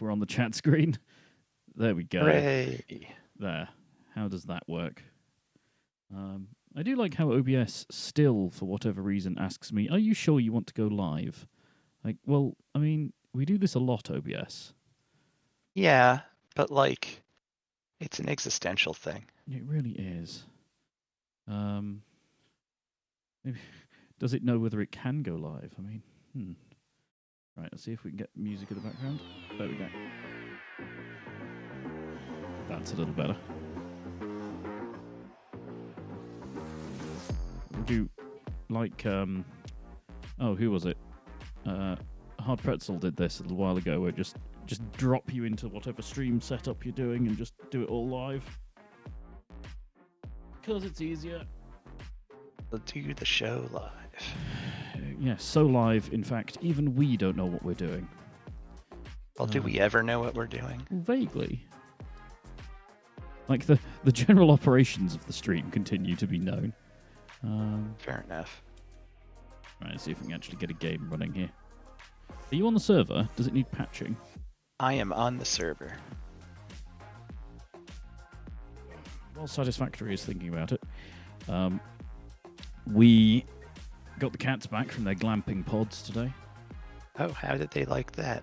We're on the chat screen. There we go. Hooray! There. How does that work? I do like how OBS still, for whatever reason, asks me, "Are you sure you want to go live?" Like, well, I mean, we do this a lot, OBS. Yeah, but like, it's an existential thing. It really is. Does it know whether it can go live? I mean, Right, let's see if we can get music in the background. There we go. That's a little better. We'll do like, oh, who was it? Hard Pretzel did this a little while ago, where just drop you into whatever stream setup you're doing and just do it all live. Because it's easier. We'll do the show live. Yes, so live, in fact, even we don't know what we're doing. Well, do we ever know what we're doing? Vaguely. Like, the general operations of the stream continue to be known. Fair enough. Right, let's see if we can actually get a game running here. Are you on the server? Does it need patching? I am on the server. While Satisfactory is thinking about it, we got the cats back from their glamping pods today. Oh, how did they like that?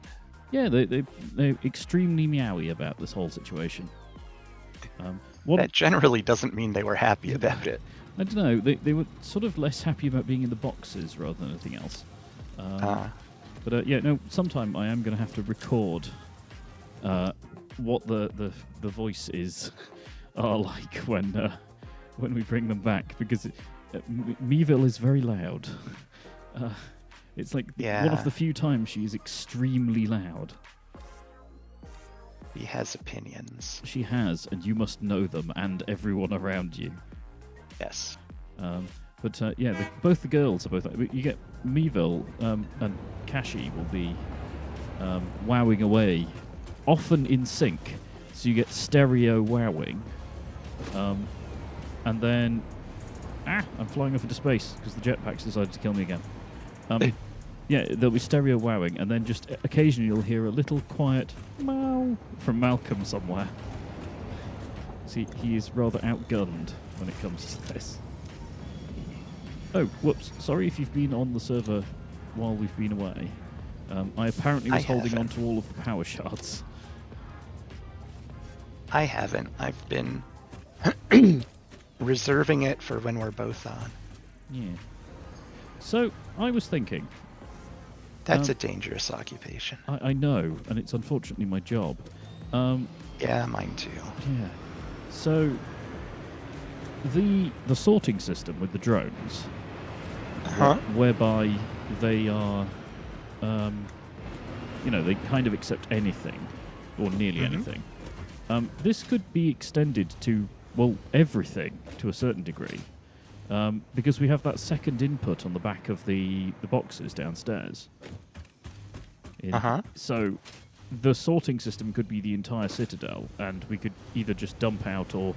Yeah, they're extremely meowy about this whole situation. That generally doesn't mean they were happy about it. I don't know. They were sort of less happy about being in the boxes rather than anything else. But yeah, no. Sometime I am going to have to record what the voices are like when we bring them back, because Meeville is very loud. It's like one of the few times she is extremely loud. He has opinions. She has, and you must know them, and everyone around you. Yes. But yeah, both the girls are both. You get Meeville and Kashi will be wowing away, often in sync. So you get stereo wowing, and then I'm flying off into space because the jetpacks decided to kill me again. Yeah, there'll be stereo wowing, and then just occasionally you'll hear a little quiet meow from Malcolm somewhere. See, he is rather outgunned when it comes to this. Oh, whoops. Sorry if you've been on the server while we've been away. I apparently was holding on to all of the power shards. I haven't. I've been reserving it for when we're both on. Yeah. So, I was thinking... That's a dangerous occupation. I know, and it's unfortunately my job. Yeah, mine too. Yeah. So, the sorting system with the drones, whereby they are, they kind of accept anything, or nearly anything. This could be extended to, well, everything to a certain degree, because we have that second input on the back of the boxes downstairs. So the sorting system could be the entire citadel, and we could either just dump out or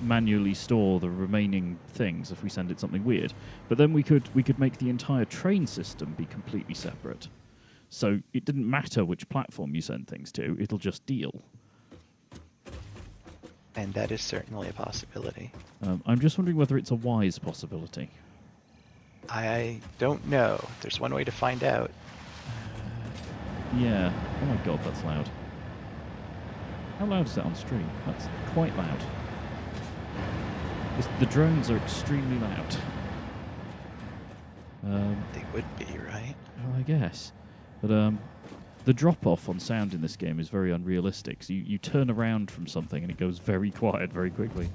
manually store the remaining things if we send it something weird. But then we could make the entire train system be completely separate. So it didn't matter which platform you send things to, it'll just deal. And that is certainly a possibility. I'm just wondering whether it's a wise possibility. I don't know. There's one way to find out. Yeah. Oh my god, that's loud. How loud is that on stream? That's quite loud. The drones are extremely loud. They would be, right? Well, I guess. But the drop-off on sound in this game is very unrealistic. So you turn around from something and it goes very quiet very quickly.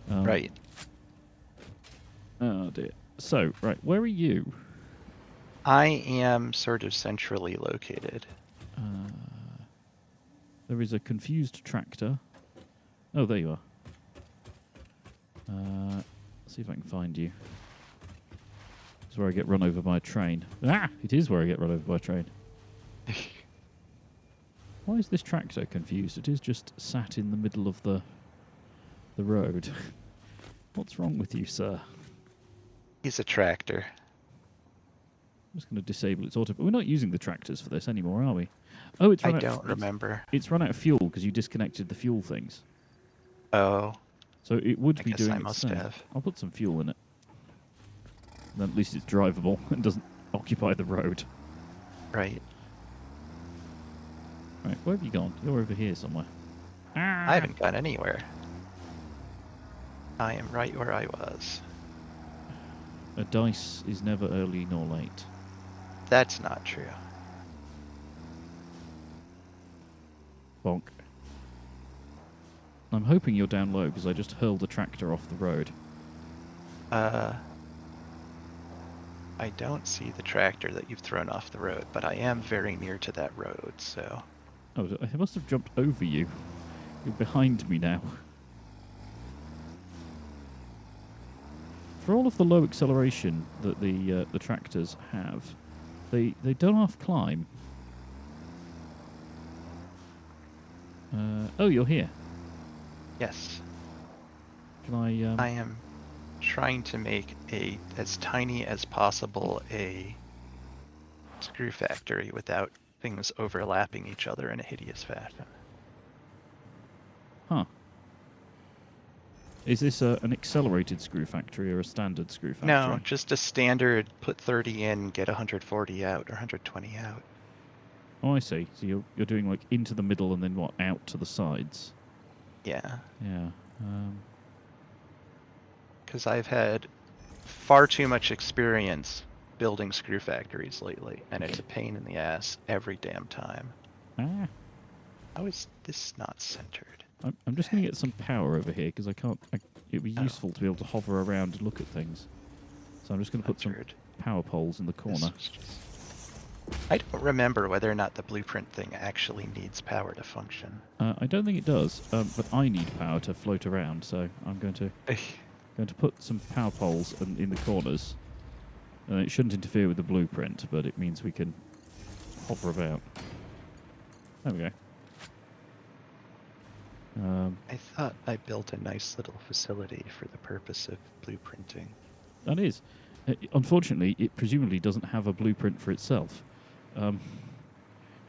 Right. Oh dear. So, right, where are you? I am sort of centrally located. There is a confused tractor. Oh, there you are. Let's see if I can find you. It's where I get run over by a train. Ah! It is where I get run over by a train. Why is this tractor confused? It is just sat in the middle of the road. What's wrong with you, sir? He's a tractor. I'm just going to disable its auto... But we're not using the tractors for this anymore, are we? Oh, it's I run out. don't remember. It's run out of fuel because you disconnected the fuel things. Oh, So it would I be guess doing I its must thing. have. I'll put some fuel in it. Then at least it's drivable and doesn't occupy the road. Right. Right, where have you gone? You're over here somewhere. I haven't gone anywhere. I am right where I was. A dice is never early nor late. That's not true. Bonk. I'm hoping you're down low because I just hurled a tractor off the road. I don't see the tractor that you've thrown off the road, but I am very near to that road, so... Oh, I must have jumped over you. You're behind me now. For all of the low acceleration that the tractors have, they don't half climb. Oh, you're here. Yes. Can I? I am trying to make as tiny as possible a screw factory without things overlapping each other in a hideous fashion. Huh. Is this an accelerated screw factory or a standard screw factory? No, just a standard put 30 in, get 140 out, or 120 out. Oh, I see. So you're doing like into the middle and then what, out to the sides? Yeah. Yeah. Because I've had far too much experience building screw factories lately, and it's a pain in the ass every damn time. Ah. How is this not centered? I'm just going to get some power over here because I can't. It'd be Oh. useful to be able to hover around and look at things. So I'm just going to put some power poles in the corner. I don't remember whether or not the blueprint thing actually needs power to function. I don't think it does, but I need power to float around, so I'm going to put some power poles in the corners. It shouldn't interfere with the blueprint, but it means we can hover about. There we go. I thought I built a nice little facility for the purpose of blueprinting. That is. Unfortunately, it presumably doesn't have a blueprint for itself.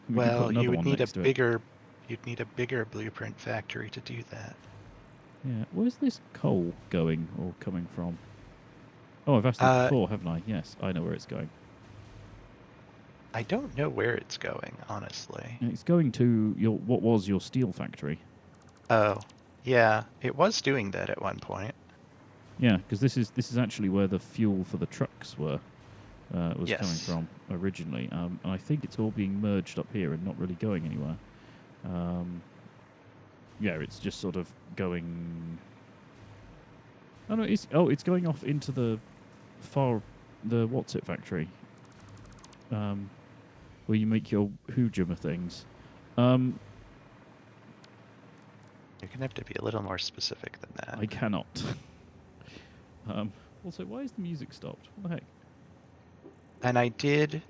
Well, you would need you'd need a bigger blueprint factory to do that. Yeah, where's this coal going or coming from? Oh, I've asked this before, haven't I? Yes, I know where it's going. I don't know where it's going, honestly. It's going to what was your steel factory. Oh, yeah, it was doing that at one point. Yeah, because this is actually where the fuel for the trucks was coming from originally. And I think it's all being merged up here and not really going anywhere. Yeah, it's just sort of going. Oh no, it's going off into the what's it factory, where you make your Hoojummer things. You're gonna have to be a little more specific than that. I cannot. Also, why is the music stopped? What the heck? And I did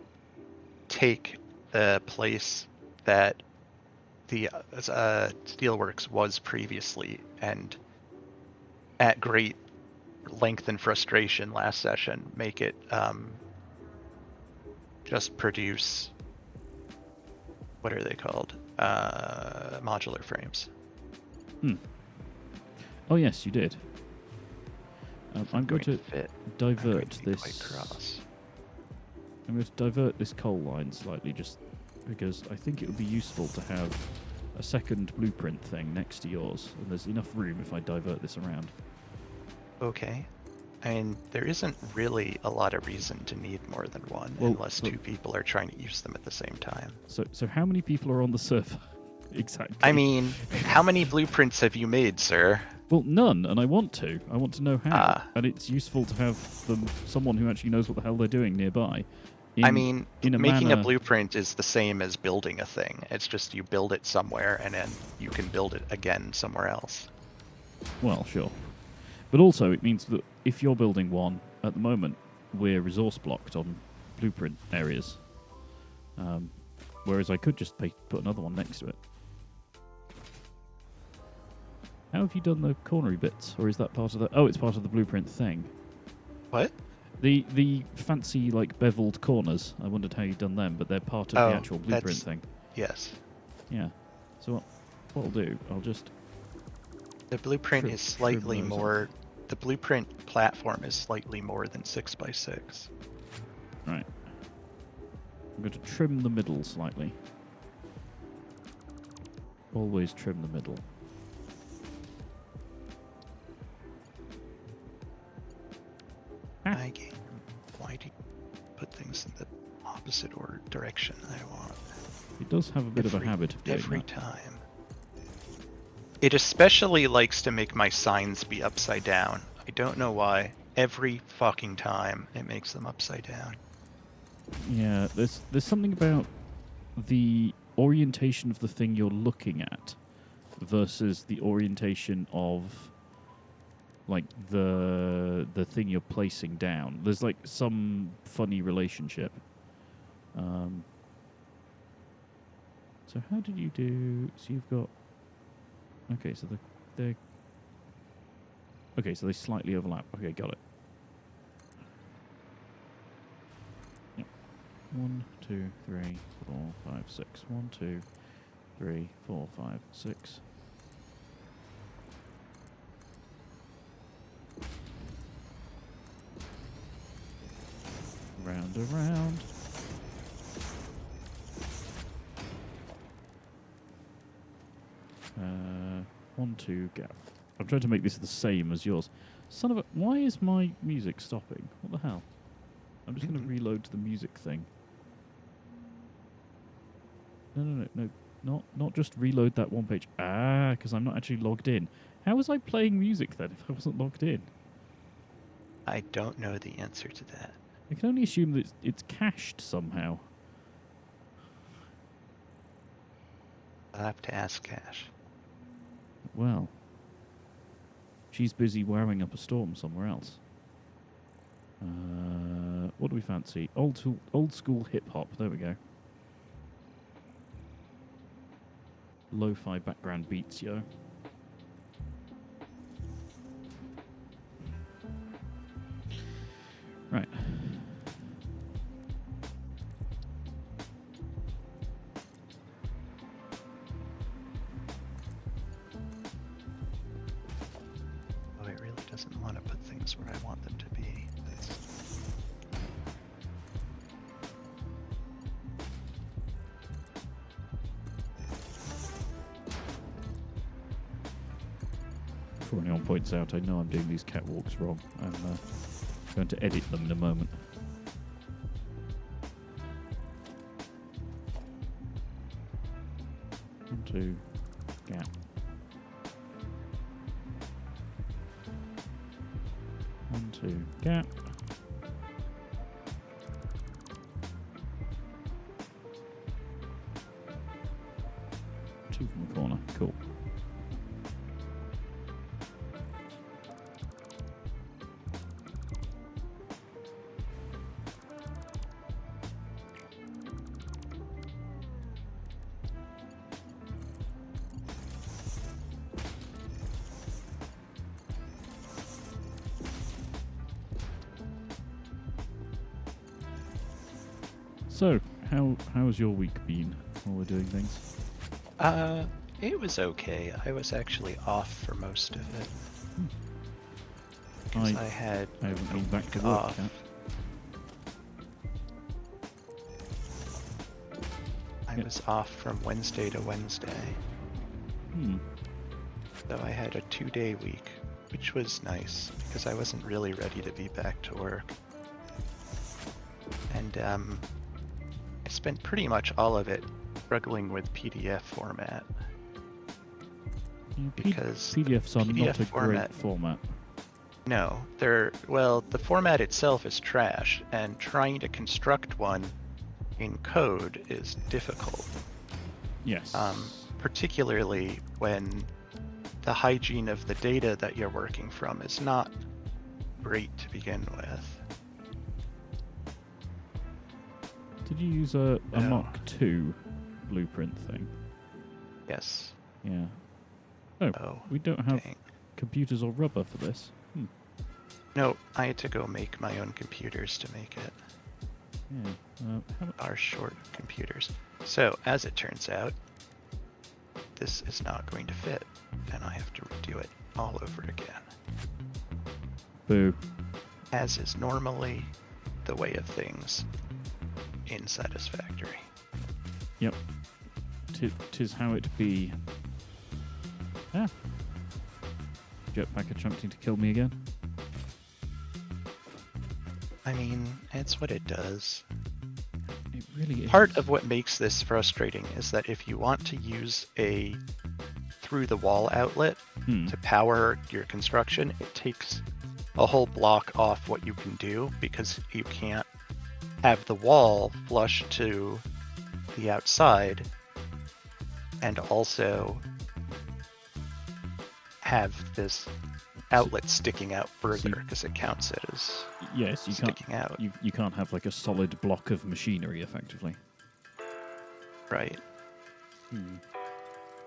take the place that the Steelworks was previously, and at great length and frustration last session, make it just produce, what are they called? Modular frames. Oh yes, you did. I'm going to divert this. I'm going to divert this coal line slightly, just because I think it would be useful to have a second blueprint thing next to yours, and there's enough room if I divert this around. Okay. I mean, there isn't really a lot of reason to need more than one, unless two people are trying to use them at the same time. So how many people are on the server? Exactly. I mean, how many blueprints have you made, sir? Well, none, and I want to. I want to know how. And it's useful to have someone who actually knows what the hell they're doing nearby. Making a blueprint is the same as building a thing. It's just you build it somewhere, and then you can build it again somewhere else. Well, sure. But also, it means that if you're building one, at the moment, we're resource blocked on blueprint areas. Whereas I could just put another one next to it. How have you done the cornery bits? Or is that part of the... Oh, it's part of the blueprint thing. What? The fancy, like, beveled corners. I wondered how you'd done them, but they're part of the actual blueprint thing. Yes. Yeah. So what I'll do, I'll just The blueprint Trim- is slightly trim those more. The blueprint platform is slightly more than 6x6. right. I'm going to trim the middle slightly. Always trim the middle. My game. Why do you put things in the opposite order direction I want? It does have a bit of a habit of doing Every that. time. It especially likes to make my signs be upside down. I don't know why. Every fucking time it makes them upside down. Yeah, there's something about the orientation of the thing you're looking at versus the orientation of like the thing you're placing down. There's like some funny relationship. So how did you do? So you've got. Okay, so they're. Okay, so they slightly overlap. Okay, got it. Yep. 1, 2, 3, 4, 5, 6. 1, 2, 3, 4, 5, 6. Round around. Uh, 1, 2, gap. I'm trying to make this the same as yours. Son of a... Why is my music stopping? What the hell? I'm just going to reload to the music thing. No. Not just reload that one page. Ah, because I'm not actually logged in. How was I playing music then if I wasn't logged in? I don't know the answer to that. I can only assume that it's cached somehow. I'll have to ask Cash. Well, she's busy wowing up a storm somewhere else. What do we fancy? Old school hip hop. There we go. Lo-fi background beats, yo. Right. Oh, it really doesn't want to put things where I want them to be. Before anyone points out, I know I'm doing these catwalks wrong. I'm going to edit them in a moment. One, two, gap. One, two, gap. Two from the corner. Cool. So, how's your week been while we're doing things? It was okay. I was actually off for most of it. Because I haven't been back to work off. yet. I was off from Wednesday to Wednesday. So I had a 2-day week, which was nice because I wasn't really ready to be back to work. And I spent pretty much all of it struggling with PDF format. Yeah, Because PDFs are PDF not a format, great format. No, the format itself is trash, and trying to construct one in code is difficult. Yes. Particularly when the hygiene of the data that you're working from is not great to begin with. Did you use a No. Mark II blueprint thing? Yes. Yeah. Oh, We don't have dang. computers or rubber for this. No, I had to go make my own computers to make it. Yeah. Are short computers. So, as it turns out, this is not going to fit, and I have to redo it all over again. Boo. As is normally the way of things in Satisfactory. Yep. Tis how it be. Ah. Jetpack attempting to kill me again. I mean, it's what it does. It really is. Part of what makes this frustrating is that if you want to use a through-the-wall outlet to power your construction, it takes a whole block off what you can do because you can't have the wall flush to the outside and also have this outlet sticking out further because it counts it as yes, you sticking can't, out. You can't have like a solid block of machinery, effectively. Right.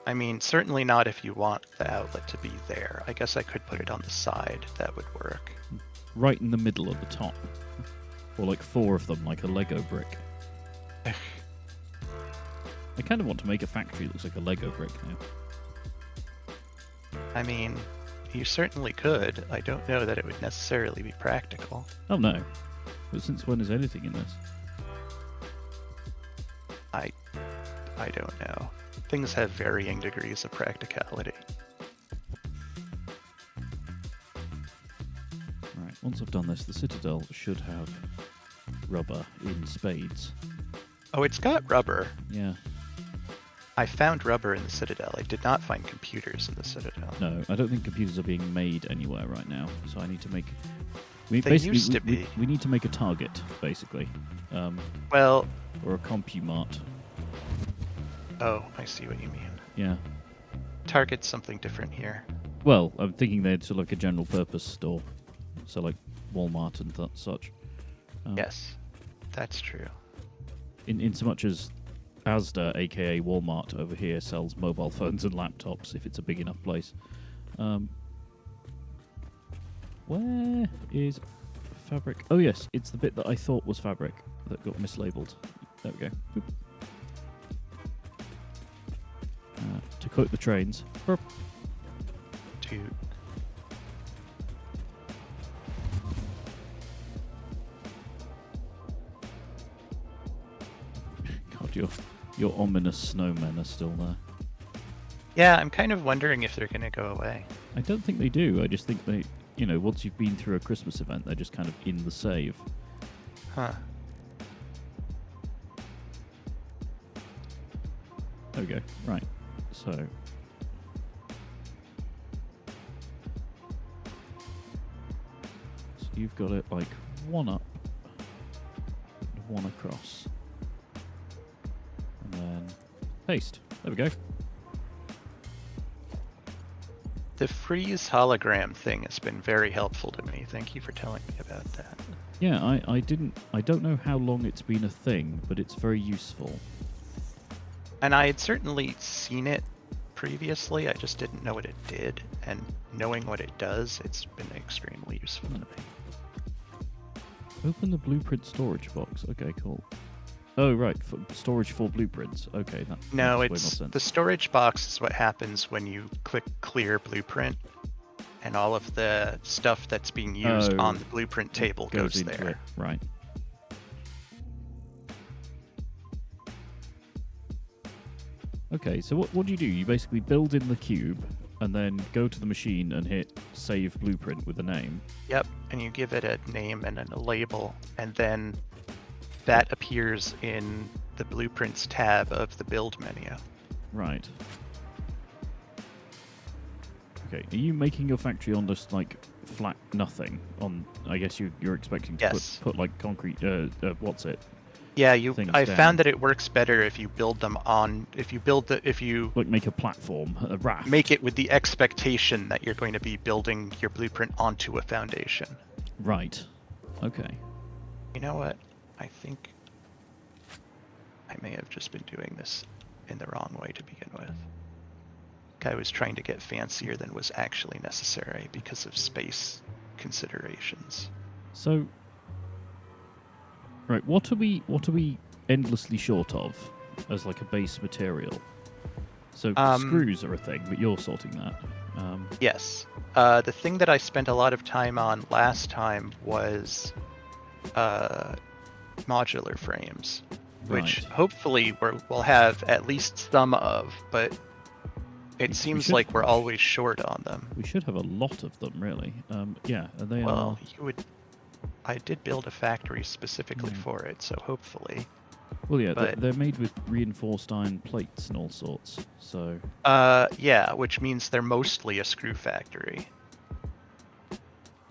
I mean, certainly not if you want the outlet to be there. I guess I could put it on the side. That would work. Right in the middle at the top. Or like 4 of them, like a Lego brick. I kind of want to make a factory that looks like a Lego brick now. I mean, you certainly could. I don't know that it would necessarily be practical. Oh no. But since when is anything in this? I don't know. Things have varying degrees of practicality. Right, once I've done this, the Citadel should have rubber in spades. Oh, it's got rubber. Yeah. I found rubber in the Citadel. I did not find computers in the Citadel. No, I don't think computers are being made anywhere right now, so I need to make... We They used to be. We need to make a target, basically. Well... Or a CompuMart. Oh, I see what you mean. Yeah. Target's something different here. Well, I'm thinking they're sort of like a general purpose store. So like Walmart and such. Yes, that's true. In so much as Asda, aka Walmart, over here sells mobile phones and laptops if it's a big enough place. Where is fabric? Oh yes, it's the bit that I thought was fabric that got mislabeled. There we go. Boop. To quote the trains. Burp. Toot. God, your ominous snowmen are still there. Yeah, I'm kind of wondering if they're going to go away. I don't think they do. I just think they, once you've been through a Christmas event, they're just kind of in the save. Huh. There we go. Right. So you've got it like one up, one across, and then paste. There we go. The freeze hologram thing has been very helpful to me. Thank you for telling me about that. Yeah, I don't know how long it's been a thing, but it's very useful. And I had certainly seen it previously, I just didn't know what it did, and knowing what it does, it's been extremely useful to me. Open the blueprint storage box. Okay, cool. Oh, right, storage for blueprints. Okay, that No, makes way more it's sense. the storage box is what happens when you click clear blueprint, and all of the stuff that's being used on the blueprint table goes into there. it. Right. Okay, so what do? You basically build in the cube, and then go to the machine and hit Save Blueprint with a name. Yep, and you give it a name and a label, and then that appears in the Blueprints tab of the Build menu. Right. Okay, are you making your factory on just, like, flat nothing? On, I guess you're expecting to put like, concrete, what's it? Yeah, I down. found that it works better if you build them on, if you like make a platform, a raft. Make it with the expectation that you're going to be building your blueprint onto a foundation. Right. Okay. You know what? I think I may have just been doing this in the wrong way to begin with. I was trying to get fancier than was actually necessary because of space considerations. So Right. What are we endlessly short of as like a base material? So screws are a thing, but you're sorting that. Yes. The thing that I spent a lot of time on last time was modular frames, which Right. hopefully we'll have at least some of, but it We seems should- like we're always short on them. We should have a lot of them, really. Yeah, and they Well, are. I did build a factory specifically for it, so hopefully. Well, yeah, But they're made with reinforced iron plates and all sorts. So. yeah, which means they're mostly a screw factory.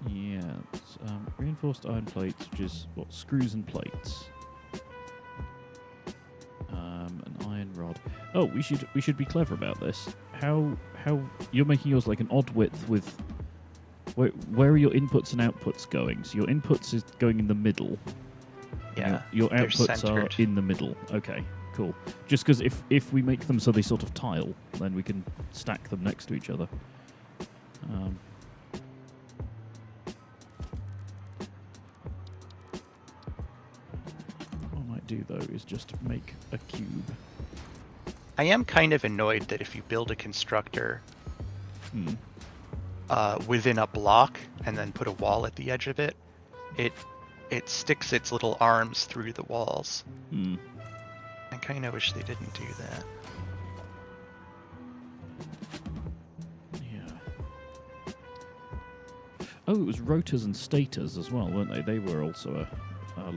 Yeah, reinforced iron plates, which is what, screws and plates. An iron rod. Oh, we should be clever about this. How you're making yours like an odd width with. Where are your inputs and outputs going? So your inputs is going in the middle. Yeah, Your they're outputs centered. are in the middle. Okay, cool. Just because if we make them so they sort of tile, then we can stack them next to each other. What I might do though is just make a cube. I am kind of annoyed that if you build a constructor within a block and then put a wall at the edge of it, it sticks its little arms through the walls. I kind of wish they didn't do that. Yeah. Oh, it was rotors and stators as well, weren't they? They were also a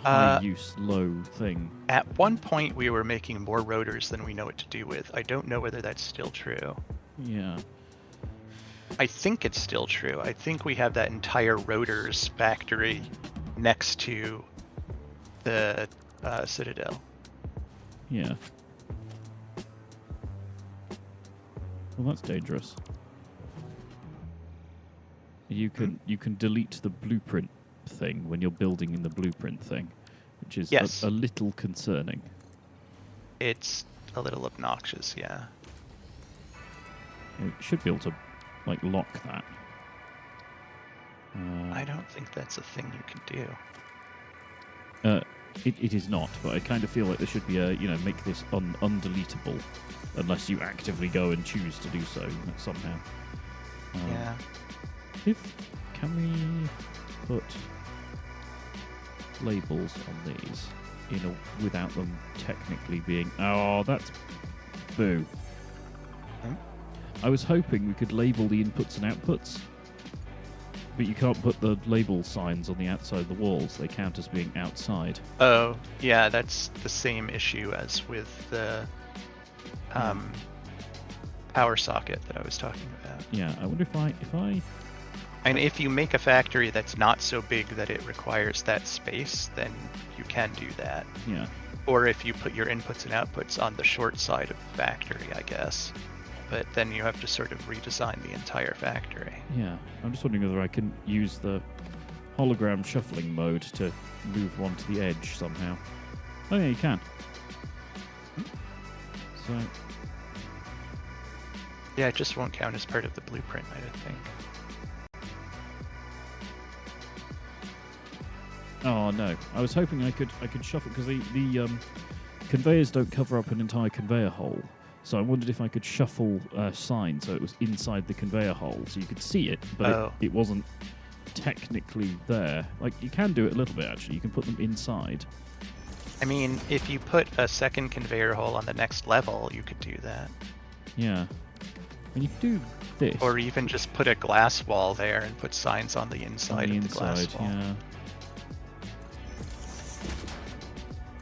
high-use, low thing. At one point, we were making more rotors than we know what to do with. I don't know whether that's still true. Yeah. I think it's still true. I think we have that entire rotors factory next to the Citadel. Yeah. Well, that's dangerous. You can delete the blueprint thing when you're building in the blueprint thing, which is Yes. a little concerning. It's a little obnoxious, yeah. We should be able to like lock that. I don't think that's a thing you can do. It is not, but I kind of feel like there should be a, make this undeletable, unless you actively go and choose to do so somehow. Yeah. Can we put labels on these without them technically being? Oh, that's boo. I was hoping we could label the inputs and outputs, but you can't put the label signs on the outside of the walls. They count as being outside. Oh, yeah, that's the same issue as with the power socket that I was talking about. Yeah, I wonder if I. And if you make a factory that's not so big that it requires that space, then you can do that. Yeah. Or if you put your inputs and outputs on the short side of the factory, I guess. But then you have to sort of redesign the entire factory. Yeah, I'm just wondering whether I can use the hologram shuffling mode to move one to the edge somehow. Oh yeah, you can. So. Yeah, it just won't count as part of the blueprint, I don't think. Oh no, I was hoping I could shuffle because the conveyors don't cover up an entire conveyor hole. So I wondered if I could shuffle a sign so it was inside the conveyor hole, so you could see it, but it wasn't technically there. Like, you can do it a little bit, actually. You can put them inside. I mean, if you put a second conveyor hole on the next level, you could do that. Yeah. And you could do this. Or even just put a glass wall there and put signs on the inside of the glass wall. Yeah.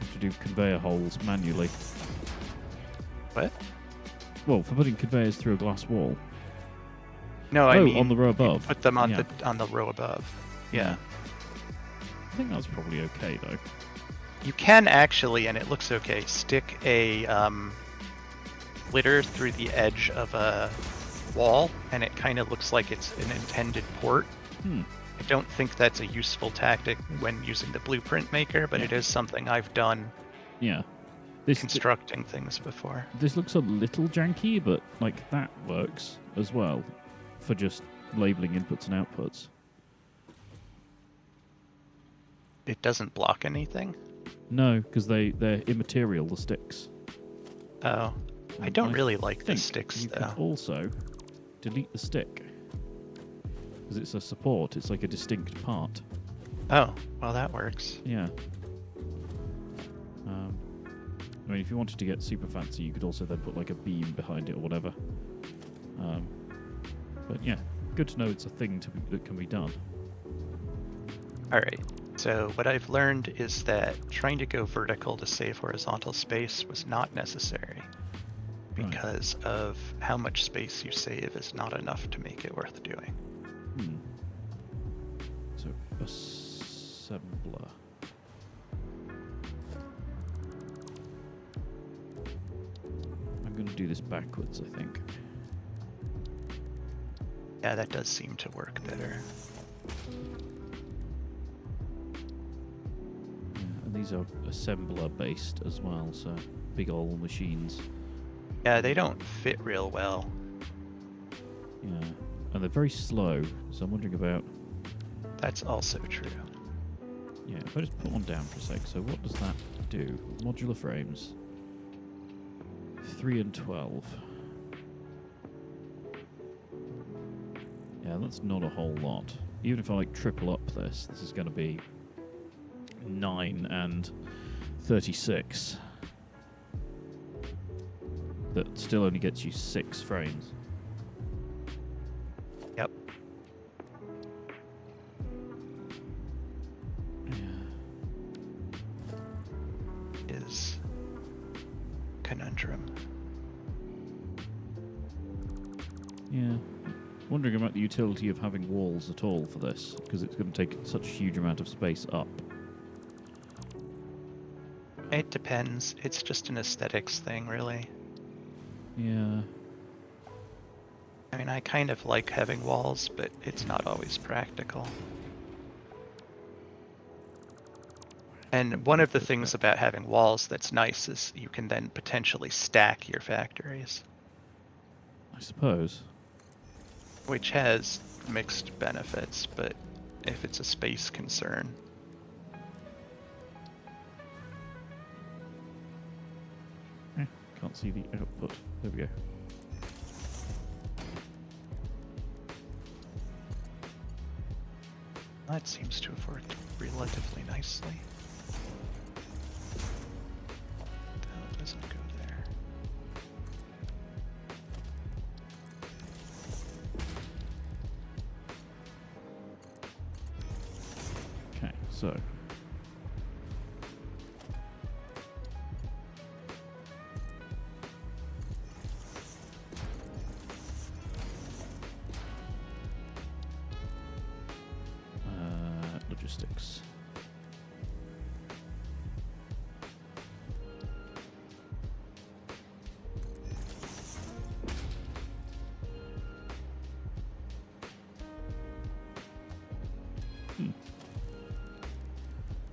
You have to do conveyor holes manually. What? Well, for putting conveyors through a glass wall. No, I mean on the row above. Put them on the row above. Yeah. I think that's probably okay though. You can actually, and it looks okay, stick a splitter through the edge of a wall, and it kind of looks like it's an intended port. I don't think that's a useful tactic when using the blueprint maker, but it is something I've done. Yeah. Constructing things before. This looks a little janky, but like that works as well for just labeling inputs and outputs. it doesn't block anything? No, because they're immaterial, the sticks. Oh. I don't really like the sticks, you though. could also delete the stick. Because it's a support, it's like a distinct part. Oh, well that works. Yeah. I mean, if you wanted to get super fancy, you could also then put like a beam behind it or whatever. But yeah, good to know it's a thing that can be done. Alright, so what I've learned is that trying to go vertical to save horizontal space was not necessary. Because of how much space you save is not enough to make it worth doing. So, assembler. I'm going to do this backwards, I think. Yeah, that does seem to work better. Yeah, and these are assembler based as well, so big old machines. Yeah, they don't fit real well. Yeah, and they're very slow, so I'm wondering about... That's also true. Yeah, if I just put one down for a sec, so what does that do? Modular frames. 3 and 12. Yeah, that's not a whole lot. Even if I like triple up this is going to be 9 and 36. That still only gets you 6 frames. Yep. Is conundrum. Yeah. Wondering about the utility of having walls at all for this, because it's going to take such a huge amount of space up. It depends. It's just an aesthetics thing, really. Yeah. I mean, I kind of like having walls, but it's not always practical. And one of the things about having walls that's nice is you can then potentially stack your factories. I suppose. Which has mixed benefits, but if it's a space concern. Can't see the output. There we go. That seems to have worked relatively nicely. That doesn't go there. Okay, so... logistics.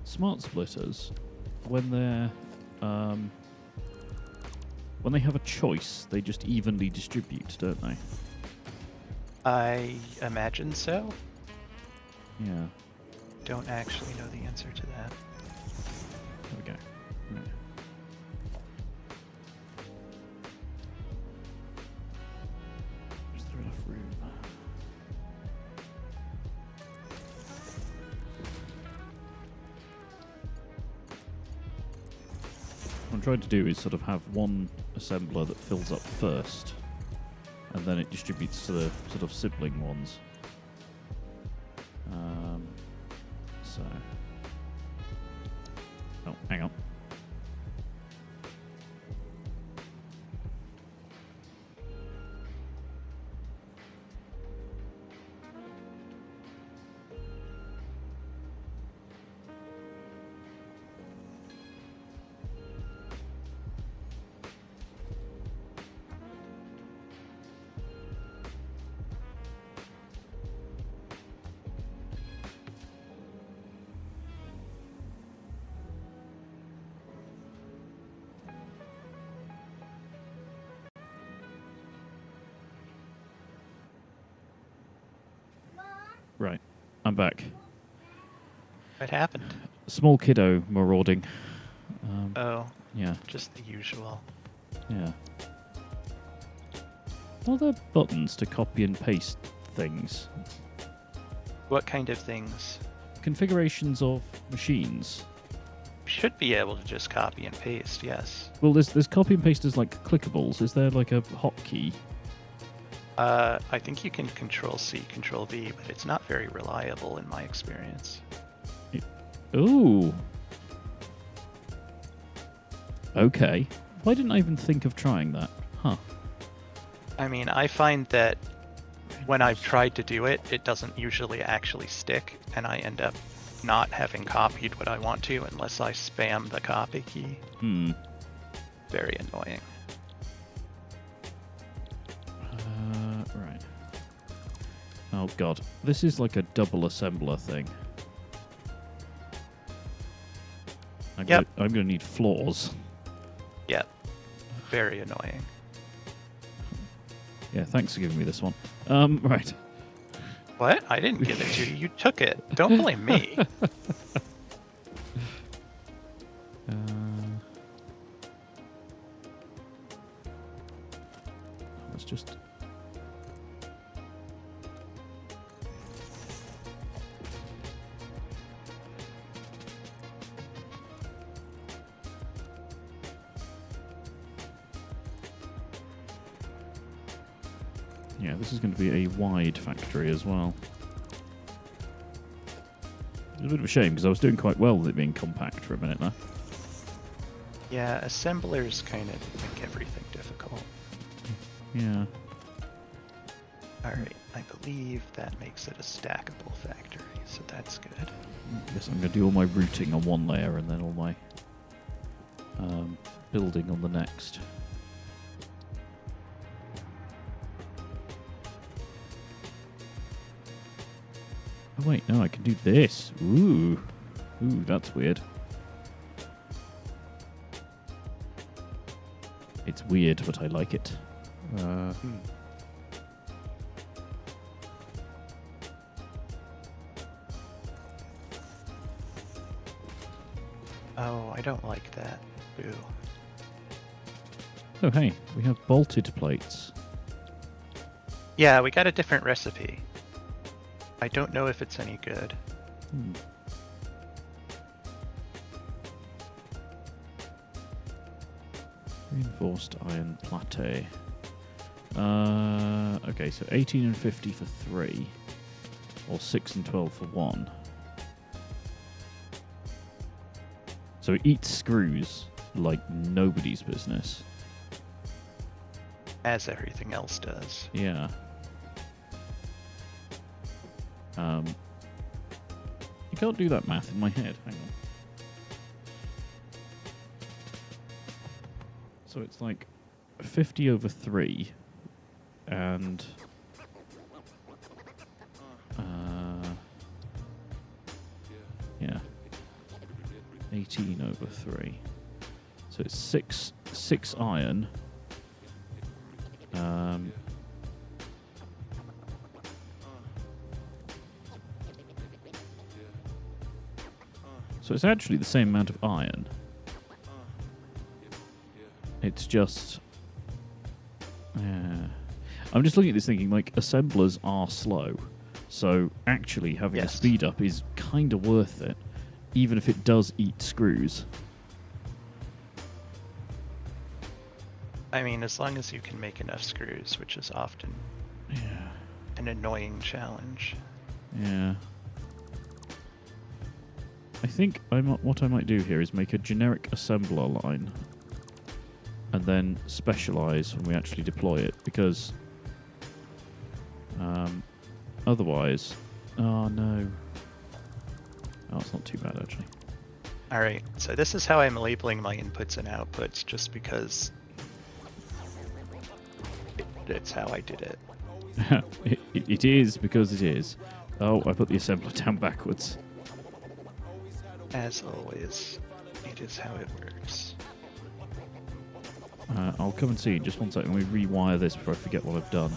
Smart splitters, when they have a choice, they just evenly distribute, don't they? I imagine so. Yeah. Don't actually know the answer to that. There we go. Right. Is there enough room? What I'm trying to do is sort of have one assembler that fills up first, and then it distributes to the sort of sibling ones. So... Oh, hang on. Right, I'm back. What happened? Small kiddo marauding. Oh, Yeah. just the usual. Yeah. Are there buttons to copy and paste things? What kind of things? Configurations of machines. Should be able to just copy and paste, yes. Well, there's copy and paste as like clickables. Is there like a hotkey? I think you can Control-C, Control-V, but it's not very reliable in my experience. Ooh. Okay. Why didn't I even think of trying that? Huh. I mean, I find that when I've tried to do it, it doesn't usually actually stick, and I end up not having copied what I want to unless I spam the copy key. Very annoying. Right. Oh god. This is like a double assembler thing. I'm gonna need floors. Yep. Very annoying. Yeah, thanks for giving me this one. Right. What? I didn't give it to you. You took it. Don't blame me. Let's just... Yeah, this is going to be a wide factory as well. It's a bit of a shame because I was doing quite well with it being compact for a minute now. Yeah, assemblers kind of make everything difficult. Yeah. Alright, I believe that makes it a stackable factory, so that's good. I guess I'm going to do all my routing on one layer and then all my building on the next. Oh wait, no, I can do this. Ooh, that's weird. It's weird, but I like it. Oh, I don't like that. Boo. Oh hey, we have bolted plates. Yeah, we got a different recipe. I don't know if it's any good. Reinforced iron plate. Okay, so 18 and 50 for 3. Or 6 and 12 for 1. So it eats screws like nobody's business. As everything else does. Yeah. You can't do that math in my head. Hang on. So it's like 50 over 3 and yeah, 18 over 3. So it's 6 iron. So it's actually the same amount of iron. It's just... I'm just looking at this thinking, like, assemblers are slow. So actually having a speed up is kind of worth it, even if it does eat screws. I mean, as long as you can make enough screws, which is often an annoying challenge. Yeah. I think what I might do here is make a generic assembler line and then specialize when we actually deploy it, because otherwise... Oh, no. Oh, it's not too bad, actually. Alright, so this is how I'm labeling my inputs and outputs, just because it's how I did it. It is because it is. Oh, I put the assembler down backwards. As always, it is how it works. I'll come and see in just one second. Let me rewire this before I forget what I've done.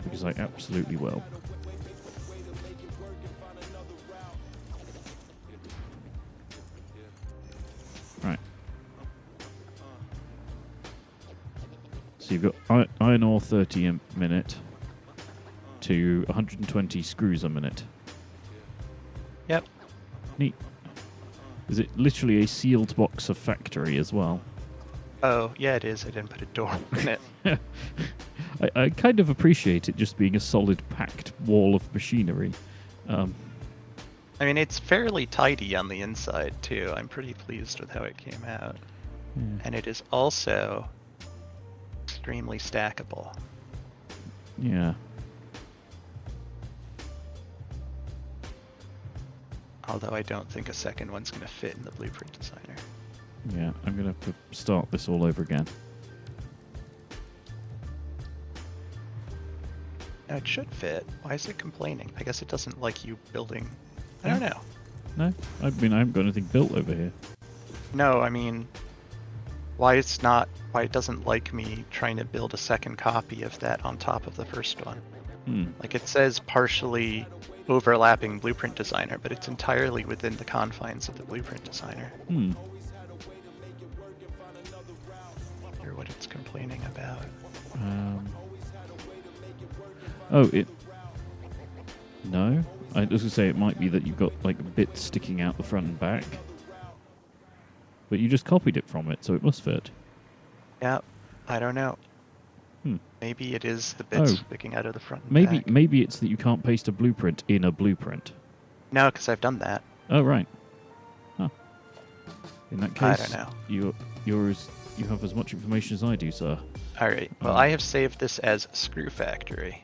Because I absolutely will. you've got iron ore 30 a minute to 120 screws a minute. Yep. Neat. Is it literally a sealed box of factory as well? Oh, yeah, it is. I didn't put a door in it. I kind of appreciate it just being a solid packed wall of machinery. I mean, it's fairly tidy on the inside, too. I'm pretty pleased with how it came out. Yeah. And it is also extremely stackable. Yeah. Although I don't think a second one's going to fit in the blueprint designer. Yeah, I'm going to have to start this all over again. No, it should fit. Why is it complaining? I guess it doesn't like you building... I don't know. No? I mean, I haven't got anything built over here. No, I mean... Why it doesn't like me trying to build a second copy of that on top of the first one. Like, it says partially overlapping blueprint designer, but it's entirely within the confines of the blueprint designer. Or what it's complaining about. Oh, it... No? I was going to say it might be that you've got, like, bits sticking out the front and back. But you just copied it from it, so it must fit. Yeah, I don't know. Maybe it is the bits sticking out of the front and back. Maybe it's that you can't paste a blueprint in a blueprint. No, because I've done that. Oh, right. Huh. In that case, I don't know. you have as much information as I do, sir. Alright, well, I have saved this as Screw Factory.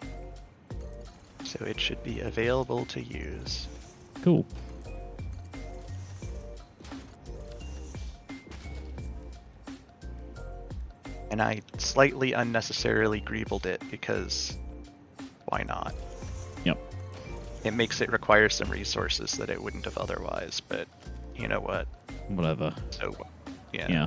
So it should be available to use. Cool. And I slightly unnecessarily greebled it because why not? Yep. It makes it require some resources that it wouldn't have otherwise, but you know what? Whatever. So, yeah. Yeah.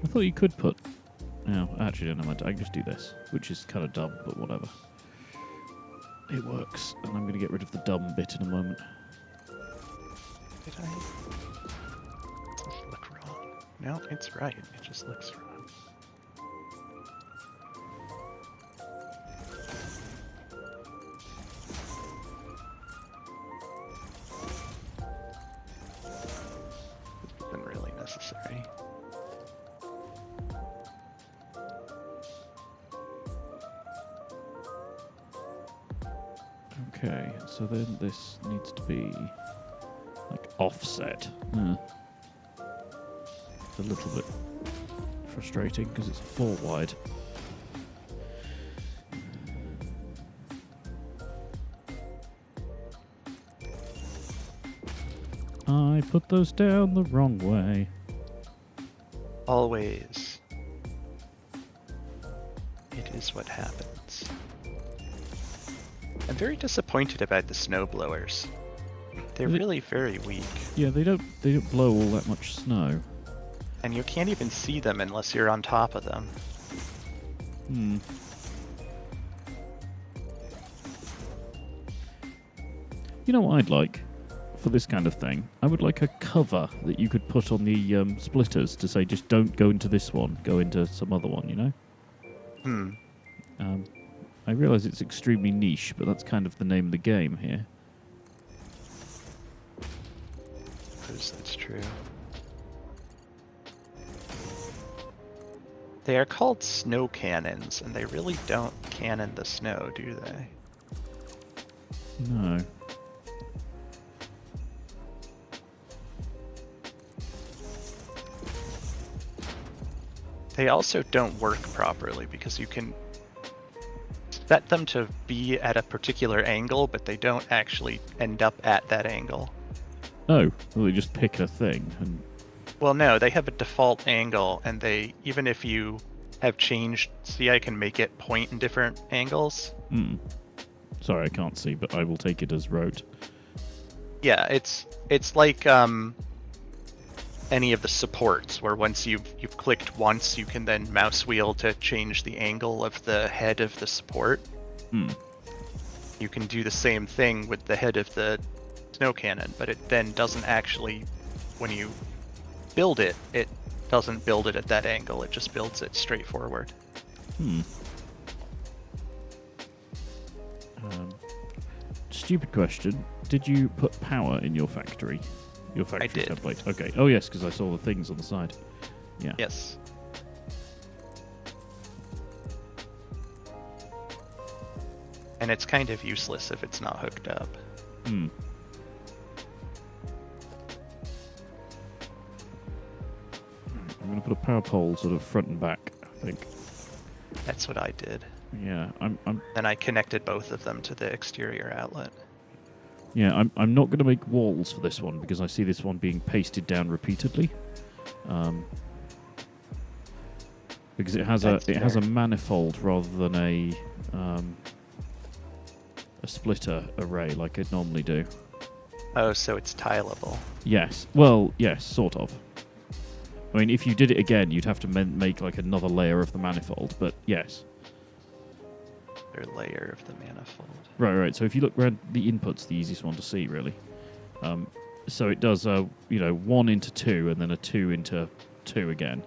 I thought you could put... No, actually, no, I can just do this, which is kind of dumb, but whatever. It works, and I'm going to get rid of the dumb bit in a moment. Did I? Does this look wrong? No, it's right. It just looks wrong. This isn't really necessary. Okay, so then this needs to be like offset. It's a little bit frustrating because it's 4 wide. I put those down the wrong way. Always. It is what happens. I'm very disappointed about the snowblowers. They're really very weak. Yeah, they don't blow all that much snow. And you can't even see them unless you're on top of them. You know what I'd like for this kind of thing? I would like a cover that you could put on the splitters to say just don't go into this one, go into some other one, you know? I realise it's extremely niche, but that's kind of the name of the game here. Suppose that's true. They are called snow cannons, and they really don't cannon the snow, do they? No. They also don't work properly because you can set them to be at a particular angle, but they don't actually end up at that angle. Oh, well, they just pick a thing and... Well, no, they have a default angle, and they, even if you have changed, see, I can make it point in different angles. Sorry, I can't see, but I will take it as wrote. Yeah, it's like any of the supports, where once you've clicked once, you can then mouse wheel to change the angle of the head of the support. you can do the same thing with the head of the snow cannon, but it then doesn't actually, when you build it, it doesn't build it at that angle, it just builds it straight forward. Stupid question. Did you put power in your factory? Your factory I did. template? Okay. Oh yes, because I saw the things on the side. Yeah. Yes. And it's kind of useless if it's not hooked up. Hmm. I'm going to put a power pole sort of front and back, I think. That's what I did. Yeah, I'm Then I connected both of them to the exterior outlet. I'm not going to make walls for this one because I see this one being pasted down repeatedly. Because it has a manifold rather than a splitter array like I'd normally do. Oh, so it's tileable. Yes. Well, yes, sort of. I mean, if you did it again, you'd have to make like another layer of the manifold, but yes. Another layer of the manifold. Right. So if you look around, the input's the easiest one to see, really. So it does, 1 into 2 and then a 2 into 2 again.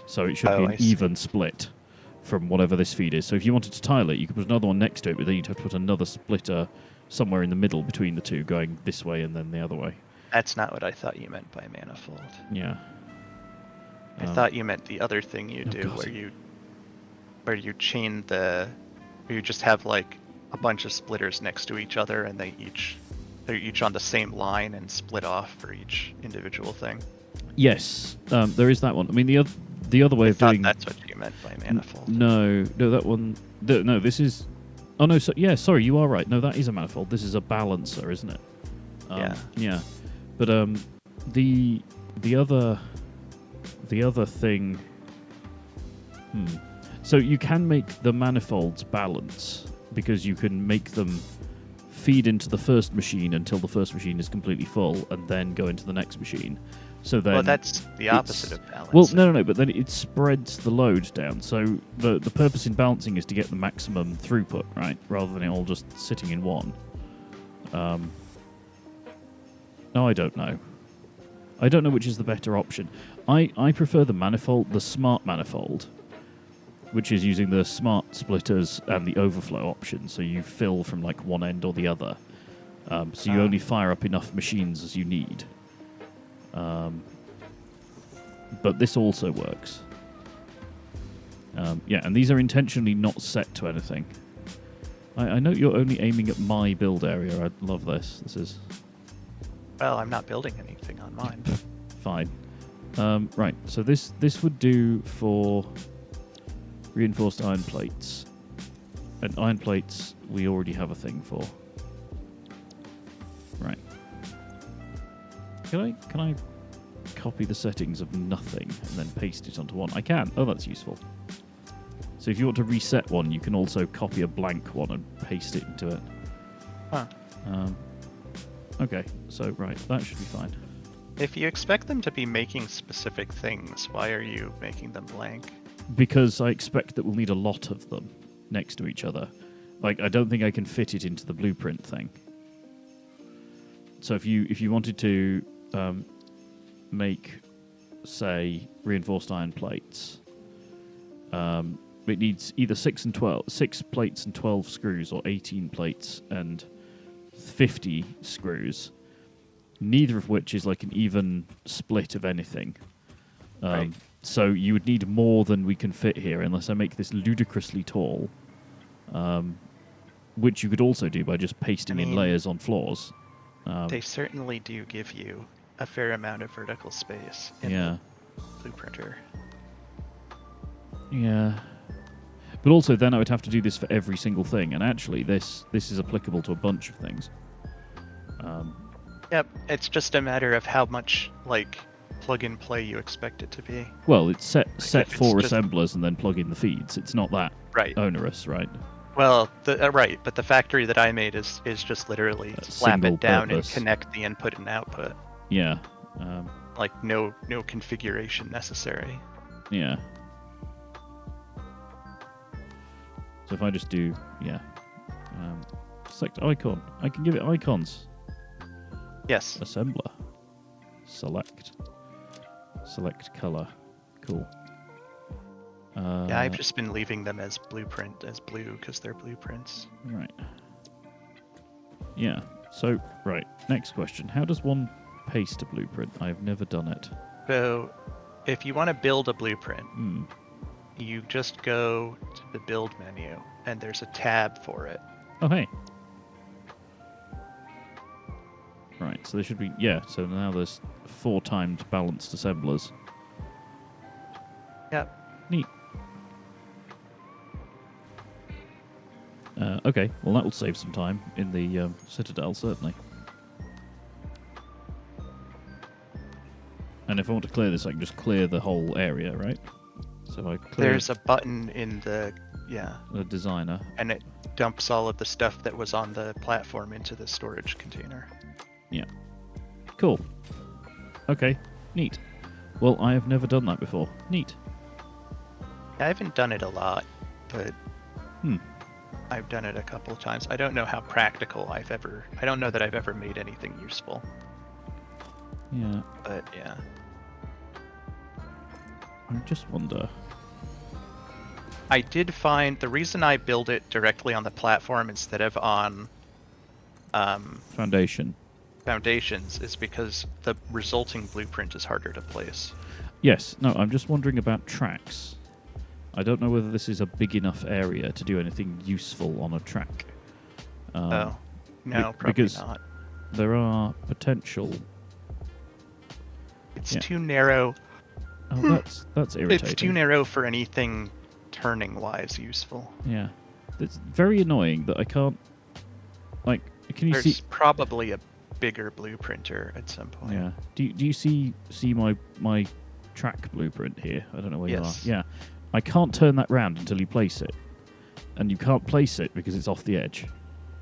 So it should be an even split from whatever this feed is. So if you wanted to tile it, you could put another one next to it, but then you'd have to put another splitter somewhere in the middle between the two, going this way and then the other way. That's not what I thought you meant by manifold. Yeah. I thought you meant the other thing you do, God. where you chain where you just have like a bunch of splitters next to each other, and they're each on the same line and split off for each individual thing. Yes, there is that one. I mean, the other way of doing. That's what you meant by manifold. No, that one. No, this is. Oh no, sorry, you are right. No, that is a manifold. This is a balancer, isn't it? Yeah. But the other thing. So you can make the manifolds balance because you can make them feed into the first machine until the first machine is completely full, and then go into the next machine. So then, well, that's the opposite of balance. Well, no, but then it spreads the load down. So the purpose in balancing is to get the maximum throughput, right? Rather than it all just sitting in one. No, I don't know. I don't know which is the better option. I prefer the smart manifold, which is using the smart splitters and the overflow option. So you fill from like one end or the other. So you only fire up enough machines as you need. But this also works. And these are intentionally not set to anything. I know you're only aiming at my build area. I love this. This is... Well, I'm not building anything on mine. Fine. Right, so this would do for reinforced iron plates. And iron plates we already have a thing for. Right. Can I copy the settings of nothing and then paste it onto one? I can. Oh, that's useful. So if you want to reset one, you can also copy a blank one and paste it into it. Huh. Okay, so right, that should be fine. If you expect them to be making specific things, why are you making them blank? Because I expect that we'll need a lot of them next to each other. Like, I don't think I can fit it into the blueprint thing. So if you wanted to make, say, reinforced iron plates, it needs either 6 plates and 12 screws, or 18 plates and 50 screws. Neither of which is like an even split of anything. Right. So you would need more than we can fit here, unless I make this ludicrously tall. Which you could also do by just pasting in layers on floors. They certainly do give you a fair amount of vertical space in the blueprinter. Yeah. But also then I would have to do this for every single thing, and actually this is applicable to a bunch of things. Yep, it's just a matter of how much, like, plug-and-play you expect it to be. Well, it's set for assemblers and then plug in the feeds. It's not that onerous, right? Well, right, but the factory that I made is just literally slap it down and connect the input and output. Yeah. Like, no configuration necessary. Yeah. So if I just do, Select icon. I can give it icons. Yes. Assembler. Select. Select color. Cool. Yeah, I've just been leaving them as blue because they're blueprints. Right. Yeah. So, right. Next question. How does one paste a blueprint? I've never done it. So, if you want to build a blueprint, you just go to the build menu, and there's a tab for it. Oh, hey. Right. So there should be... Yeah. So now there's 4 times balanced assemblers. Yep. Neat. Okay, well that will save some time in the Citadel, certainly. And if I want to clear this, I can just clear the whole area, right? So I clear... There's a button in the designer. And it dumps all of the stuff that was on the platform into the storage container. Yeah. Cool. Okay, neat. Well, I have never done that before. Neat. I haven't done it a lot, but... I've done it a couple of times. I don't know how practical I don't know that I've ever made anything useful. Yeah. But yeah. I just wonder. I did find the reason I build it directly on the platform instead of on foundations is because the resulting blueprint is harder to place. Yes. No, I'm just wondering about tracks. I don't know whether this is a big enough area to do anything useful on a track. No, probably because not. There are potential... It's too narrow. Oh, that's irritating. It's too narrow for anything turning-wise useful. Yeah. It's very annoying that I can't... Like, can you see... There's probably a bigger blueprinter at some point. Yeah. Do you see my track blueprint here? I don't know where you are. Yeah. I can't turn that round until you place it. And you can't place it because it's off the edge.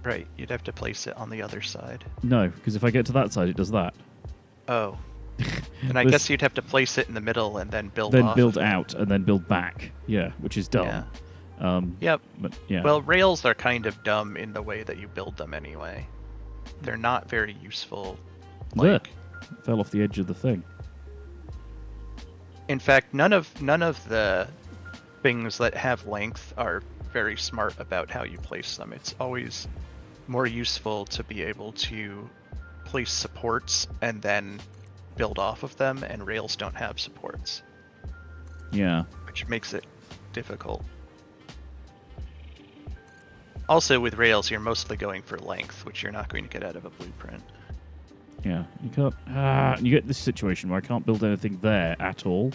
Right, you'd have to place it on the other side. No, because if I get to that side, it does that. Oh. And I guess you'd have to place it in the middle and then build then off build of out and then build back. Yeah, which is dumb. Yeah. Yep. But yeah. Well, rails are kind of dumb in the way that you build them anyway. They're not very useful. Like, fell off the edge of the thing. In fact, none of the things that have length are very smart about how you place them. It's always more useful to be able to place supports and then build off of them, and rails don't have supports. Yeah. Which makes it difficult. Also, with rails, you're mostly going for length, which you're not going to get out of a blueprint. Yeah, you can't... you get this situation where I can't build anything there at all.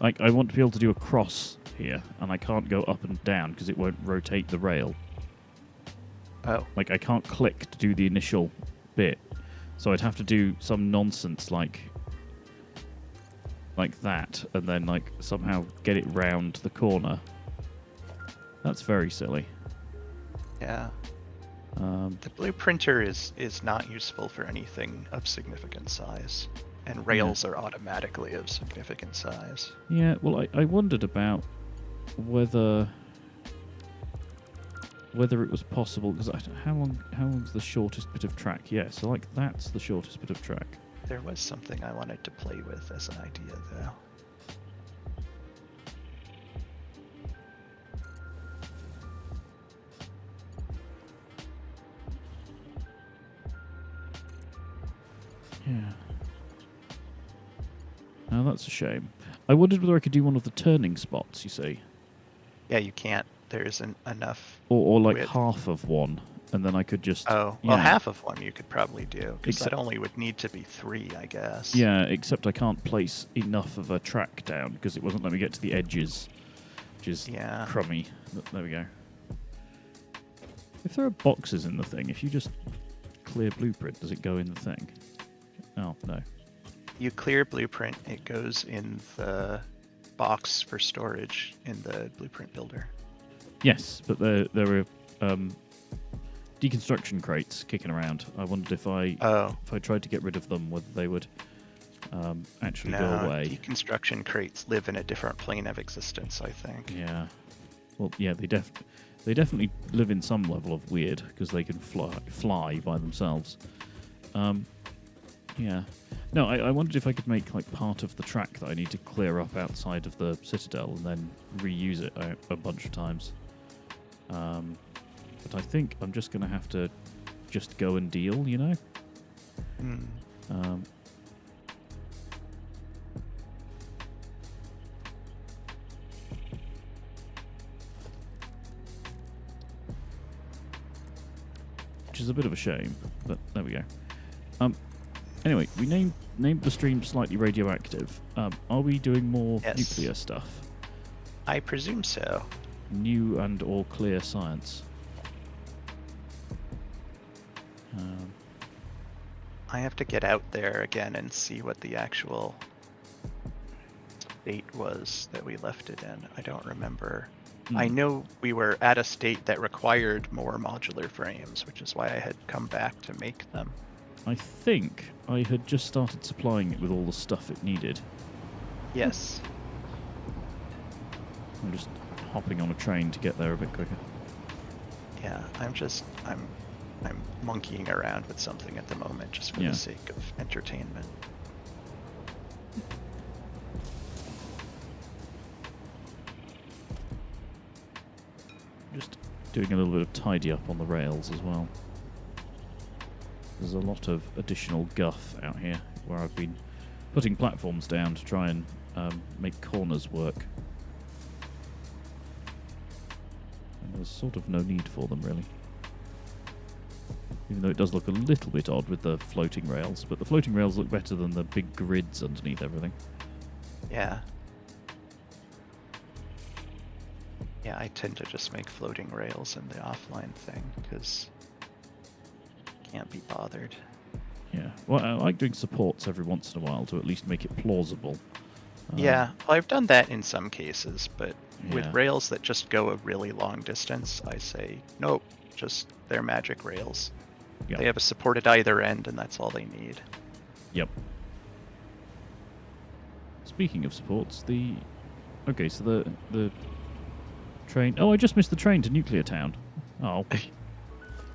Like, I want to be able to do a cross here, and I can't go up and down because it won't rotate the rail. Oh. Like, I can't click to do the initial bit. So I'd have to do some nonsense like that, and then, like, somehow get it round the corner. That's very silly. Yeah. The blueprinter is not useful for anything of significant size. And rails are automatically of significant size. Yeah, well, I wondered about whether it was possible, because how long's the shortest bit of track? Yeah, so like that's the shortest bit of track. There was something I wanted to play with as an idea, though. Yeah. Now that's a shame. I wondered whether I could do one of the turning spots, you see. Yeah, you can't. There isn't enough Or like width. half of one, and then I could just... Oh, well, half of one you could probably do, because that only would need to be 3, I guess. Yeah, except I can't place enough of a track down, because it wasn't letting me get to the edges, which is crummy. But there we go. If there are boxes in the thing, if you just clear blueprint, does it go in the thing? Oh, no. You clear blueprint, it goes in the box for storage in the blueprint builder. Yes, but there are deconstruction crates kicking around. I wondered if I tried to get rid of them, whether they would actually go away. Deconstruction crates live in a different plane of existence, I think. Yeah. Well, yeah, they definitely live in some level of weird because they can fly by themselves. Yeah. No, I wondered if I could make like part of the track that I need to clear up outside of the citadel and then reuse it a bunch of times. But I think I'm just going to have to just go and deal, you know? Which is a bit of a shame, but there we go. Anyway, we named the stream Slightly Radioactive. Are we doing more nuclear stuff? I presume so. New and or clear science. I have to get out there again and see what the actual state was that we left it in. I don't remember. I know we were at a state that required more modular frames, which is why I had come back to make them. I think I had just started supplying it with all the stuff it needed. Yes. I'm just hopping on a train to get there a bit quicker. Yeah, I'm monkeying around with something at the moment just for the sake of entertainment. Just doing a little bit of tidy up on the rails as well. There's a lot of additional guff out here where I've been putting platforms down to try and make corners work. And there's sort of no need for them, really. Even though it does look a little bit odd with the floating rails, but the floating rails look better than the big grids underneath everything. Yeah. Yeah, I tend to just make floating rails in the offline thing, because can't be bothered. Yeah, well, I like doing supports every once in a while to at least make it plausible. Yeah, well, I've done that in some cases, but with rails that just go a really long distance, I say, nope, just they're magic rails. Yep. They have a support at either end, and that's all they need. Yep. Speaking of supports, okay, so the train. Oh, I just missed the train to Nuclear Town. Oh.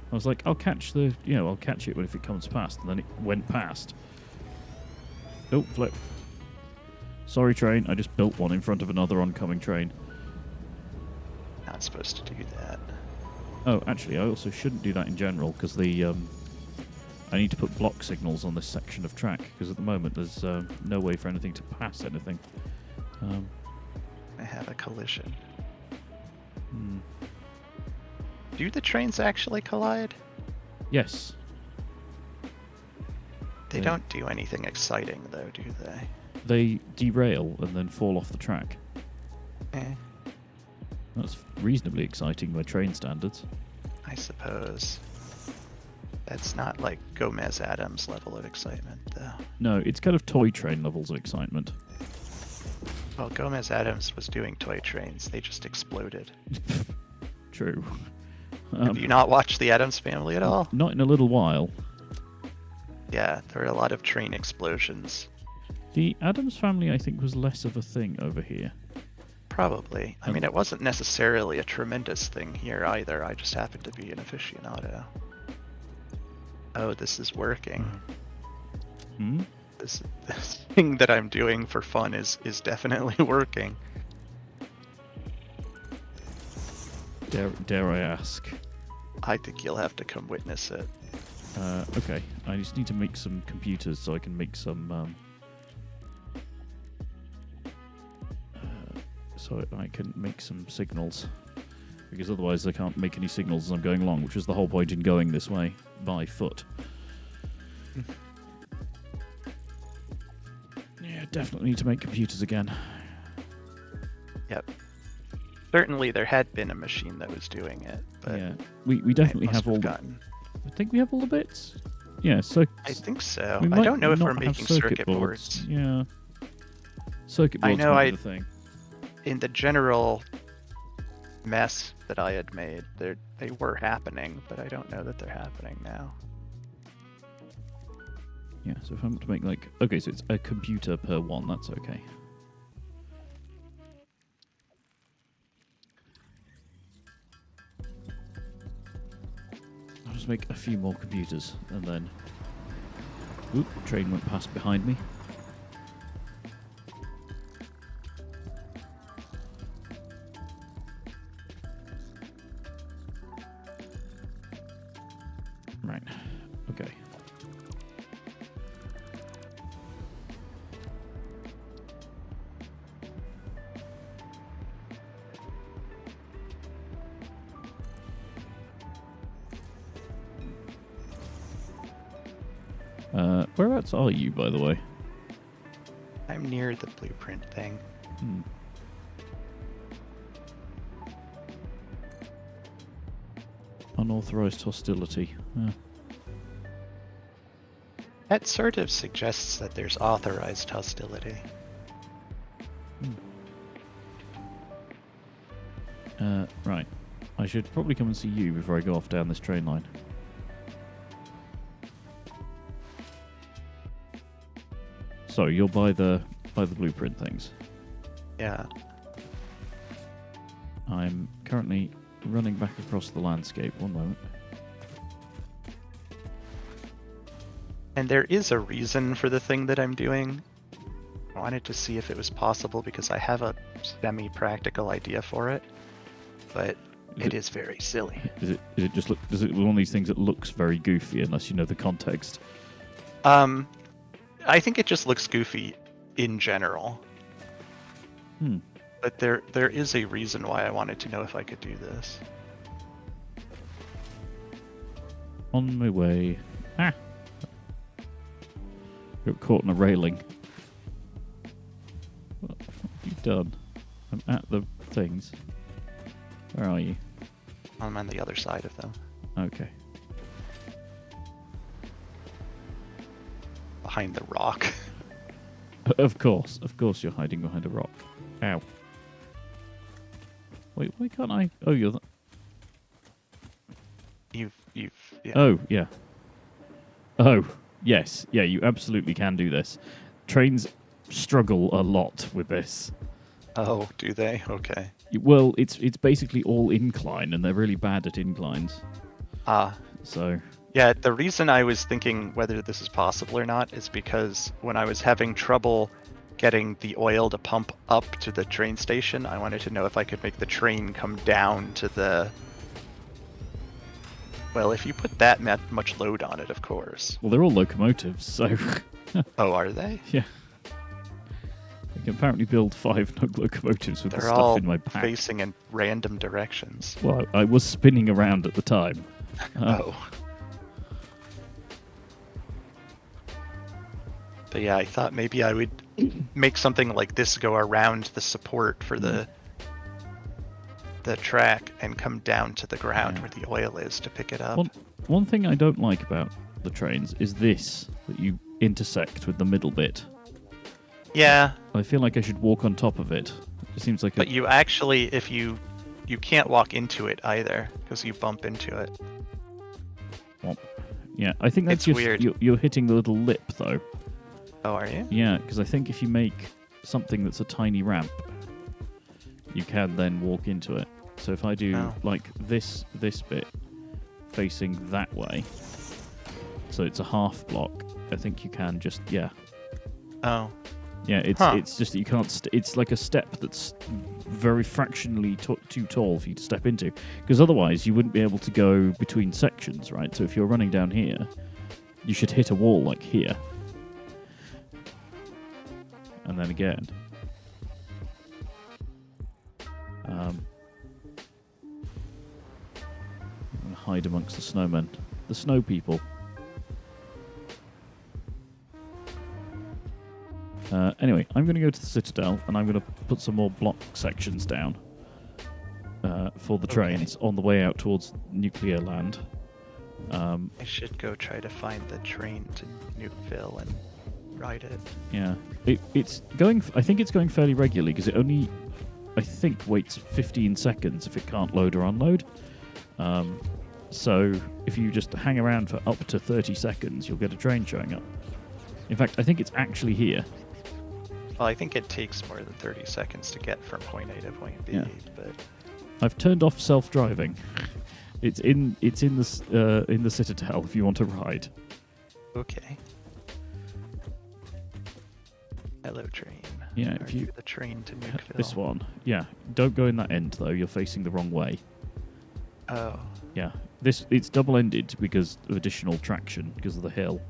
I was like, I'll catch it if it comes past, and then it went past. Oh, flip. Sorry, train. I just built one in front of another oncoming train. Not supposed to do that. Oh, actually, I also shouldn't do that in general, because I need to put block signals on this section of track, because at the moment there's no way for anything to pass anything. I have a collision. Do the trains actually collide? Yes. They don't do anything exciting, though, do they? They derail and then fall off the track. That's reasonably exciting by train standards. I suppose. That's not like Gomez-Adams level of excitement, though. No, it's kind of toy train levels of excitement. Well, Gomez-Adams was doing toy trains. They just exploded. True. Have you not watched the Addams Family at all? Not in a little while. Yeah, there are a lot of train explosions. The Addams Family, I think, was less of a thing over here. Probably. I mean, it wasn't necessarily a tremendous thing here either. I just happened to be an aficionado. Oh, this is working. This thing that I'm doing for fun is definitely working. Dare I ask? I think you'll have to come witness it. Okay, I just need to make some computers so I can make some... so I can make some signals. Because otherwise I can't make any signals as I'm going along, which is the whole point in going this way, by foot. Yeah, definitely need to make computers again. Yep. Certainly there had been a machine that was doing it, but yeah, we definitely have all I think we have all the bits. Yeah, so I think so. I don't know if we're making circuit boards. Yeah. Circuit boards might be the thing. In the general mess that I had made, they were happening, but I don't know that they're happening now. Yeah, so if I'm to make okay, so it's a computer per one, that's okay. just make a few more computers, and then... Oop, train went past behind me. Right, okay. Whereabouts are you, by the way? I'm near the blueprint thing. Hmm. Unauthorized hostility. That sort of suggests that there's authorized hostility. Right. I should probably come and see you before I go off down this train line. So you're by the blueprint things. Yeah. I'm currently running back across the landscape. One moment. And there is a reason for the thing that I'm doing. I wanted to see if it was possible because I have a semi-practical idea for it, but it is very silly. Is it just look? Is it one of these things that looks very goofy unless you know the context? I think it just looks goofy in general. But there is a reason why I wanted to know if I could do this. On my way. Ah! Got caught in a railing. What have you done? I'm at the things. Where are you? I'm on the other side of them. Okay. Behind the rock. Of course you're hiding behind a rock. Ow. Wait, why can't I? Oh, you're the... Yeah. Oh, yeah. Oh, yes. Yeah, you absolutely can do this. Trains struggle a lot with this. Oh, do they? Okay. Well, it's basically all incline, and they're really bad at inclines. So... Yeah, the reason I was thinking whether this is possible or not is because when I was having trouble getting the oil to pump up to the train station, I wanted to know if I could make the train come down to the... Well, if you put that much load on it, of course. Well, they're all locomotives, so... Oh, are they? Yeah. I can apparently build 5 locomotives with the They're stuff all in my pack. facing in random directions. Well, I was spinning around at the time. Oh. But yeah, I thought maybe I would make something like this go around the support for the track and come down to the ground where the oil is to pick it up. One thing I don't like about the trains is this, that you intersect with the middle bit. Yeah. I feel like I should walk on top of it. It seems like But you actually, if you can't walk into it either, because you bump into it. Yeah, I think that's It's weird. You're hitting the little lip, though. Oh, are you? Yeah, because I think if you make something that's a tiny ramp, you can then walk into it. So if I do like this bit facing that way, so it's a half block, I think you can just Oh. Yeah, it's just that you can't. It's like a step that's very fractionally too tall for you to step into, because otherwise you wouldn't be able to go between sections, right? So if you're running down here, you should hit a wall like here. And then again. I'm going to hide amongst the snowmen. The snow people. Anyway, I'm going to go to the Citadel, and I'm going to put some more block sections down for the trains on the way out towards nuclear land. I should go try to find the train to Nukeville and ride it. Yeah, it's going. I think it's going fairly regularly because it only, I think, waits 15 seconds if it can't load or unload. So if you just hang around for up to 30 seconds, you'll get a train showing up. In fact, I think it's actually here. Well, I think it takes more than 30 seconds to get from point A to point B, Yeah. but... I've turned off self-driving. It's in the Citadel if you want to ride. Okay. Hello, train. Yeah, Are if you the train to Nukeville? this one. Yeah, don't go in that end though. You're facing the wrong way. Oh. Yeah, it's double-ended because of additional traction because of the hill.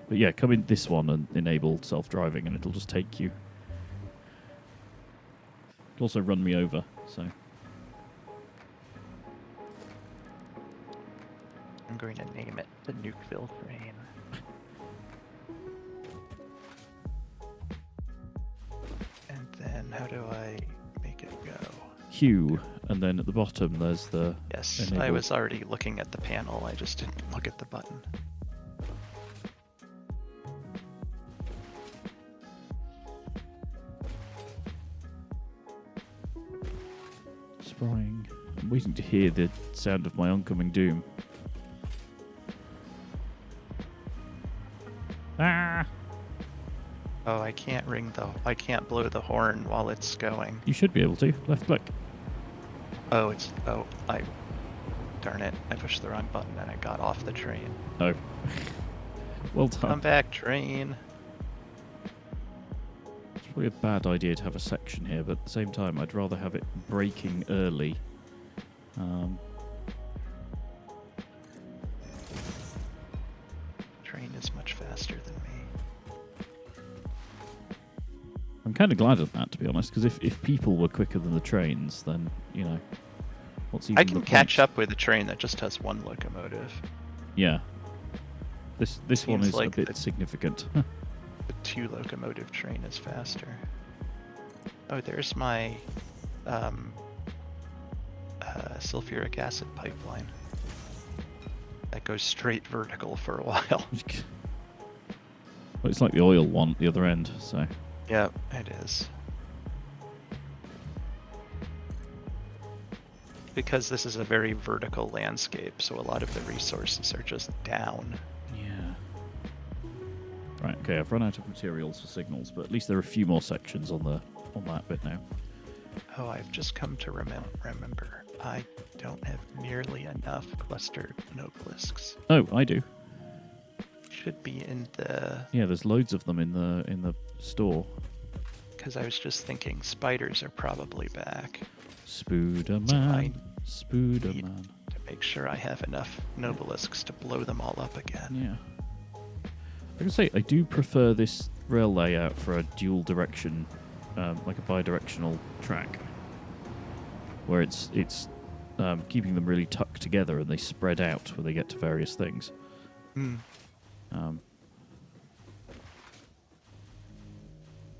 But yeah, come in this one and enable self-driving, and it'll just take you. It'll also run me over. So I'm going to name it the Nukeville train. And then how do I make it go? Q, and then at the bottom there's the. Yes, enable. I was already looking at the panel. I just didn't look at the button. Sprying. I'm waiting to hear the sound of my oncoming doom. Ah! Oh, I can't blow the horn while it's going. You should be able to. Left click. Oh, darn it. I pushed the wrong button and I got off the train. Oh. Well done. Come back, train. It's probably a bad idea to have a section here, but at the same time, I'd rather have it braking early. Train is much faster than me. I'm kind of glad of that, to be honest, because if people were quicker than the trains, then, you know, what's even I the can point? catch up with a train that just has one locomotive. Yeah. This one Seems is like a bit significant. The 2-locomotive train is faster. Oh, there's my sulfuric acid pipeline. That goes straight vertical for a while. Well, it's like the oil one at the other end, so. Yeah, it is. Because this is a very vertical landscape, so a lot of the resources are just down. Yeah. Right, okay, I've run out of materials for signals, but at least there are a few more sections on that bit now. Oh, I've just come to remember. I don't have nearly enough clustered obelisks. Oh, I do. Should be in the... Yeah, there's loads of them in the store. Because I was just thinking spiders are probably back. Spooderman. Spooderman. To make sure I have enough nobelisks to blow them all up again. Yeah. I can say I do prefer this rail layout for a dual direction, like a bi-directional track, where it's keeping them really tucked together and they spread out when they get to various things.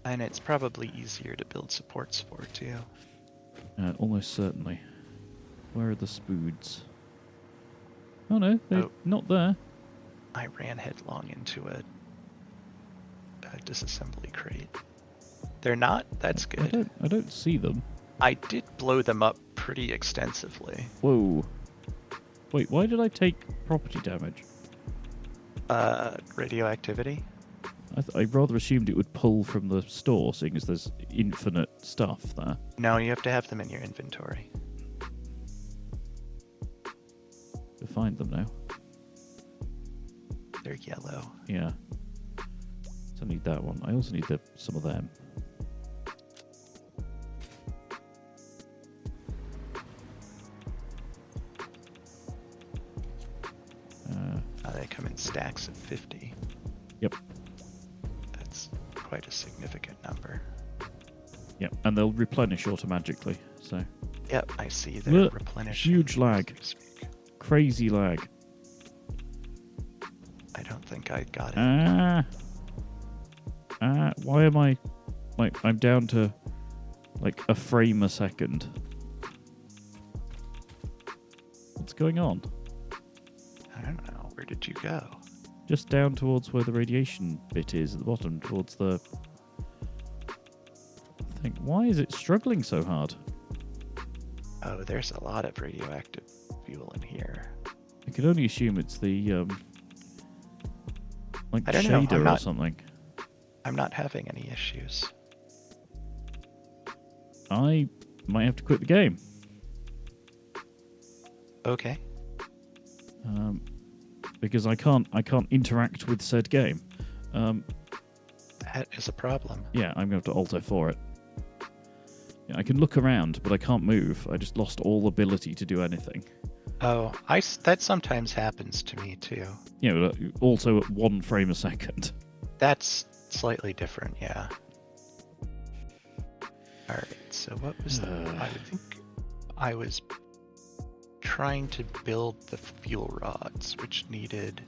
And it's probably easier to build supports for, too. Almost certainly. Where are the spoods? Oh no, they're not there. I ran headlong into a disassembly crate. They're not? That's good. I don't see them. I did blow them up pretty extensively. Whoa. Wait, why did I take property damage? Radioactivity? I rather assumed it would pull from the store, seeing as there's infinite stuff there. No, you have to have them in your inventory. To find them now. They're yellow. Yeah. So I need that one. I also need some of them. They come in stacks of 50. Yep. That's quite a significant number. Yep, and they'll replenish automagically. So. Yep, I see they're replenishing. Huge lag. Crazy lag. I don't think I got it. Why am I... Like, I'm down to, like, a frame a second. What's going on? I don't know. Where did you go? Just down towards where the radiation bit is at the bottom, towards the thing. Why is it struggling so hard? Oh, there's a lot of radioactive fuel in here. I can only assume it's the like I don't know. shader or something. I'm not having any issues. I might have to quit the game. Okay. Because I can't interact with said game. That is a problem. Yeah, I'm going to have to Alt F4 it. Yeah, I can look around, but I can't move. I just lost all ability to do anything. Oh, that sometimes happens to me too. Yeah, but also at 1 frame a second. That's slightly different, yeah. Alright, so what was I think I was trying to build the fuel rods, which needed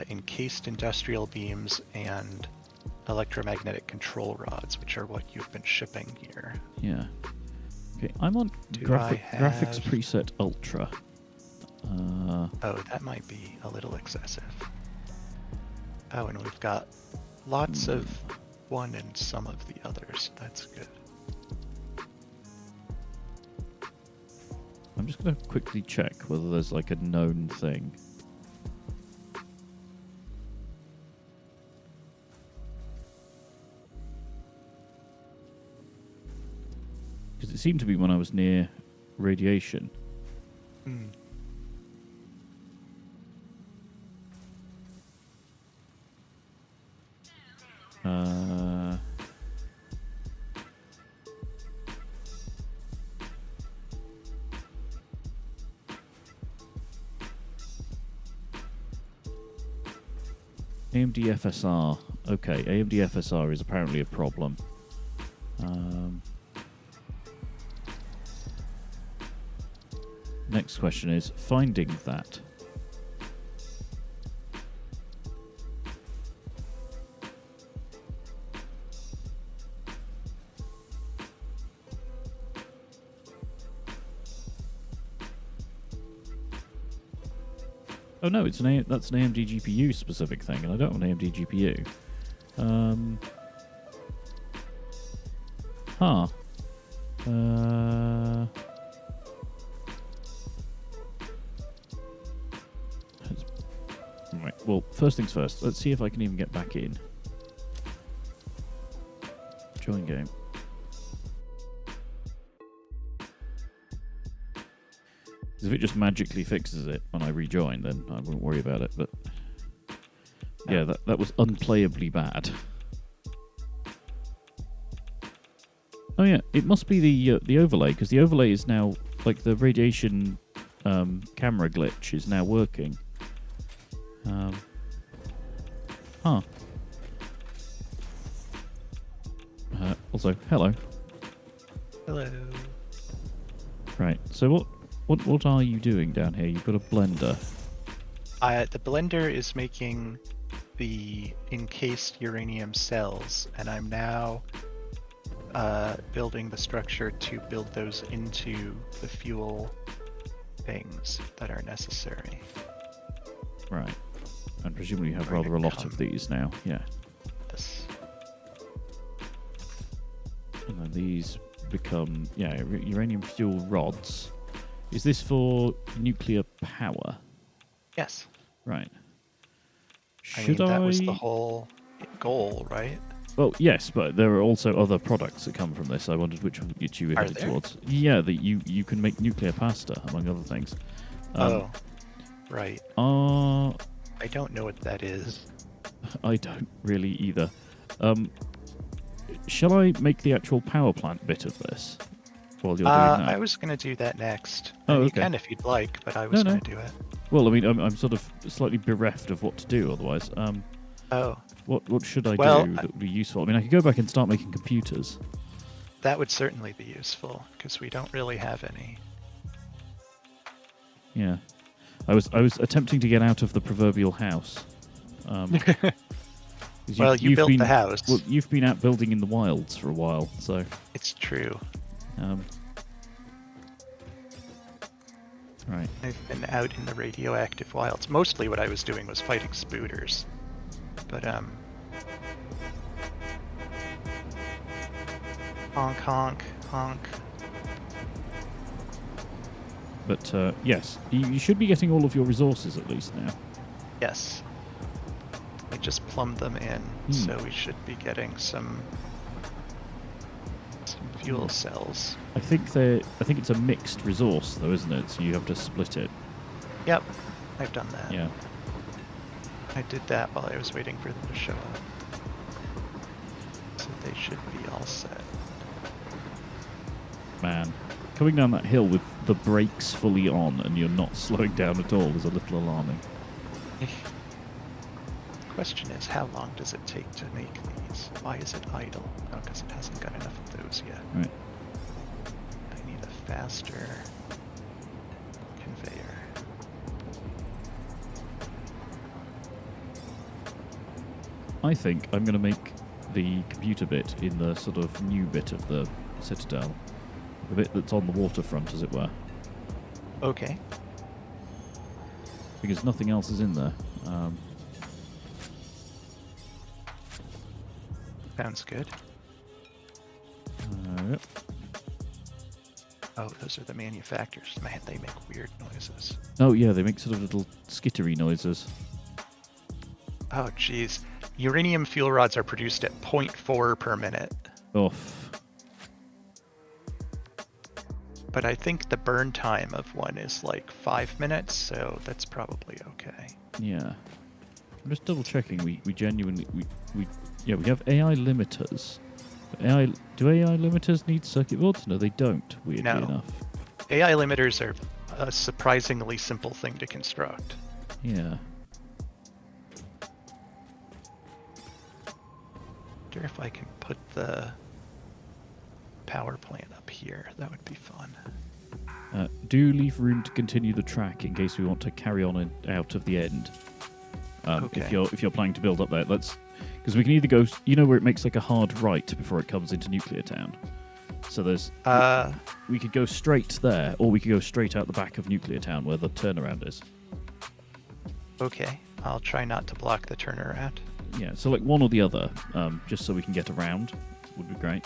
encased industrial beams and electromagnetic control rods, which are what you've been shipping here. Yeah. Okay, I'm on graphics preset Ultra. Oh, that might be a little excessive. Oh, and we've got lots of one and some of the others. That's good. I'm just going to quickly check whether there's like a known thing. Because it seemed to be when I was near radiation. Hmm. AMD FSR. Okay, AMD FSR is apparently a problem. Next question is finding that. Oh no, that's an AMD GPU specific thing, and I don't have an AMD GPU. Right, well, first things first, let's see if I can even get back in. Join game. If it just magically fixes it when I rejoin, then I won't worry about it. But yeah, that was unplayably bad. Oh yeah, it must be the overlay, because the overlay is now, like, the radiation camera glitch is now working. Also, hello. Hello. Right. So what are you doing down here? You've got a blender. The blender is making the encased uranium cells, and I'm now building the structure to build those into the fuel things that are necessary. Right. And presumably you have rather a lot of these now. Yeah. Yes. And then these become, uranium fuel rods. Is this for nuclear power? Yes. Right. That was the whole goal, right? Well, yes, but there are also other products that come from this. I wondered which you were headed towards. Yeah, that you can make nuclear pasta, among other things. Right. I don't know what that is. I don't really either. Shall I make the actual power plant bit of this while you're doing that? I was going to do that next. Oh, okay. You can if you'd like, but I was going to do it. Well, I mean, I'm sort of slightly bereft of what to do otherwise. What should I do that would be useful? I mean, I could go back and start making computers. That would certainly be useful, because we don't really have any. Yeah. I was attempting to get out of the proverbial house. Well, you built the house. Well, you've been out building in the wilds for a while, so... It's true. Right. I've been out in the radioactive wilds. Mostly what I was doing was fighting spooters. But, honk, honk, honk. But, yes, you should be getting all of your resources at least now. Yes. I just plumbed them in, so we should be getting some fuel cells. I think it's a mixed resource, though, isn't it? So you have to split it. Yep, I've done that. Yeah. I did that while I was waiting for them to show up. So they should be all set. Man, coming down that hill with the brakes fully on and you're not slowing down at all is a little alarming. The question is, how long does it take to make these? Why is it idle? Oh, because it hasn't got enough of those yet. Right. I need a faster conveyor. I think I'm going to make the computer bit in the sort of new bit of the Citadel. The bit that's on the waterfront, as it were. Okay. Because nothing else is in there. Sounds good. Yep. Oh, those are the manufacturers. Man, they make weird noises. Oh, yeah, they make sort of little skittery noises. Oh, jeez. Uranium fuel rods are produced at 0.4 per minute. Oof. But I think the burn time of one is like 5 minutes, so that's probably okay. Yeah. I'm just double checking. We genuinely we have AI limiters. Do AI limiters need circuit boards? No, they don't. Weirdly enough. AI limiters are a surprisingly simple thing to construct. Yeah. I wonder if I can put the power plant up here. That would be fun. Do leave room to continue the track in case we want to carry on out of the end. Okay. If you're planning to build up there, because we can either go, where it makes like a hard right before it comes into Nuclear Town. So there's we could go straight there, or we could go straight out the back of Nuclear Town where the turnaround is. Okay, I'll try not to block the turnaround. Yeah, so like one or the other, just so we can get around, would be great.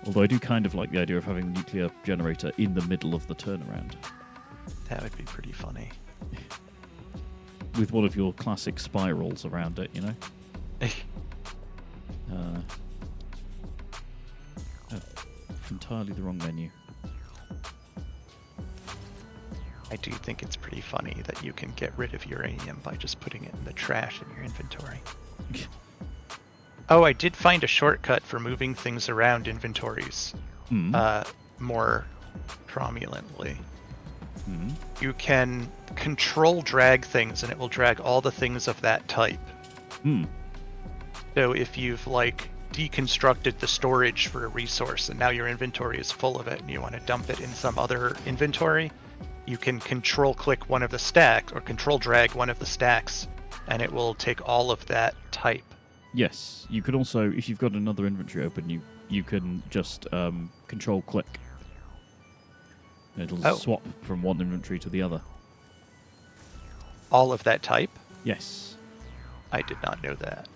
Although I do kind of like the idea of having the nuclear generator in the middle of the turnaround. That would be pretty funny. With one of your classic spirals around it, entirely the wrong menu. I do think it's pretty funny that you can get rid of uranium by just putting it in the trash in your inventory. Oh, I did find a shortcut for moving things around inventories more prominently. You can control drag things and it will drag all the things of that type. So if you've deconstructed the storage for a resource and now your inventory is full of it and you want to dump it in some other inventory, you can control click one of the stacks or control drag one of the stacks and it will take all of that type. Yes, you could also, if you've got another inventory open, you can just control click. It'll swap from one inventory to the other. All of that type? Yes. I did not know that.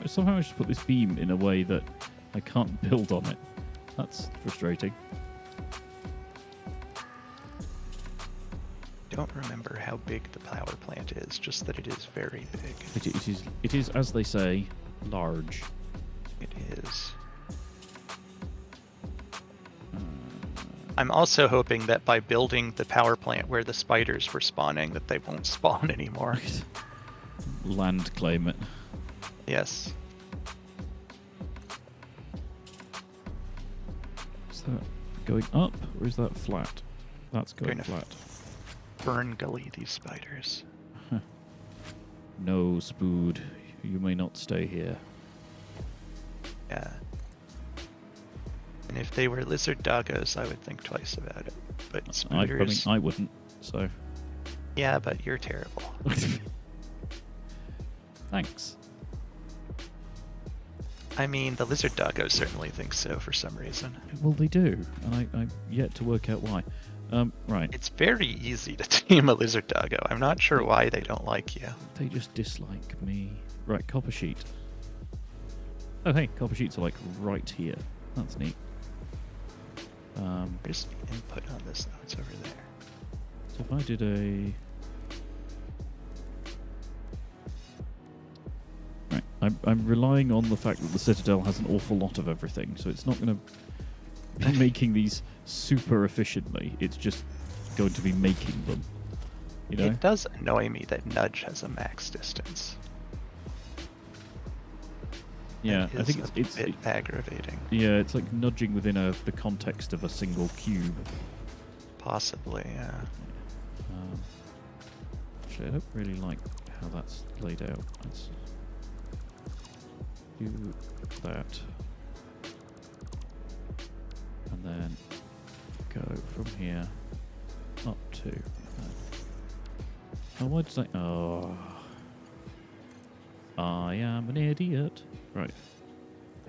Somehow I just put this beam in a way that I can't build on it. That's frustrating. Don't remember how big the power plant is, just that it is very big. It is, as they say, large. It is. I'm also hoping that by building the power plant where the spiders were spawning, that they won't spawn anymore. Land claim it. Yes. Is that going up, or is that flat? That's going flat. Burn gully these spiders. No, Spood. You may not stay here. Yeah. And if they were lizard doggos, I would think twice about it. But spooders... I wouldn't, so... Yeah, but you're terrible. Thanks. I mean, the lizard doggos certainly think so for some reason. Well, they do, and I'm yet to work out why. Right. It's very easy to tame a lizard doggo. I'm not sure why they don't like you. They just dislike me. Right, copper sheet. Oh, hey, copper sheets are like right here. That's neat. There's input on this, though. It's over there. So if I did a... I'm relying on the fact that the Citadel has an awful lot of everything, so it's not going to be making these super efficiently. It's just going to be making them. You know? It does annoy me that Nudge has a max distance. Yeah, I think it's a bit aggravating. Yeah, it's like nudging within the context of a single cube. Possibly, yeah. Actually, I don't really like how that's laid out. Let's do that. And then go from here up to that. Oh, why did I... Oh. I am an idiot. Right.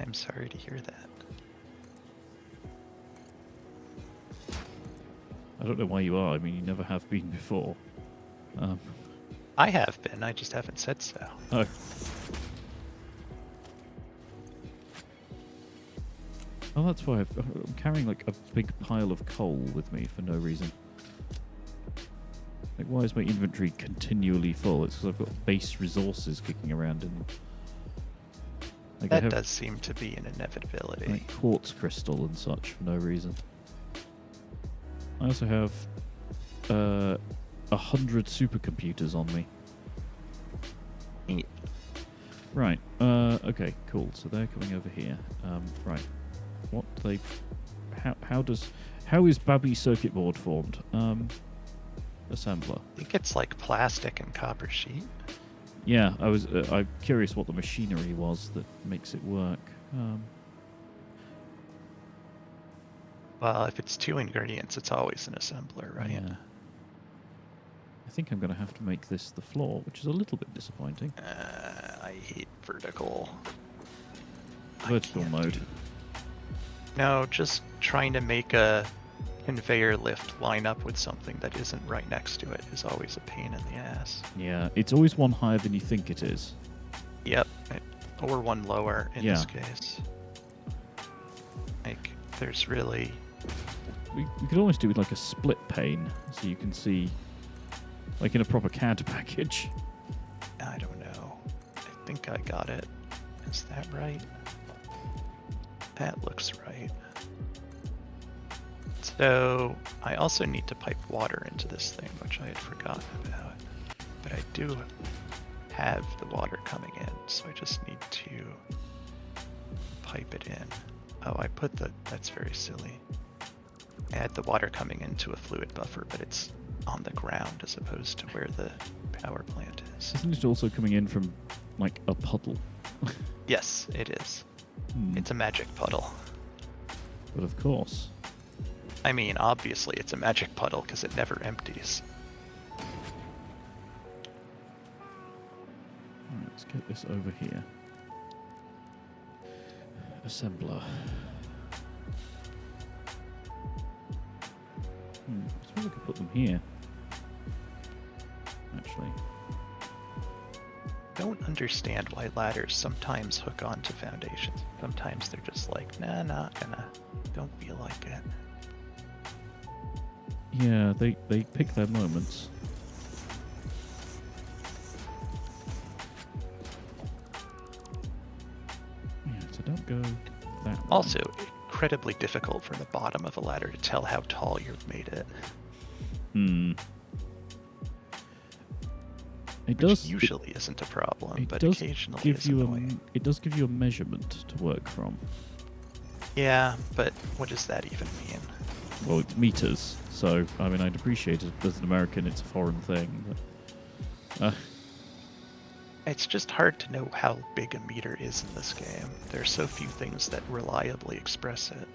I'm sorry to hear that. I don't know why you are. I mean, you never have been before. I have been. I just haven't said so. Oh. Oh, that's why I'm carrying like a big pile of coal with me for no reason. Like, why is my inventory continually full? It's because I've got base resources kicking around in them. Like that does seem to be an inevitability. Like quartz crystal and such for no reason. I also have 100 supercomputers on me. Right. Okay. Cool. So they're coming over here. Right. What they? How is Babby circuit board formed? Assembler. I think it's like plastic and copper sheet. Yeah. I'm curious what the machinery was that makes it work. Well, if it's 2 ingredients, it's always an assembler, right? Yeah. I think I'm going to have to make this the floor, which is a little bit disappointing. I hate vertical. Vertical mode. No, just trying to make a conveyor lift line up with something that isn't right next to it is always a pain in the ass. Yeah, it's always one higher than you think it is. Yep, or one lower in this case. Like, there's really... We could almost do with like a split pane, so you can see, like in a proper CAD package. I don't know. I think I got it. Is that right? That looks right. So I also need to pipe water into this thing, which I had forgotten about. But I do have the water coming in, so I just need to pipe it in. Oh, that's very silly. I had the water coming into a fluid buffer, but it's on the ground as opposed to where the power plant is. Isn't it also coming in from, like, a puddle? Yes, it is. It's a magic puddle. But of course. I mean, obviously it's a magic puddle because it never empties. Alright, let's get this over here. Assembler. I suppose I could put them here. Actually. Don't understand why ladders sometimes hook onto foundations. Sometimes they're just like, nah, not gonna. Don't feel like it. Yeah, they pick their moments. Yeah, so don't go that way. Also, incredibly difficult from the bottom of a ladder to tell how tall you've made it. It does usually isn't a problem, but does occasionally give is you annoying. it does give you a measurement to work from. Yeah, but what does that even mean? Well, it's meters, so I mean, I'd appreciate it as an American. It's a foreign thing. But, it's just hard to know how big a meter is in this game. There are so few things that reliably express it.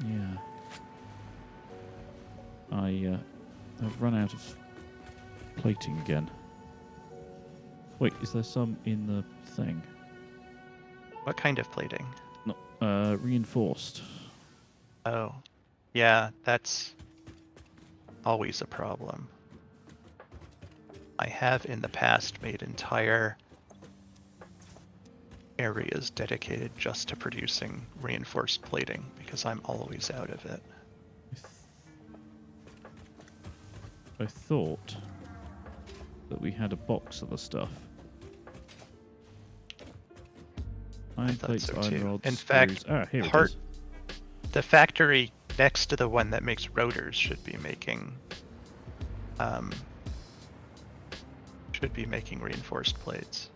Yeah. I've run out of plating again. Wait, is there some in the thing? What kind of plating? No, reinforced. Oh, yeah, that's always a problem. I have in the past made entire areas dedicated just to producing reinforced plating because I'm always out of it. I thought that we had a box of the stuff. Iron thought plates, so iron too. rods, In screws. fact, Ah, here it part- is. The factory next to the one that makes rotors should be making reinforced plates.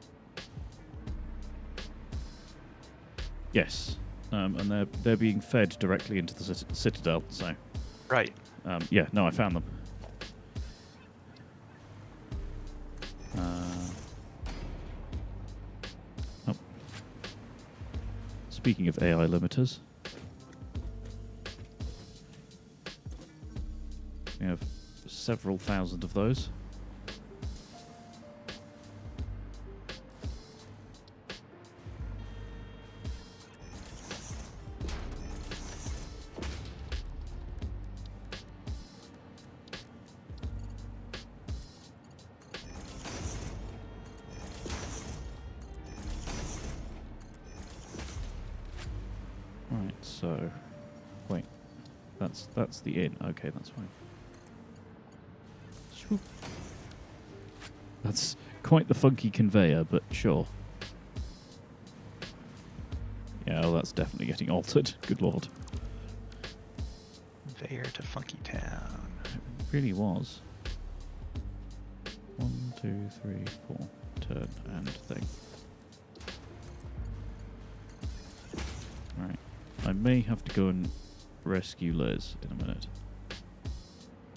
Yes, and they're being fed directly into the citadel. So, Right. yeah, no, I found them. Oh. Speaking of AI limiters, we have several thousand of those. Right, so wait, that's the inn. Okay, that's fine. Swoop. That's quite the funky conveyor, but sure. Yeah, well, that's definitely getting altered. Good lord. Conveyor to Funky Town. It really was. 1, 2, 3, 4. Turn and thing. Right. I may have to go and rescue Liz in a minute.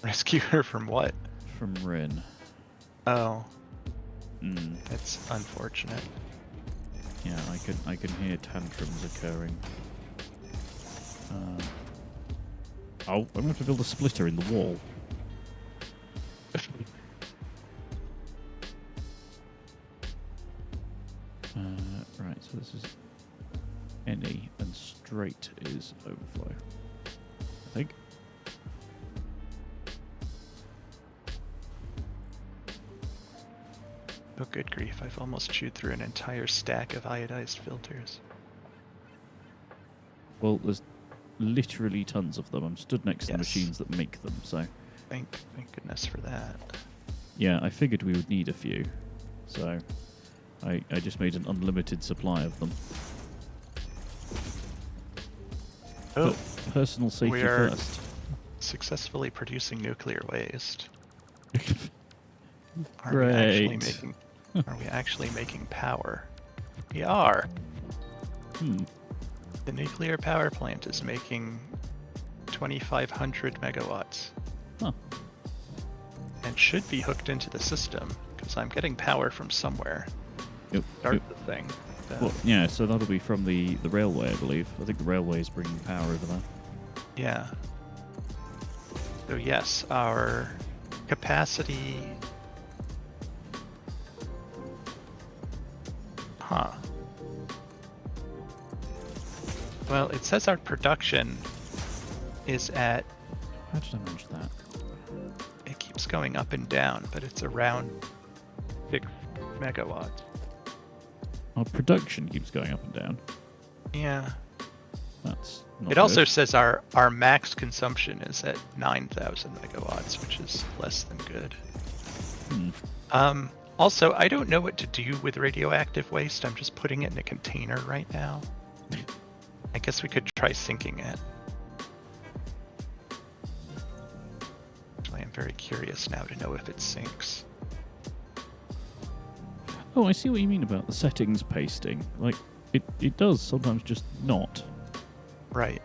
Rescue her from what? From Rin. Oh, Mm. that's unfortunate. Yeah, I can hear tantrums occurring. Oh, I'm going to have to build a splitter in the wall. Right, so this is any, and straight is overflow. I think. Oh, good grief, I've almost chewed through an entire stack of iodized filters. Well, there's literally tons of them. I'm stood next to the Yes. machines that make them, so... Thank goodness for that. Yeah, I figured we would need a few. So, I just made an unlimited supply of them. Oh, But personal safety we are first. successfully producing nuclear waste. Are Great. we actually making power? We are. Hmm. The nuclear power plant is making 2,500 megawatts. Huh. And should be hooked into the system, because I'm getting power from somewhere. Yep. Start Yep. the thing. Well, yeah, so that'll be from the railway, I believe. I think the railway is bringing power over there. Yeah. So yes, our capacity... Huh. Well, it says our production is at... How did I manage that? It keeps going up and down, but it's around 6 megawatts. Our production keeps going up and down. Yeah. That's not It also good. says our max consumption is at 9,000 megawatts, which is less than good. Hmm. Also, I don't know what to do with radioactive waste. I'm just putting it in a container right now. I guess we could try sinking it. Actually, I'm very curious now to know if it sinks. Oh, I see what you mean about the settings pasting. Like, it does sometimes just not. Right.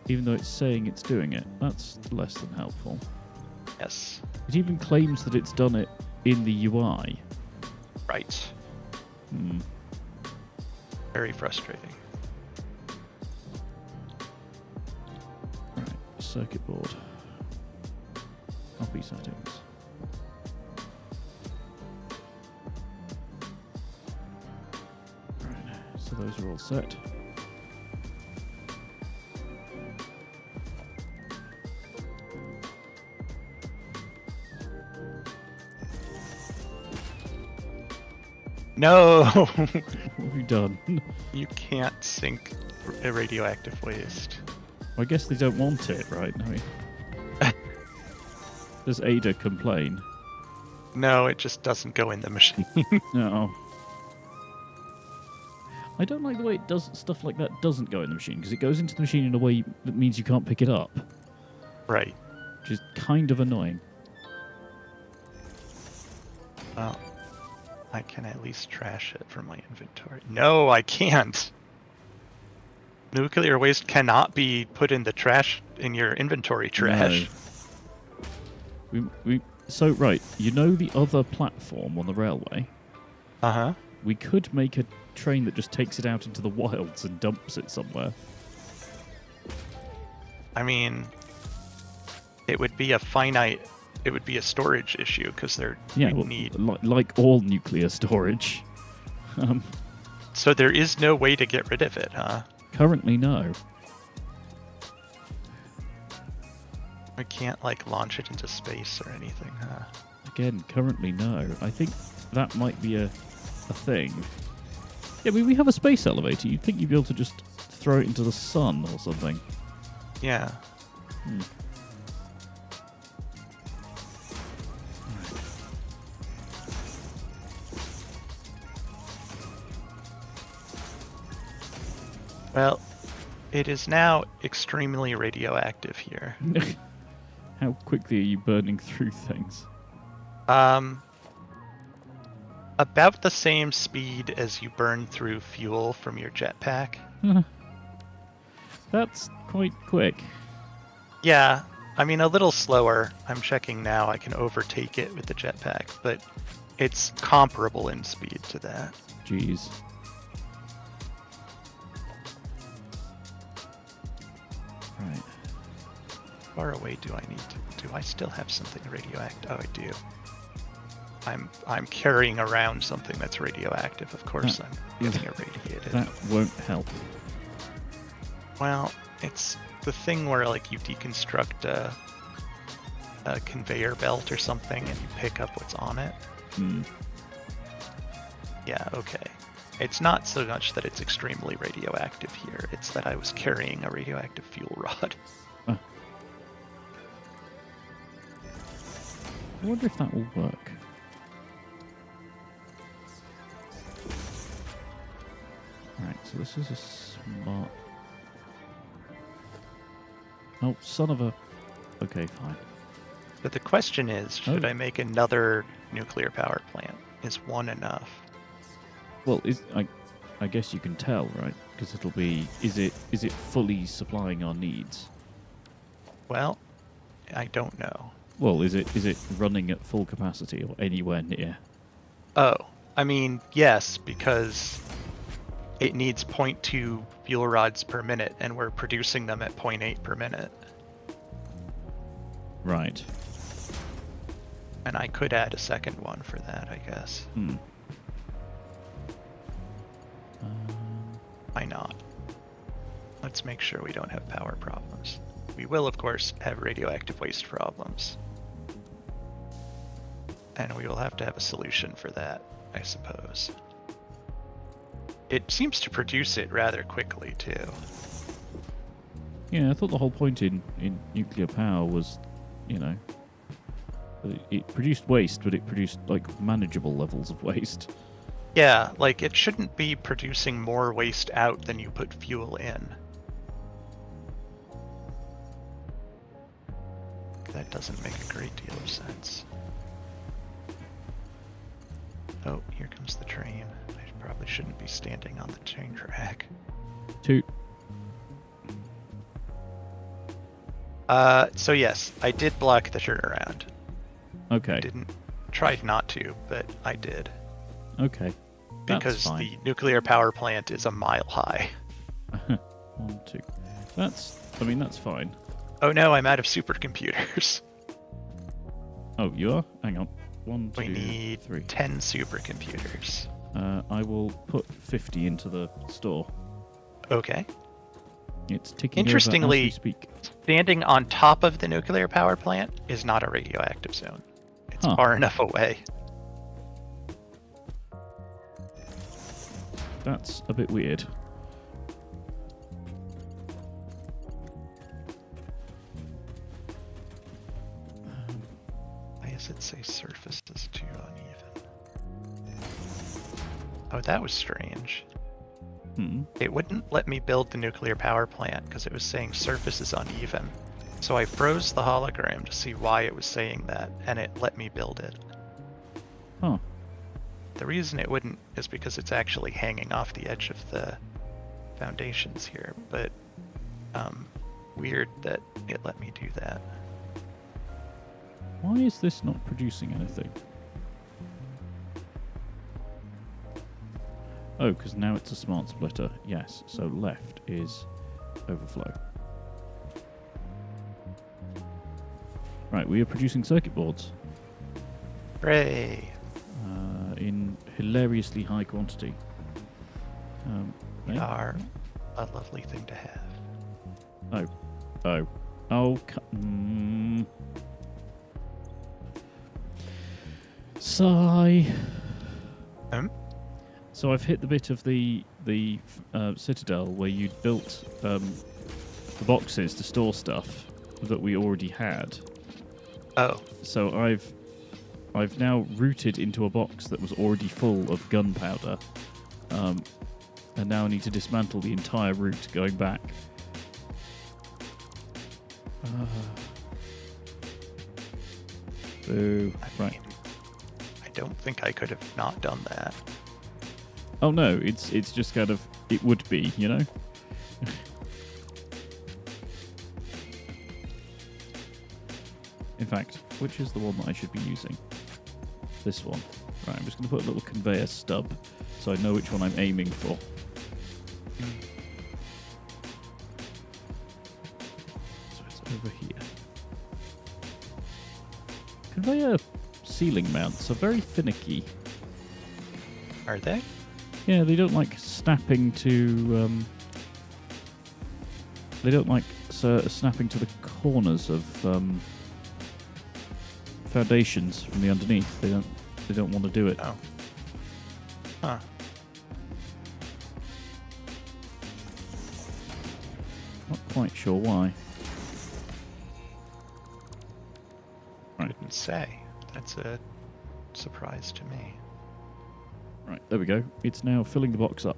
Even though it's saying it's doing it. That's less than helpful. Yes. It even claims that it's done it in the UI. Right. Hmm. Very frustrating. Right, circuit board. Copy settings. Right, so those are all set. No! What have you done? You can't sink a radioactive waste. I guess they don't want it, right? I mean, does Ada complain? No, it just doesn't go in the machine. No. I don't like the way it does stuff like that doesn't go in the machine, because it goes into the machine in a way that means you can't pick it up. Right. Which is kind of annoying. Well, I can at least trash it from my inventory. No, I can't. Nuclear waste cannot be put in the trash, in your inventory trash. No. So, right, you know the other platform on the railway? Uh-huh. We could make a train that just takes it out into the wilds and dumps it somewhere. I mean, it would be a storage issue, because need... like all nuclear storage. So there is no way to get rid of it, huh? Currently, no. We can't, like, launch it into space or anything, huh? Again, currently, no. I think that might be a thing. Yeah, we have a space elevator. You'd think you'd be able to just throw it into the sun or something. Yeah. Well, it is now extremely radioactive here. How quickly are you burning through things? About the same speed as you burn through fuel from your jetpack. That's quite quick. Yeah, I mean a little slower. I'm checking now. I can overtake it with the jetpack, but it's comparable in speed to that. Jeez. Right. How far away do I need to? Do I still have something radioactive? Oh, I do. I'm carrying around something that's radioactive. Of course, I'm getting irradiated. That won't help. Well, it's the thing where like you deconstruct a conveyor belt or something and you pick up what's on it. Yeah, okay. It's not so much that it's extremely radioactive here, it's that I was carrying a radioactive fuel rod. I wonder if that will work. Right, so this is a smart... Oh, son of a... Okay, fine. But the question is, should I make another nuclear power plant? Is one enough? Well, I guess you can tell, right? Because it'll be... Is it fully supplying our needs? Well, I don't know. Well, is it running at full capacity or anywhere near? Oh, I mean, yes, because it needs 0.2 fuel rods per minute, and we're producing them at 0.8 per minute. Right. And I could add a second one for that, I guess. Why not? Let's make sure we don't have power problems. We will, of course, have radioactive waste problems. And we will have to have a solution for that, I suppose. It seems to produce it rather quickly, too. Yeah, I thought the whole point in nuclear power was, it produced waste, but it produced, like, manageable levels of waste. Yeah, like, it shouldn't be producing more waste out than you put fuel in. That doesn't make a great deal of sense. Oh, here comes the train. I probably shouldn't be standing on the train track. Toot. So yes, I did block the turnaround. Okay. Tried not to, but I did. Okay. Because the nuclear power plant is a mile high. 1, 2. That's fine. Oh no, I'm out of supercomputers. Oh, you are? Hang on. 1, 2, we need 3. 10 supercomputers. I will put 50 into the store. Okay. It's ticking Interestingly, over as we speak. Standing on top of the nuclear power plant is not a radioactive zone. It's far enough away. That's a bit weird. Why does it say surface is too uneven? Oh, that was strange. it wouldn't let me build the nuclear power plant because it was saying surface is uneven. So I froze the hologram to see why it was saying that, and it let me build it. Huh. The reason it wouldn't is because it's actually hanging off the edge of the foundations here, but weird that it let me do that. Why is this not producing anything? Oh, because now it's a smart splitter. Yes, so left is overflow. Right, we are producing circuit boards. Hooray! In hilariously high quantity. They are a lovely thing to have. Oh, sigh. So I've hit the bit of the citadel where you'd built the boxes to store stuff that we already had. Oh. So I've now routed into a box that was already full of gunpowder, and now I need to dismantle the entire route going back. Boo. Right. I don't think I could have not done that. Oh no, it's just kind of, it would be, you know? In fact, which is the one that I should be using? This one. Right, I'm just going to put a little conveyor stub so I know which one I'm aiming for. So it's over here. Conveyor ceiling mounts are very finicky. Are they? Yeah, they don't like snapping to. They don't like snapping to the corners of foundations from the underneath. They don't want to do it. Oh. Huh. Not quite sure why. Right. Couldn't say. That's a surprise to me. Right, there we go. It's now filling the box up.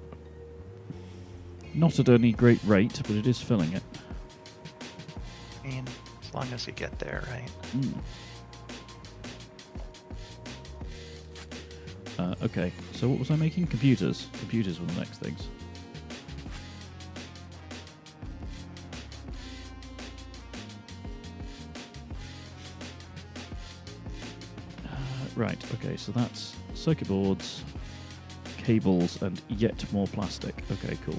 Not at any great rate, but it is filling it. I mean, as long as you get there, right? Okay, so what was I making? Computers. Computers were the next things. Right, okay, so that's circuit boards, cables, and yet more plastic. Okay, cool.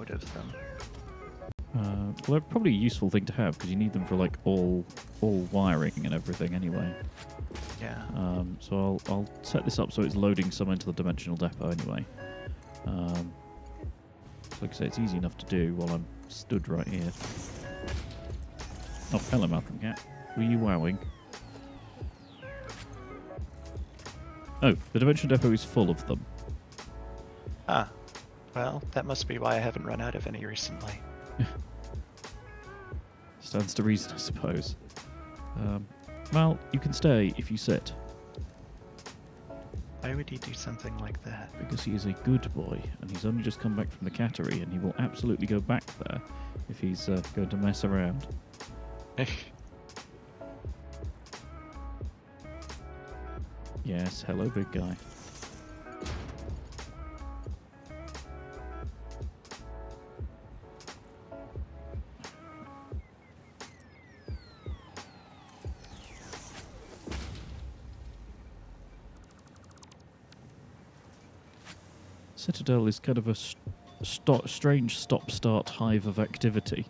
out of them. Well, they're probably a useful thing to have because you need them for like all wiring and everything anyway. Yeah. So I'll set this up so it's loading some into the dimensional depot anyway. Like I say, it's easy enough to do while I'm stood right here. Oh, hello, Malcolm Cat. Were you wowing? Oh, the dimensional depot is full of them. Ah. Well, that must be why I haven't run out of any recently. Stands to reason, I suppose. Well, you can stay if you sit. Why would he do something like that? Because he is a good boy, and he's only just come back from the cattery, and he will absolutely go back there if he's going to mess around. Yes, hello, big guy. Citadel is kind of a strange stop-start hive of activity.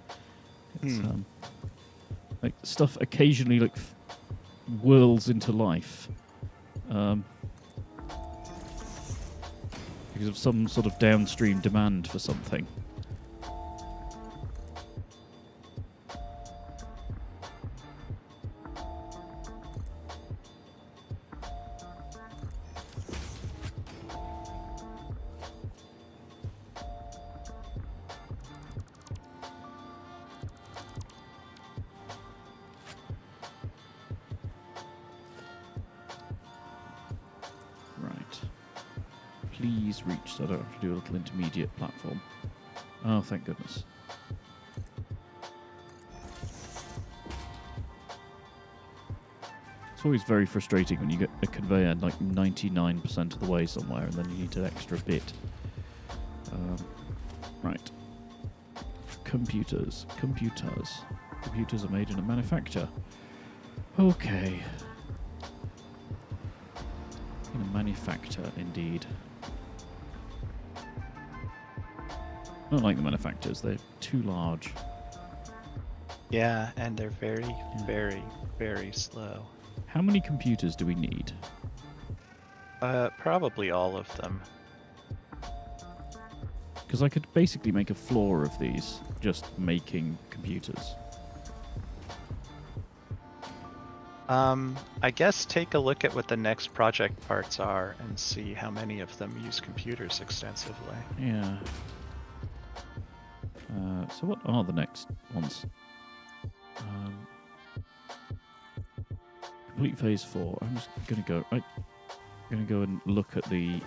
It's, like stuff occasionally like whirls into life because of some sort of downstream demand for something. Please reach, so I don't have to do a little intermediate platform. Oh, thank goodness. It's always very frustrating when you get a conveyor like 99% of the way somewhere and then you need an extra bit. Right. Computers. Computers are made in a manufacturer. Okay. In a manufacturer, indeed. I don't like the manufacturers, they're too large. Yeah, and they're very, very slow. How many computers do we need? Probably all of them. Because I could basically make a floor of these, just making computers. I guess take a look at what the next project parts are and see how many of them use computers extensively. Yeah. So what are the next ones? Complete phase 4. I'm just gonna go and look at the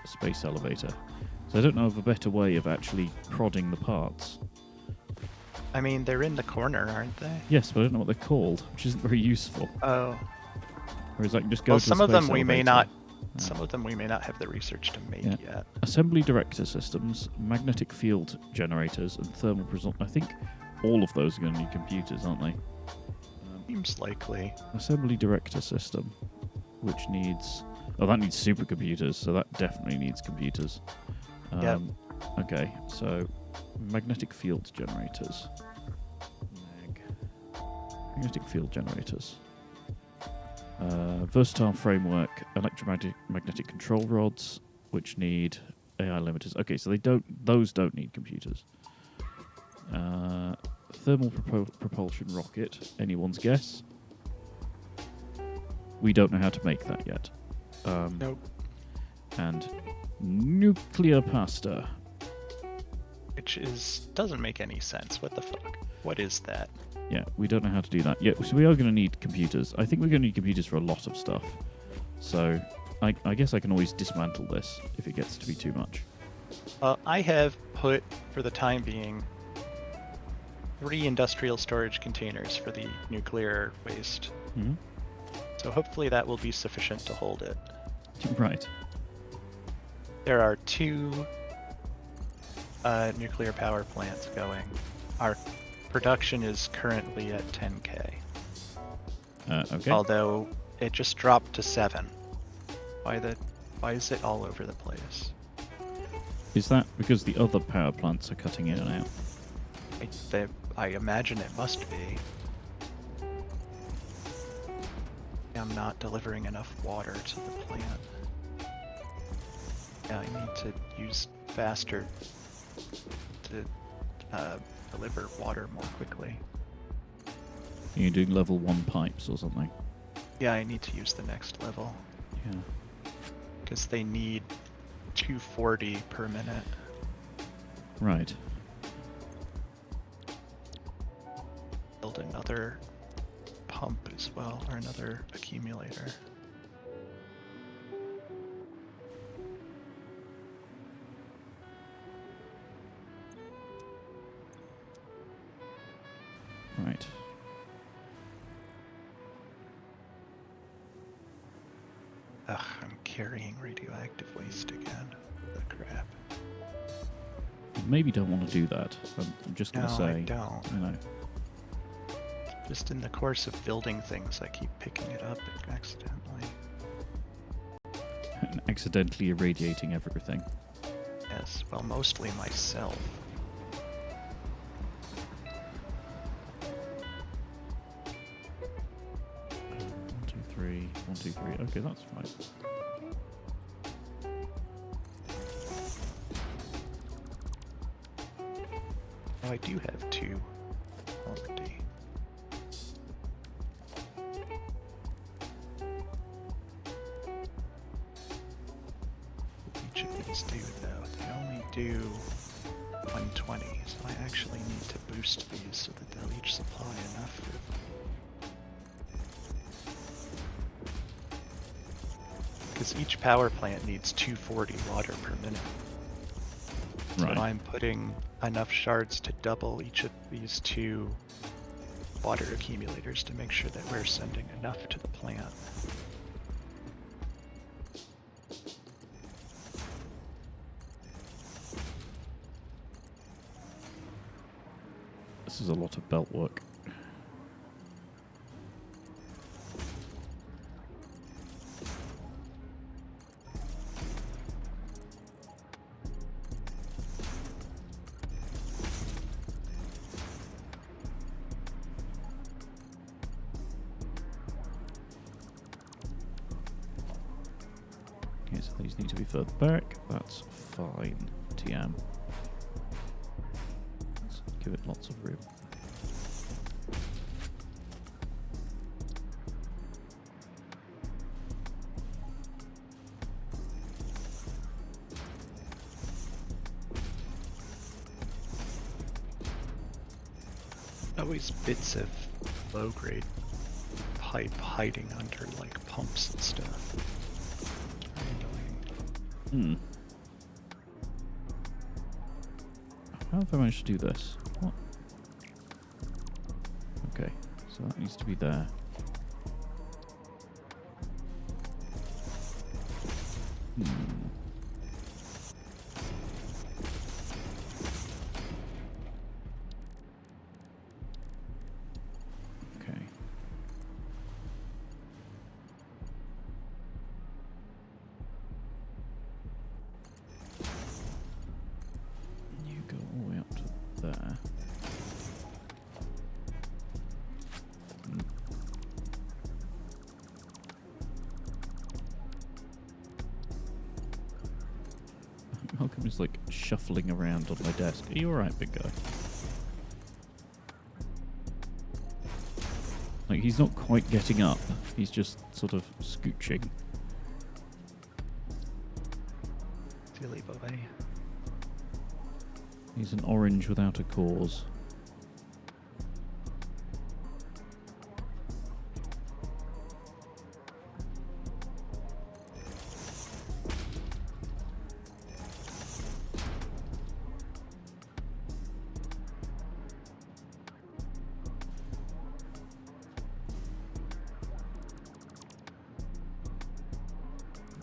space elevator. So I don't know of a better way of actually prodding the parts. I mean, they're in the corner, aren't they? Yes, but I don't know what they're called, which isn't very useful. Oh. Whereas I can just go Well, to some the of space them we may elevator. not. Some of them we may not have the research to make yet. Assembly director systems, magnetic field generators, and thermal I think all of those are going to need computers, aren't they? Seems likely. Assembly director system, which needs... Oh, that needs supercomputers, so that definitely needs computers. Yep. Okay, so magnetic field generators. Magnetic field generators. Versatile framework, electromagnetic control rods, which need AI limiters. Okay, so those don't need computers. Thermal propulsion rocket. Anyone's guess? We don't know how to make that yet. Nope. And nuclear pasta. Which doesn't make any sense. What the fuck? What is that? Yeah, we don't know how to do that yet. So we are going to need computers. I think we're going to need computers for a lot of stuff. So I guess I can always dismantle this if it gets to be too much. I have put, for the time being, 3 industrial storage containers for the nuclear waste. Mm-hmm. So hopefully that will be sufficient to hold it. Right. There are 2 nuclear power plants going. Our production is currently at 10k. Okay. Although it just dropped to 7. Why is it all over the place? Is that because the other power plants are cutting in and out? I imagine it must be. I'm not delivering enough water to the plant. Yeah, I need to use faster to deliver water more quickly. You're doing level 1 pipes or something? Yeah, I need to use the next level. Yeah. Because they need 240 per minute. Right. Build another pump as well, or another accumulator. Right. Ugh, I'm carrying radioactive waste again. The crap. You maybe don't want to do that. I'm just going to No, say, I don't. you know. Just in the course of building things, I keep picking it up accidentally. And accidentally irradiating everything. Yes, well, mostly myself. 1, 2, 3. Okay, that's fine. Oh, I do have 2 already. Each of these do, though. They only do 120, so I actually need to boost these so that they'll each supply enough for... Because each power plant needs 240 water per minute. So Right. I'm putting enough shards to double each of these 2 water accumulators to make sure that we're sending enough to the plant. This is a lot of belt work. Okay, so these need to be further back. That's fine. TM. Let's give it lots of room. Always bits of low-grade pipe hiding under like pumps and stuff. Very annoying. How have I managed to do this? What? Okay, so that needs to be there. Okay. You go all the way up to there. Malcolm is like shuffling around on my desk. Are you alright, big guy? Like, he's not quite getting up. He's just sort of scooching. Silly boy. He's an orange without a cause.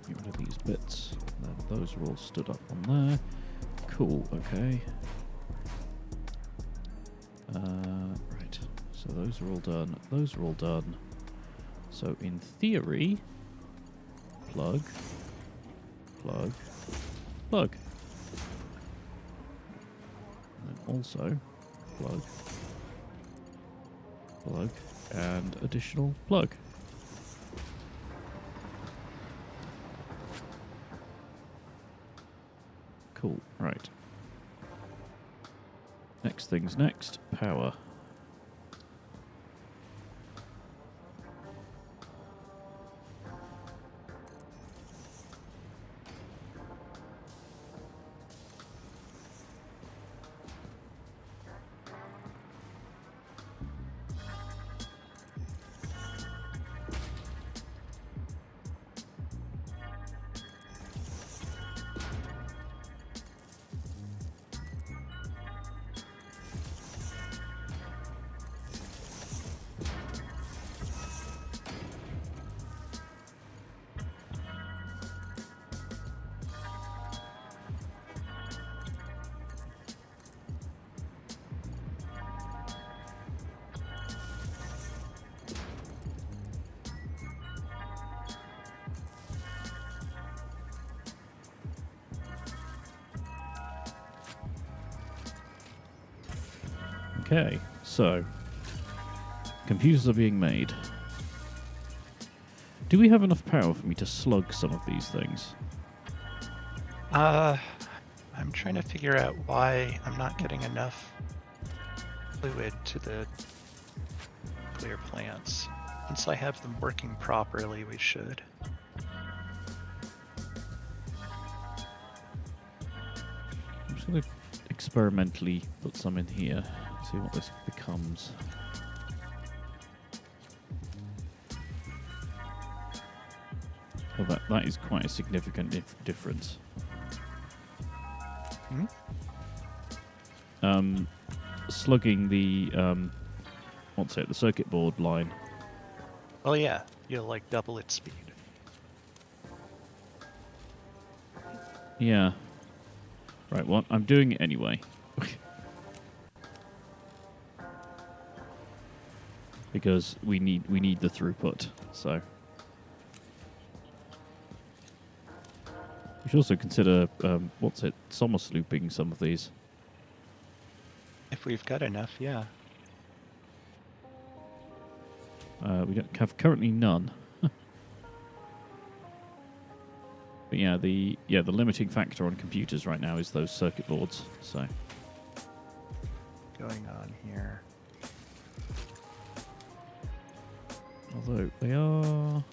Get rid of these bits. Then those are all stood up on there. Cool, okay. Right, so those are all done. Those are all done. So in theory, plug, plug, plug. also plug, plug, and additional plug. Cool, right. Next thing's next, power. Okay, so computers are being made. Do we have enough power for me to slug some of these things? I'm trying to figure out why I'm not getting enough fluid to the nuclear plants. Once I have them working properly, we should. I'm just going to experimentally put some in here, see what this becomes. Well, that is quite a significant difference. Slugging the the circuit board line. Well, yeah, you'll like double its speed. Yeah. Right, well, I'm doing it anyway. Because we need the throughput, so. We should also consider, Somos looping some of these. If we've got enough, yeah. We don't have currently none. But yeah, the limiting factor on computers right now is those circuit boards. So Going on here. although they are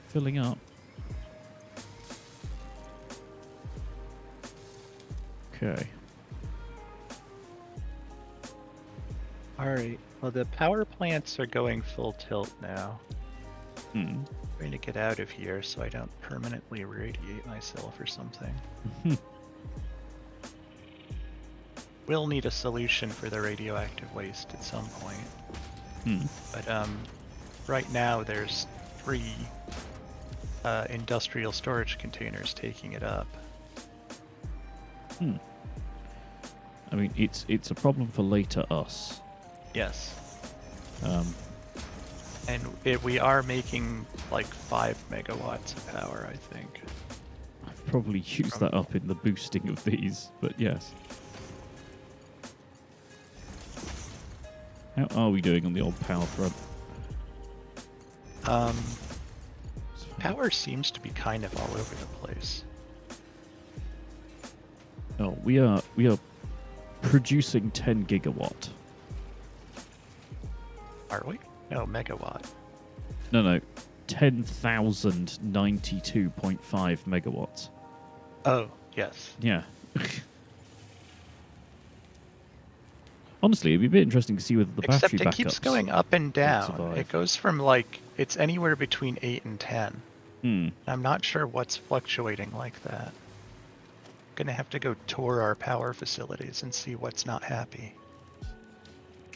filling up. Okay. Alright, well the power plants are going full tilt now. Hmm. I'm going to get out of here so I don't permanently irradiate myself or something. We'll need a solution for the radioactive waste at some point. But right now there's 3 industrial storage containers taking it up. I mean, it's a problem for later us. Yes. And we are making like 5 megawatts of power, I think. I've probably used that up in the boosting of these, but yes. How are we doing on the old power front? Power seems to be kind of all over the place. Oh, we are producing 10 gigawatt. Are we? No, megawatt. No, 10,092.5 megawatts. Oh, yes. Yeah. Honestly, it'd be a bit interesting to see whether the battery Except it keeps backups going up and down. survive. It goes from like, it's anywhere between 8 and 10. Hmm. I'm not sure what's fluctuating like that. Gonna have to go tour our power facilities and see what's not happy.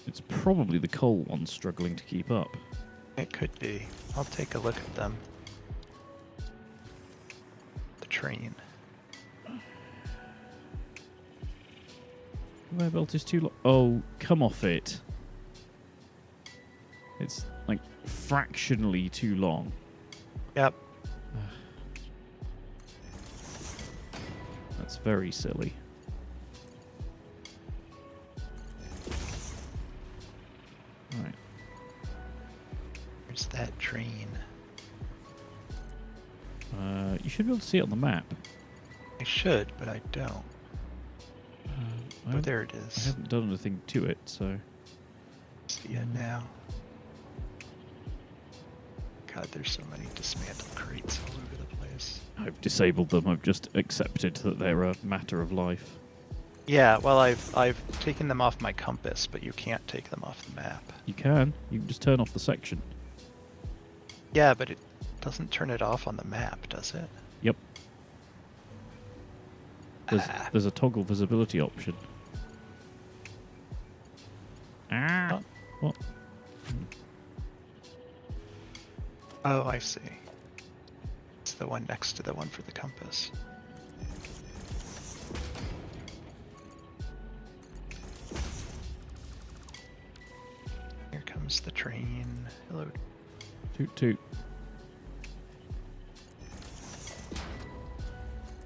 It's probably the coal ones struggling to keep up. It could be. I'll take a look at them. The train. Conveyor belt is too long. Oh, come off it. It's like fractionally too long. Yep. That's very silly. comes that train. You should be able to see it on the map. I should, but I don't. Oh, there it I is. haven't done anything to it, so... See it now. God, there's so many dismantled crates all over the place. I've disabled them. I've just accepted that they're a matter of life. Yeah, well, I've taken them off my compass, but you can't take them off the map. You can. You can just turn off the section. Yeah, but it doesn't turn it off on the map, does it? Yep. There's a toggle visibility option. Ah! Oh. What? Oh, I see. It's the one next to the one for the compass. Here comes the train. Hello. Toot toot.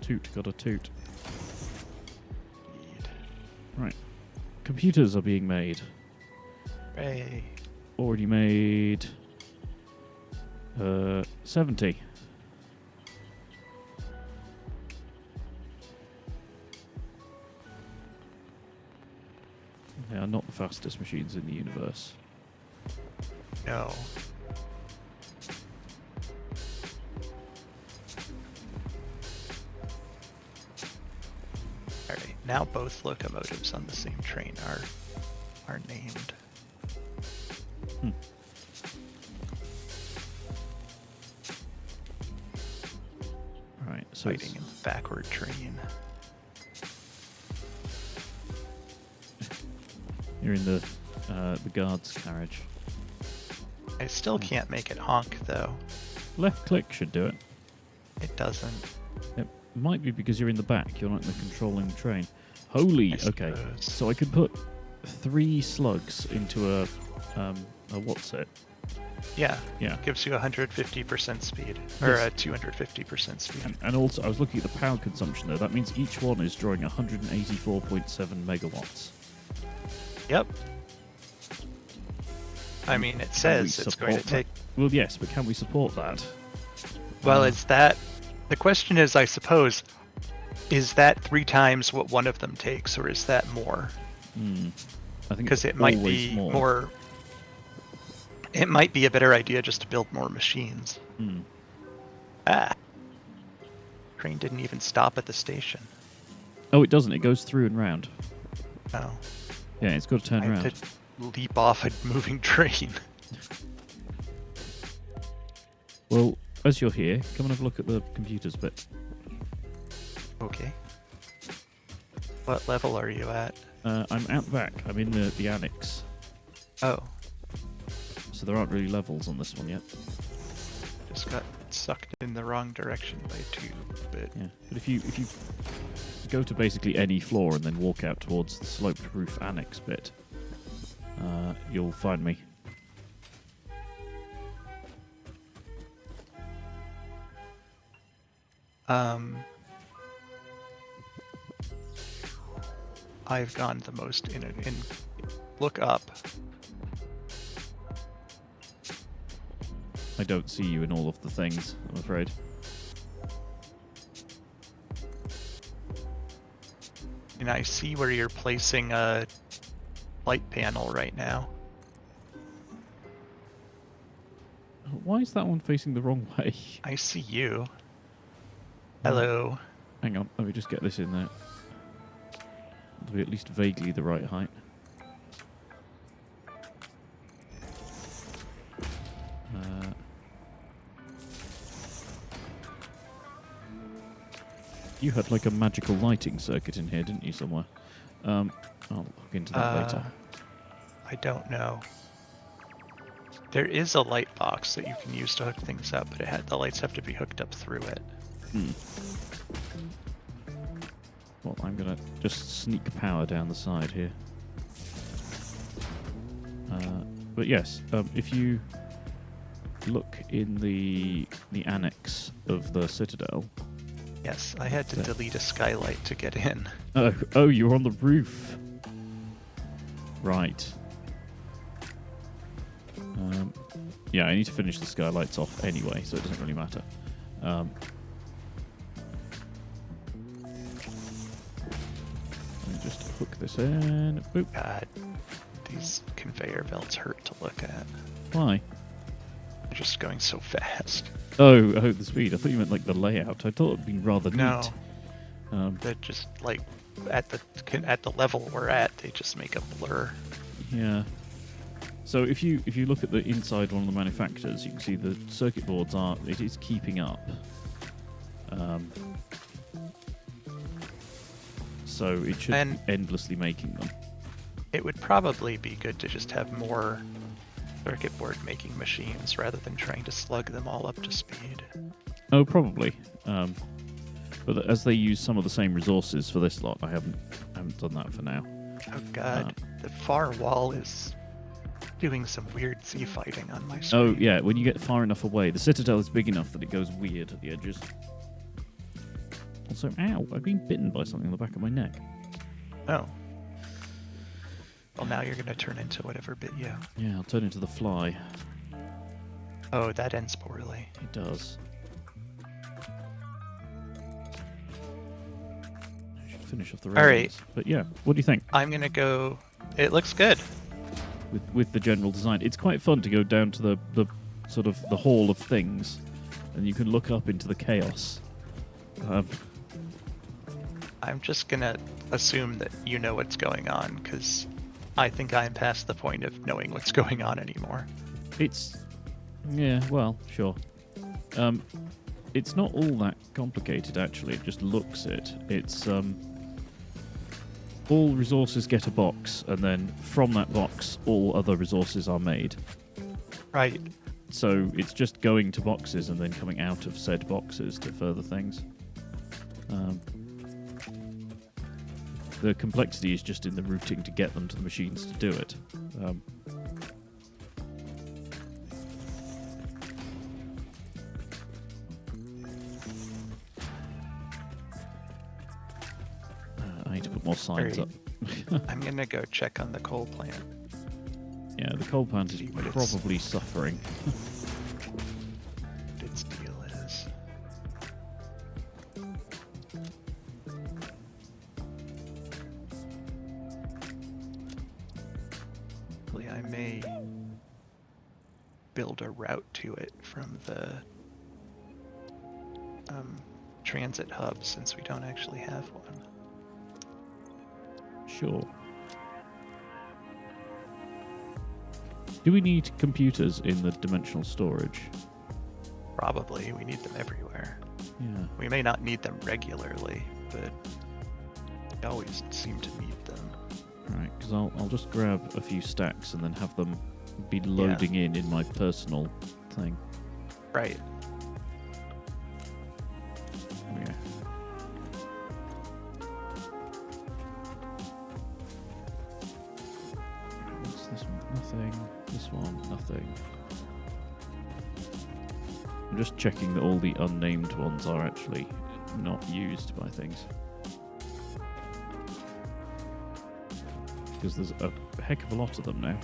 Toot, got a toot. Indeed. Right. Computers are being made. Hooray. Already made 70. They are not the fastest machines in the universe. No. Alright, now both locomotives on the same train are named. Right, so Fighting in the backward train. you're in the guard's carriage. I still can't make it honk though. Left click should do it. It doesn't. It might be because you're in the back. You're not in the controlling train. Holy, I okay. suppose. So I could put 3 slugs into a what's it? Yeah. Yeah. Gives you 150% speed. Or Yes. 250% speed. And also, I was looking at the power consumption there. That means each one is drawing 184.7 megawatts. Yep. I mean, it says it's going to take... Well, yes, but can we support that? Well, it's that... The question is, I suppose, is that 3 times what one of them takes, or is that more? I think Because it's it might always be more... It might be a better idea just to build more machines. Ah. Train didn't even stop at the station. Oh, it doesn't. It goes through and round. Oh. Yeah, it's got to turn I around. had to leap off a moving train. Well, as you're here, come and have a look at the computers bit. Okay. What level are you at? I'm out the back. I'm in the annex. Oh, So there aren't really levels on this one yet. just got sucked in the wrong direction by a tube, but Yeah, but if you go to basically any floor and then walk out towards the sloped roof annex bit, you'll find me. I've gone the most in look up. I don't see you in all of the things, I'm afraid. And I see where you're placing a light panel right now. Why is that one facing the wrong way? I see you. Hello. Hang on, let me just get this in there. It'll be at least vaguely the right height. You had like a magical lighting circuit in here, didn't you, somewhere? I'll look into that later. I don't know. There is a light box that you can use to hook things up, but the lights have to be hooked up through it. Well, I'm gonna just sneak power down the side here. But yes, if you look in the annex of the Citadel. Yes, I had to delete a skylight to get in. Oh, you're on the roof. Right. Yeah, I need to finish the skylights off anyway, so it doesn't really matter. Let me just hook this in. Boop. God, these conveyor belts hurt to look at. Why? They're just going so fast. Oh, the speed. I thought you meant like the layout. I thought it'd be rather No, neat. they're just like at the level we're at, they just make a blur. Yeah. So if you look at the inside one of the manufacturers, you can see the circuit boards it is keeping up. So it should be endlessly making them. It would probably be good to just have more circuit board making machines rather than trying to slug them all up to speed. Oh, probably. But as they use some of the same resources for this lot, I haven't done that for now. Oh god, the far wall is doing some weird Z fighting on my screen. Oh yeah, when you get far enough away, the citadel is big enough that it goes weird at the edges. Also, ow! I've been bitten by something on the back of my neck. Oh. Well, now you're gonna turn into whatever bit you. Yeah, I'll turn into the fly. Oh, that ends poorly. It does. I should finish off the railings. Alright. But yeah, what do you think? I'm gonna go... It looks good. With the general design. It's quite fun to go down to the sort of the hall of things, and you can look up into the chaos. I'm just gonna assume that you know what's going on, because I think I'm past the point of knowing what's going on anymore. Yeah, well, sure. It's not all that complicated, actually. It just looks it. It's, all resources get a box, and then from that box, all other resources are made. Right. So it's just going to boxes and then coming out of said boxes to further things. The complexity is just in the routing to get them to the machines to do it. I need to put more signs up. I'm gonna go check on the coal plant. Yeah, the coal plant is probably suffering. What its deal is. Hopefully I may build a route to it from the transit hub, since we don't actually have one. Sure. Do we need computers in the dimensional storage? Probably. We need them everywhere. Yeah. We may not need them regularly, but we always seem to need them. Right, because I'll just grab a few stacks and then have them be loading in my personal thing. Right. Oh, yeah. What's this one? Nothing. This one, nothing. I'm just checking that all the unnamed ones are actually not used by things. Because there's a heck of a lot of them now.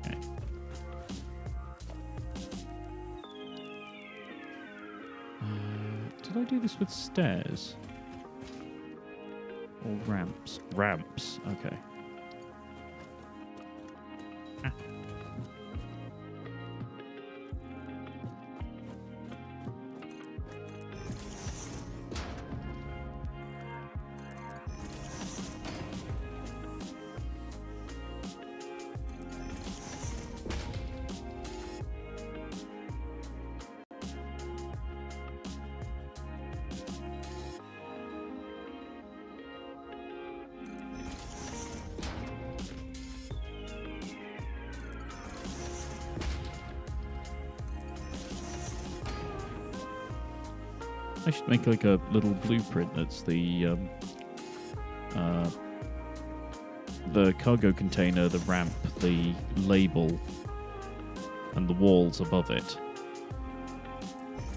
Okay. Did I do this with stairs? Or ramps? Ramps, okay. I should make like a little blueprint that's the cargo container, the ramp, the label, and the walls above it.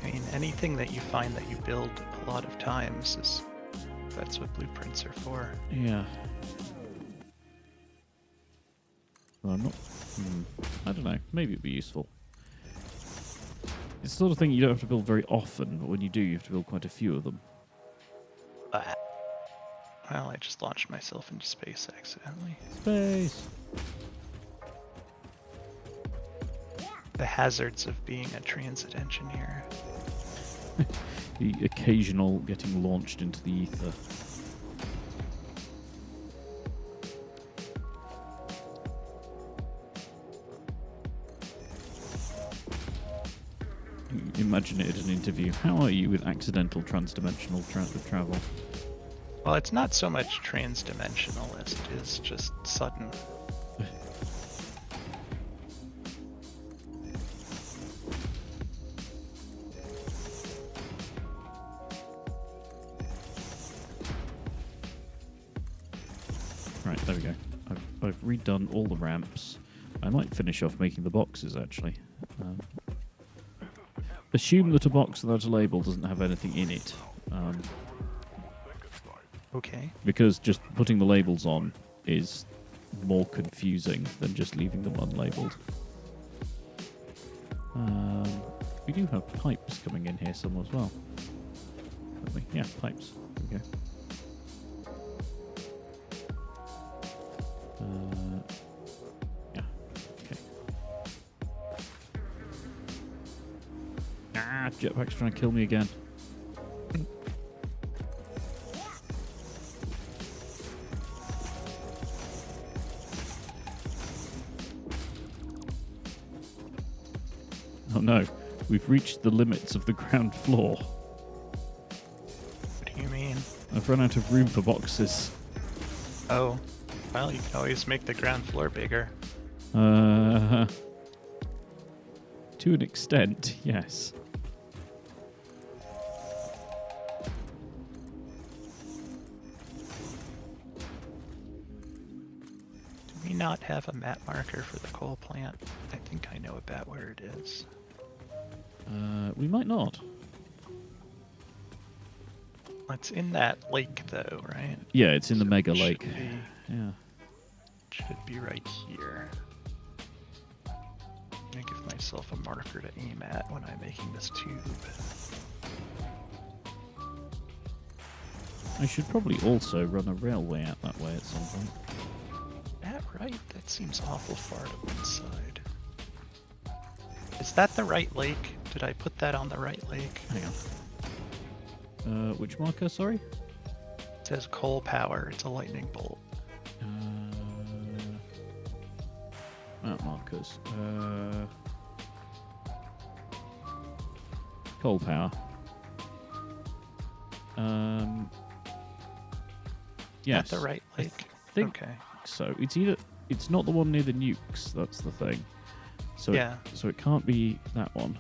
I mean, anything that you find that you build a lot of times is that's what blueprints are for. Yeah. Well, I'm not... I don't know. Maybe it'd be useful. It's the sort of thing you don't have to build very often, but when you do, you have to build quite a few of them. Well, I just launched myself into space accidentally. Space! The hazards of being a transit engineer. The occasional getting launched into the ether. Imagine it at an interview. How are you with accidental transdimensional travel? Well, it's not so much trans-dimensional as it is just sudden. Right, there we go. I've redone all the ramps. I might finish off making the boxes, actually. Assume that a box without a label doesn't have anything in it. Okay. Because just putting the labels on is more confusing than just leaving them unlabeled. We do have pipes coming in here somewhere as well. Don't we? Yeah, pipes. There we go. Yeah. Okay. Ah, jetpack's trying to kill me again. Oh no, we've reached the limits of the ground floor. What do you mean? I've run out of room for boxes. Oh, well, you can always make the ground floor bigger. To an extent, yes. Do we not have a map marker for the coal plant? I think I know about where it is. We might not. It's in that lake, though, right? Yeah, it's in the So mega it should lake. be- Yeah. Should be right here. I'm gonna give myself a marker to aim at when I'm making this tube. I should probably also run a railway out that way at some point. That right? That seems awful far to one side. Is that the right lake? Did I put that on the right lake? Hang on. Which marker, sorry? It says coal power. It's a lightning bolt. Map markers. Coal power. Yes. At the right lake? Think Okay. so. It's not the one near the nukes, that's the thing. So Yeah. so it can't be that one.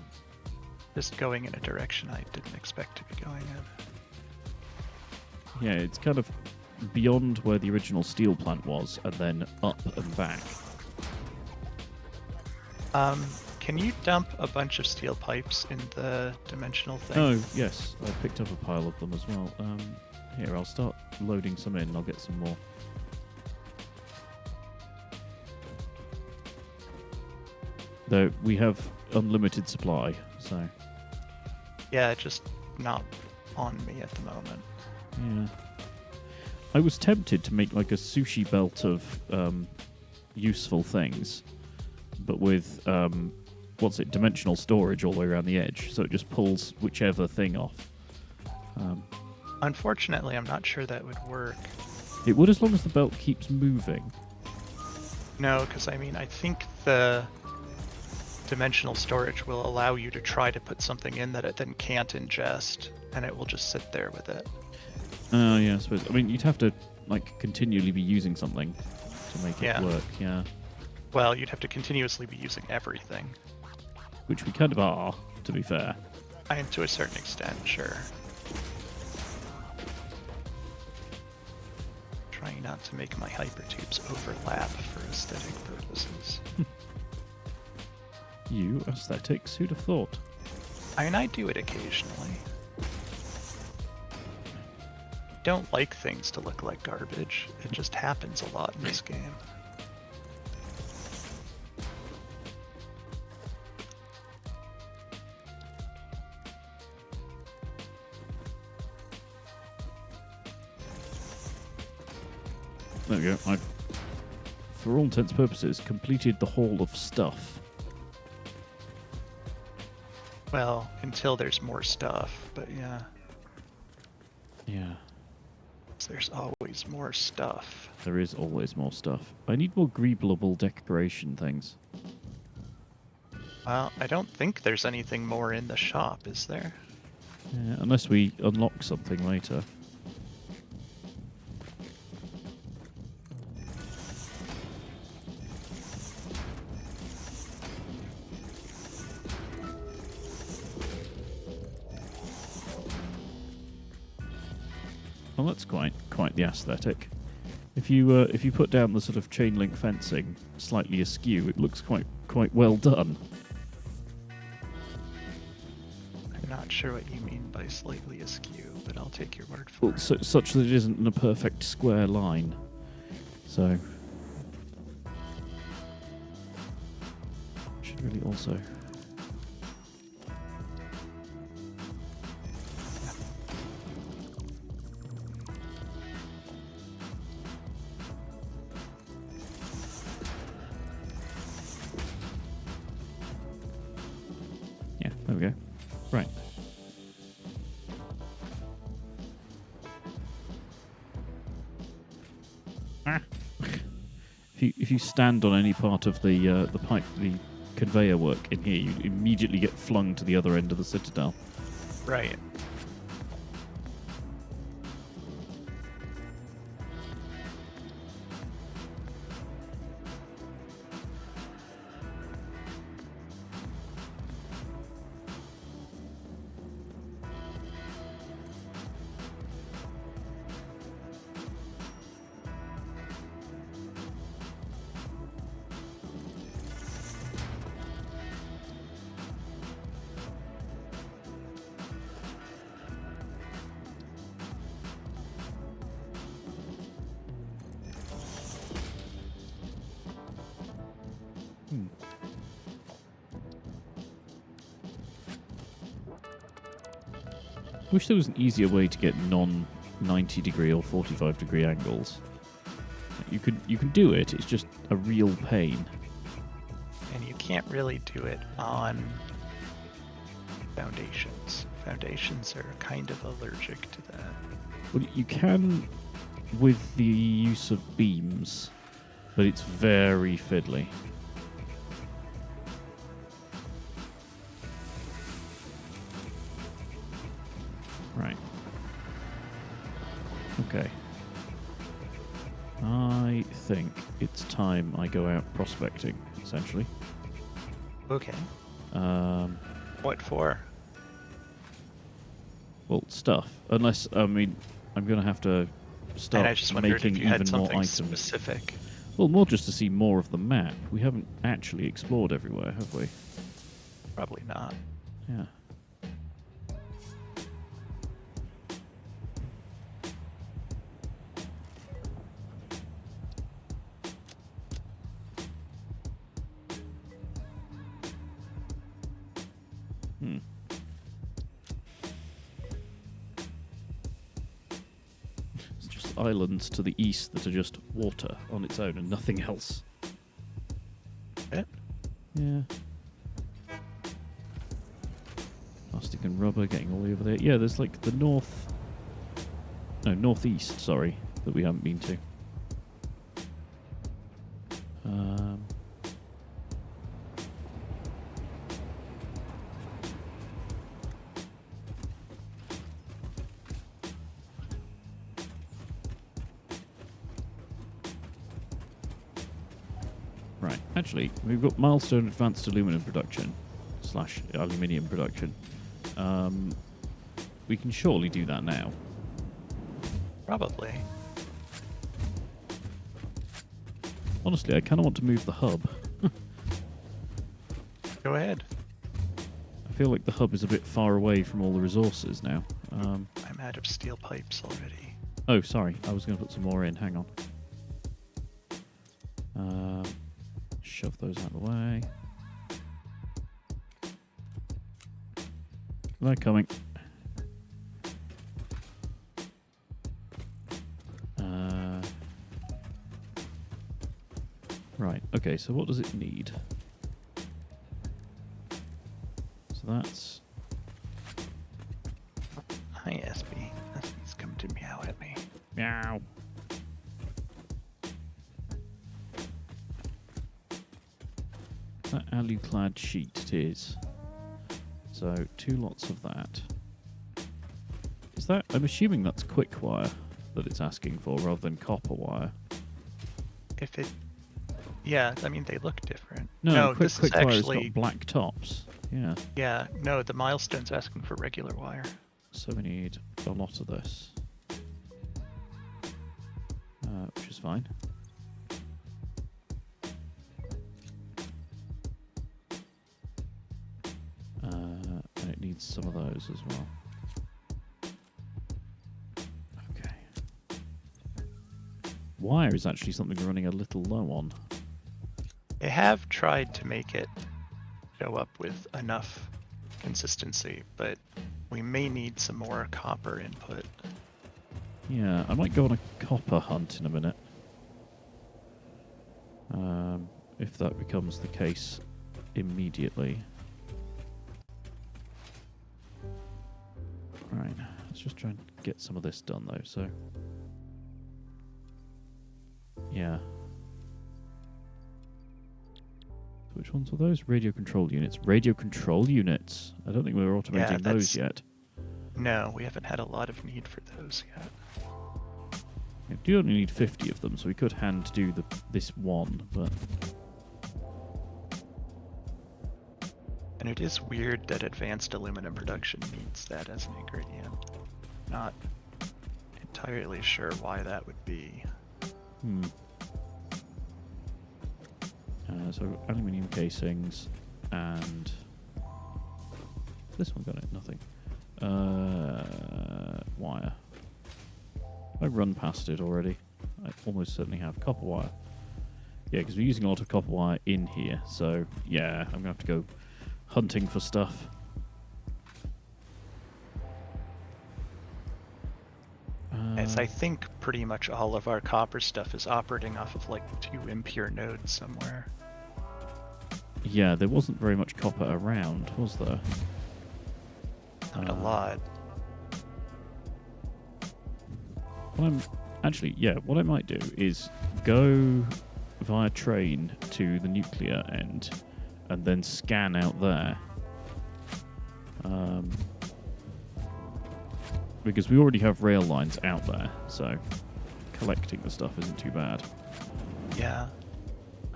Just going in a direction I didn't expect to be going in. Yeah, it's kind of beyond where the original steel plant was, and then up and back. Can you dump a bunch of steel pipes in the dimensional thing? Oh, yes. I picked up a pile of them as well. Here, I'll start loading some in. I'll get some more. Though we have unlimited supply, so... Yeah, just not on me at the moment. Yeah. I was tempted to make like a sushi belt of useful things, but with, dimensional storage all the way around the edge, so it just pulls whichever thing off. Unfortunately, I'm not sure that would work. It would as long as the belt keeps moving. No, because I mean, I think the dimensional storage will allow you to try to put something in that it then can't ingest, and it will just sit there with it. Oh, yeah, I suppose. I mean, you'd have to, like, continually be using something to make it work, yeah. Well, you'd have to continuously be using everything. Which we kind of are, to be fair. I am to a certain extent, sure. Trying not to make my hypertubes overlap for aesthetic purposes. You, aesthetics, who'd have thought? I mean, I do it occasionally. don't like things to look like garbage. It just happens a lot in this game. There we go. I've, for all intents and purposes, completed the haul of stuff. Well, until there's more stuff, but yeah. Yeah. There's always more stuff. There is always more stuff. I need more greeblable decoration things. Well, I don't think there's anything more in the shop, is there? Yeah, unless we unlock something later. Well, that's quite the aesthetic. If you put down the sort of chain link fencing slightly askew, it looks quite well done. I'm not sure what you mean by slightly askew, but I'll take your word for Well, it. such that it isn't in a perfect square line. So should really also. Yeah, there we go. Right. Ah. If you stand on any part of the pipe, the conveyor work in here, you immediately get flung to the other end of the citadel. Right. I wish there was an easier way to get non-90 degree or 45 degree angles. You can do it, it's just a real pain. And you can't really do it on foundations. Foundations are kind of allergic to that. Well, you can with the use of beams, but it's very fiddly. Right. Okay. I think it's time I go out prospecting, essentially. Okay. Um, What for? well, stuff. Unless, I mean, I'm going to have to start And I just wondered making if you had even more something items. specific. Well, more just to see more of the map. We haven't actually explored everywhere, have we? Probably not. Yeah. It's just islands to the east that are just water on its own and nothing else. It? Yeah. Plastic and rubber getting all the way over there. Yeah, there's like the northeast, sorry, that we haven't been to. Right, actually, we've got milestone advanced aluminum production / aluminium production. We can surely do that now. Probably. Honestly, I kind of want to move the hub. Go ahead. I feel like the hub is a bit far away from all the resources now. I'm out of steel pipes already. Oh, sorry. I was going to put some more in. Hang on. Shove those out of the way. They're coming. Right. Okay, so what does it need? So that's... Hi, SB. SB's come to meow at me. Meow. That alu-clad sheet it is. So 2 lots of that. Is that... I'm assuming that's quick wire that it's asking for rather than copper wire. If it... Yeah, I mean, they look different. No, quick this is wire has actually... got black tops. Yeah. Yeah, no, the milestone's asking for regular wire. So we need a lot of this. Which is fine. And it needs some of those as well. Okay. Wire is actually something we're running a little low on. They have tried to make it show up with enough consistency, but we may need some more copper input. Yeah, I might go on a copper hunt in a minute. If that becomes the case immediately. Right, let's just try and get some of this done though, so... Yeah. Which ones were those? Radio control units. Radio control units! I don't think we were automating those yet. No, we haven't had a lot of need for those yet. We do only need 50 of them, so we could hand do this one, but... And it is weird that advanced aluminum production needs that as an ingredient. Not entirely sure why that would be. So aluminium casings and this one got it, nothing. Wire. I run past it already. I almost certainly have copper wire. Yeah, because we're using a lot of copper wire in here, so yeah, I'm gonna have to go hunting for stuff. As I think pretty much all of our copper stuff is operating off of like 2 impure nodes somewhere. Yeah, there wasn't very much copper around, was there? Not a lot. What I might do is go via train to the nuclear end and then scan out there. Because we already have rail lines out there, so collecting the stuff isn't too bad. Yeah.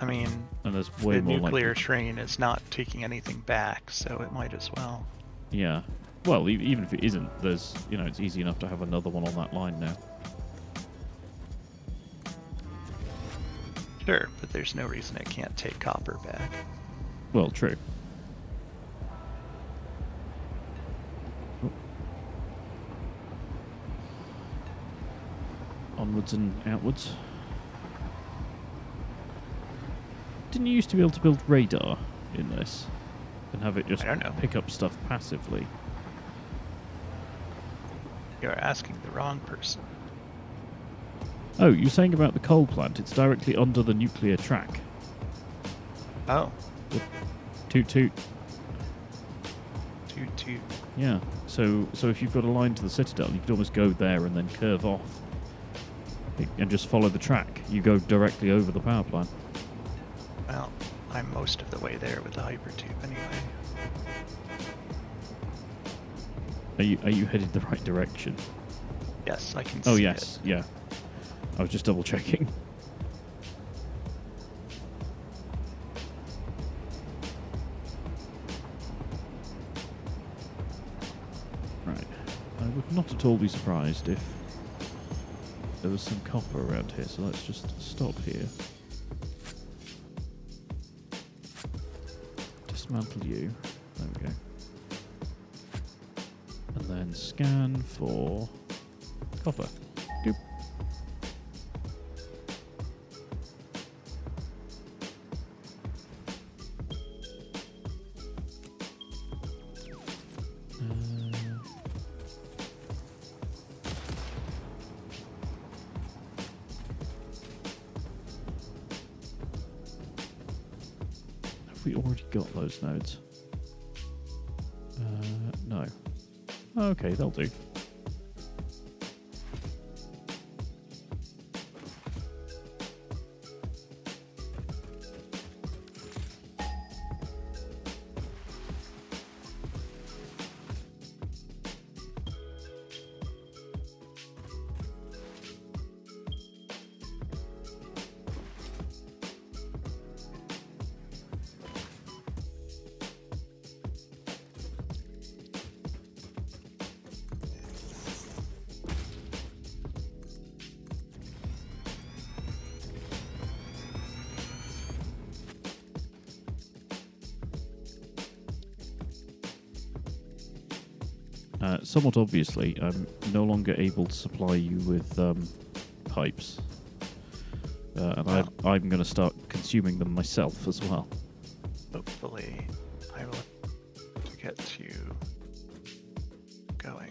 I mean, and there's way the more nuclear train is not taking anything back, so it might as well. Yeah. Well, even if it isn't, there's, it's easy enough to have another one on that line now. Sure, but there's no reason it can't take copper back. Well, true. Oh. Onwards and outwards. Didn't you used to be able to build radar in this? And have it just pick up stuff passively? You're asking the wrong person. Oh, you're saying about the coal plant. It's directly under the nuclear track. Oh. Toot toot. Toot toot. Yeah. So if you've got a line to the Citadel, you could almost go there and then curve off. And just follow the track. You go directly over the power plant. Well, I'm most of the way there with the hypertube anyway. Are you headed the right direction? Yes, I can see it. Oh, yes. it. Yeah. I was just double checking. Right. I would not at all be surprised if there was some copper around here, so let's just stop here. Dismantle you. There we go. And then scan for copper. Doop. Have we already got those nodes? No. Okay, they'll do. Somewhat obviously, I'm no longer able to supply you with pipes. And I'm going to start consuming them myself as well. Hopefully, I will get you going.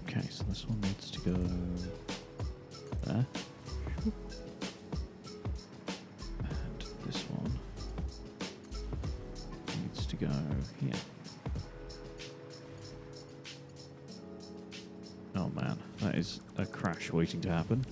Okay, so this one needs to go there. And this one needs to go here. Oh man, that is a crash waiting to happen.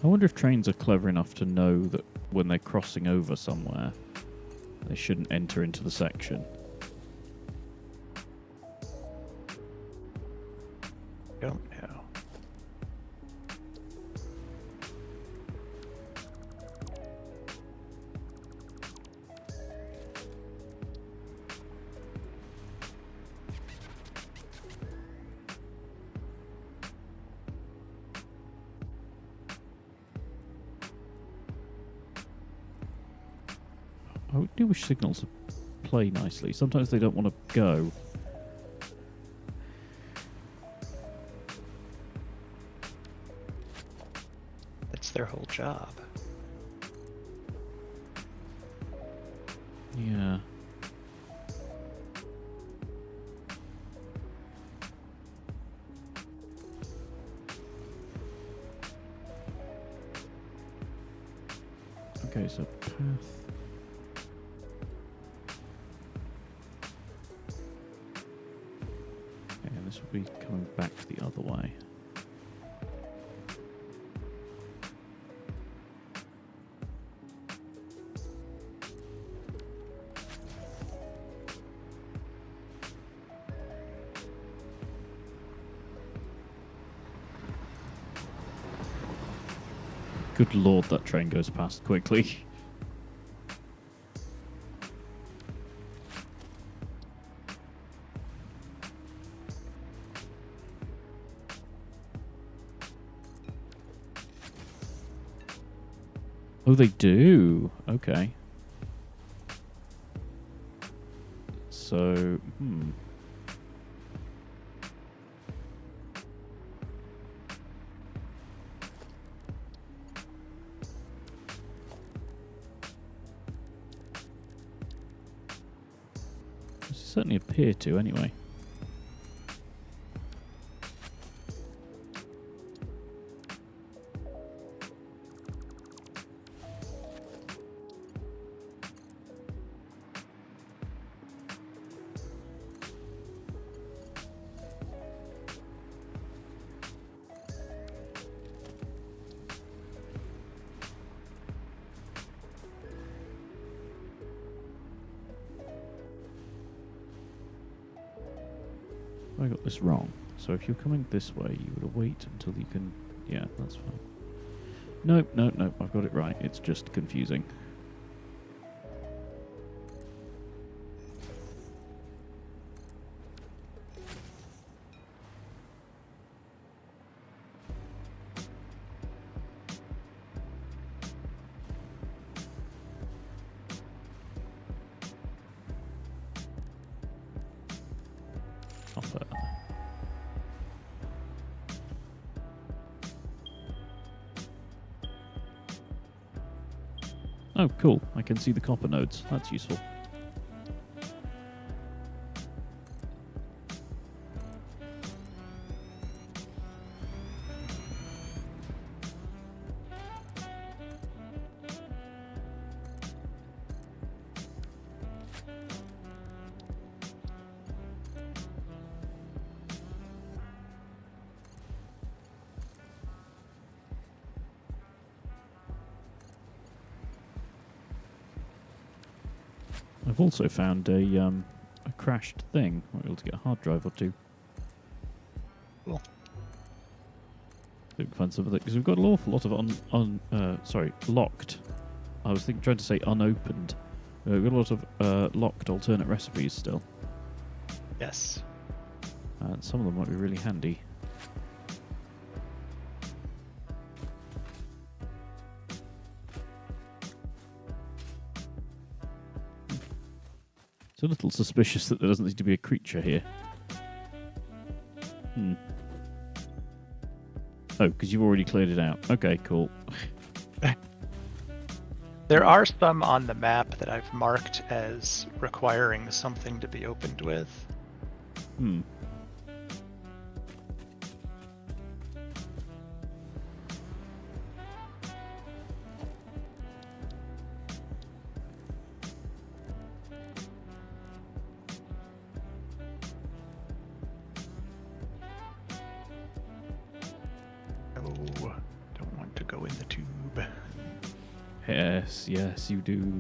I wonder if trains are clever enough to know that when they're crossing over somewhere, they shouldn't enter into the section. Don't know. I do wish signals would play nicely. Sometimes they don't want to go. That's their whole job. Yeah. Okay, so path. Okay, and this will be coming back the other way. Good lord, that train goes past quickly. Oh, they do. Okay. So, certainly appear to, anyway. I got this wrong. So if you're coming this way, you would wait until you can... Yeah, that's fine. Nope, I've got it right. It's just confusing. Copper. Oh, cool. I can see the copper nodes. That's useful. I've also found a crashed thing. Might be able to get a hard drive or two. Cool. So we can find some of it because we've got an awful lot of locked. I was trying to say unopened. We've got a lot of locked alternate recipes still. Yes. And some of them might be really handy. It's a little suspicious that there doesn't seem to be a creature here. Oh, because you've already cleared it out. Okay, cool. There are some on the map that I've marked as requiring something to be opened with. Oh, don't want to go in the tube. Yes, you do.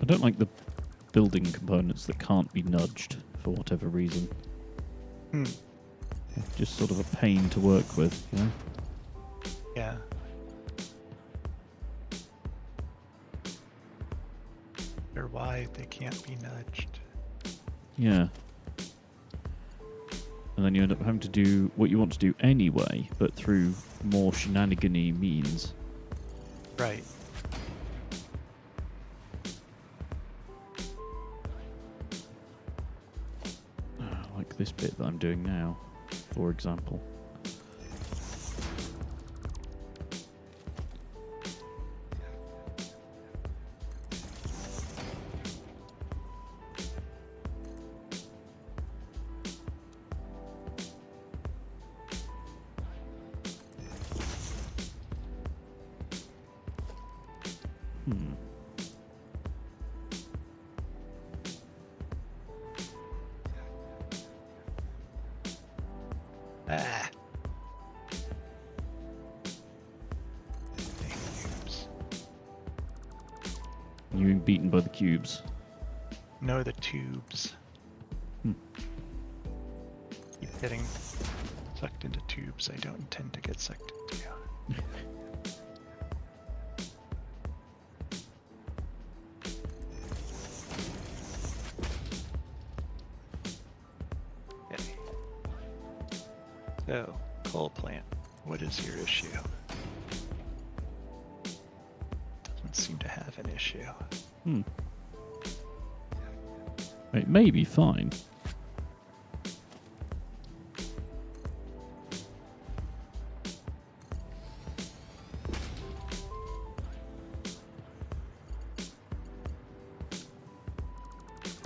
I don't like the building components that can't be nudged for whatever reason. Just sort of a pain to work with, you know? Yeah. They're wide, they can't be nudged. Yeah. And then you end up having to do what you want to do anyway, but through more shenanigan-y means. Right. Like this bit that I'm doing now, for example. Ah. Cubes. You being beaten by the cubes. No, the tubes. Keep getting sucked into tubes I don't intend to get sucked into. Yeah. So, coal plant, what is your issue? Doesn't seem to have an issue. It may be fine.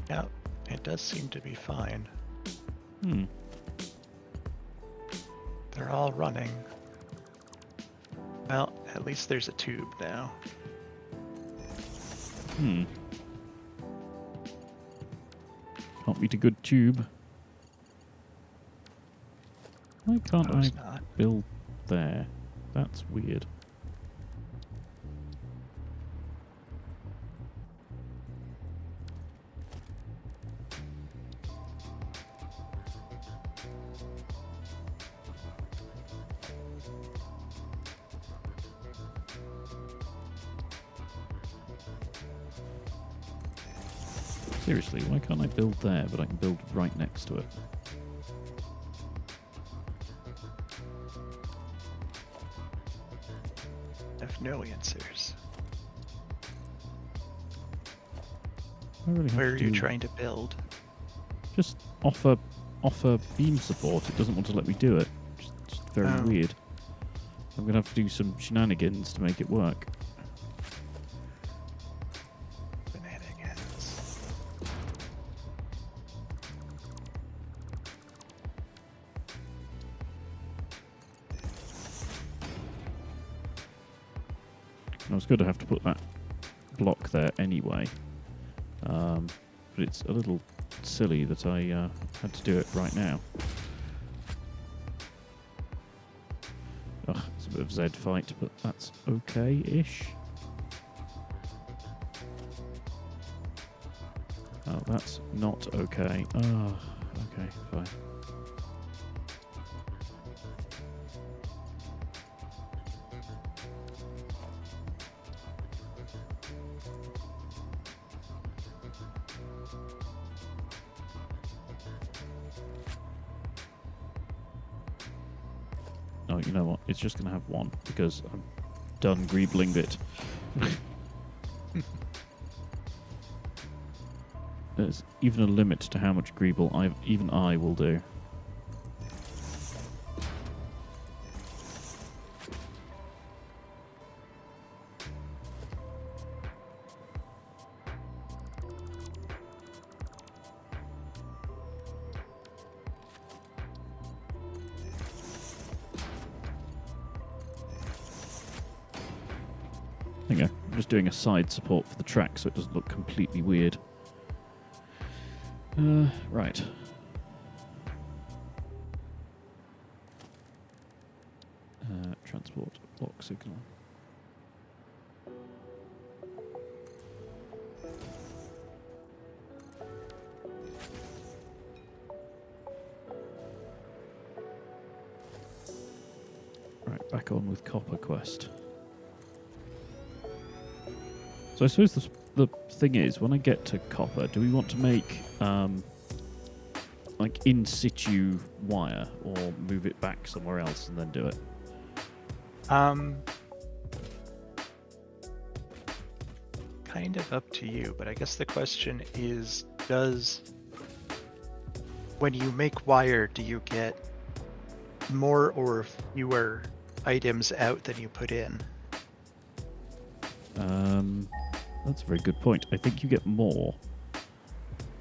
Yeah, it does seem to be fine. They're all running. Well, at least there's a tube now. Can't beat a good tube. Why can't I Not. build there? That's weird. Seriously, why can't I build there, but I can build right next to it? I have no answers. I really have Where are to you trying to build? just offer beam support. It doesn't want to let me do it. Just very weird. I'm going to have to do some shenanigans to make it work. Shenanigans. I was going to have to put that block there anyway. But it's a little silly that I had to do it right now. Ugh, it's a bit of Z fight, but that's okay-ish. Oh, that's not okay. Oh, okay, fine. Oh, you know what? It's just going to have one, because I'm done greebling it. There's even a limit to how much greeble even I will do. There you go. I'm just doing a side support for the track so it doesn't look completely weird. Right. Transport block signal. Right, back on with Copper Quest. So I suppose the thing is, when I get to copper, do we want to make like in situ wire, or move it back somewhere else and then do it? Kind of up to you, but I guess the question is, when you make wire, do you get more or fewer items out than you put in? That's a very good point. I think you get more.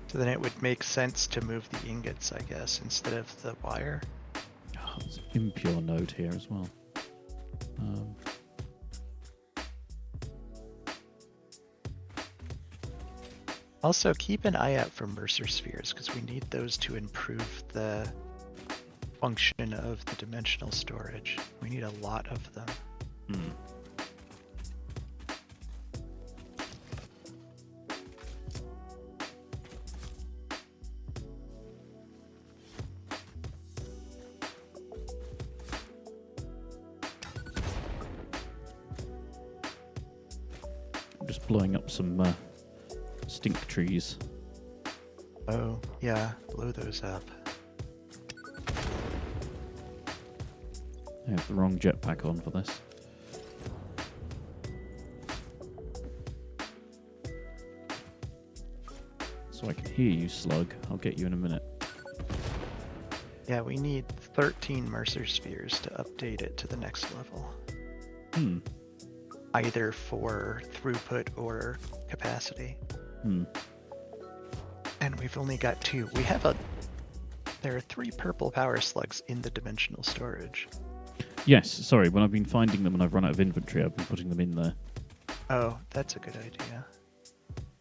So then it would make sense to move the ingots, I guess, instead of the wire. Oh, there's an impure node here as well. Also, keep an eye out for Mercer spheres, because we need those to improve the function of the dimensional storage. We need a lot of them. I'm just blowing up some stink trees. Oh, yeah, blow those up. I have the wrong jetpack on for this. So I can hear you, Slug. I'll get you in a minute. Yeah, we need 13 Mercer spheres to update it to the next level. Either for throughput or capacity. And we've only got 2. There are 3 purple power slugs in the dimensional storage. Yes, sorry, when I've been finding them and I've run out of inventory, I've been putting them in there. Oh, that's a good idea.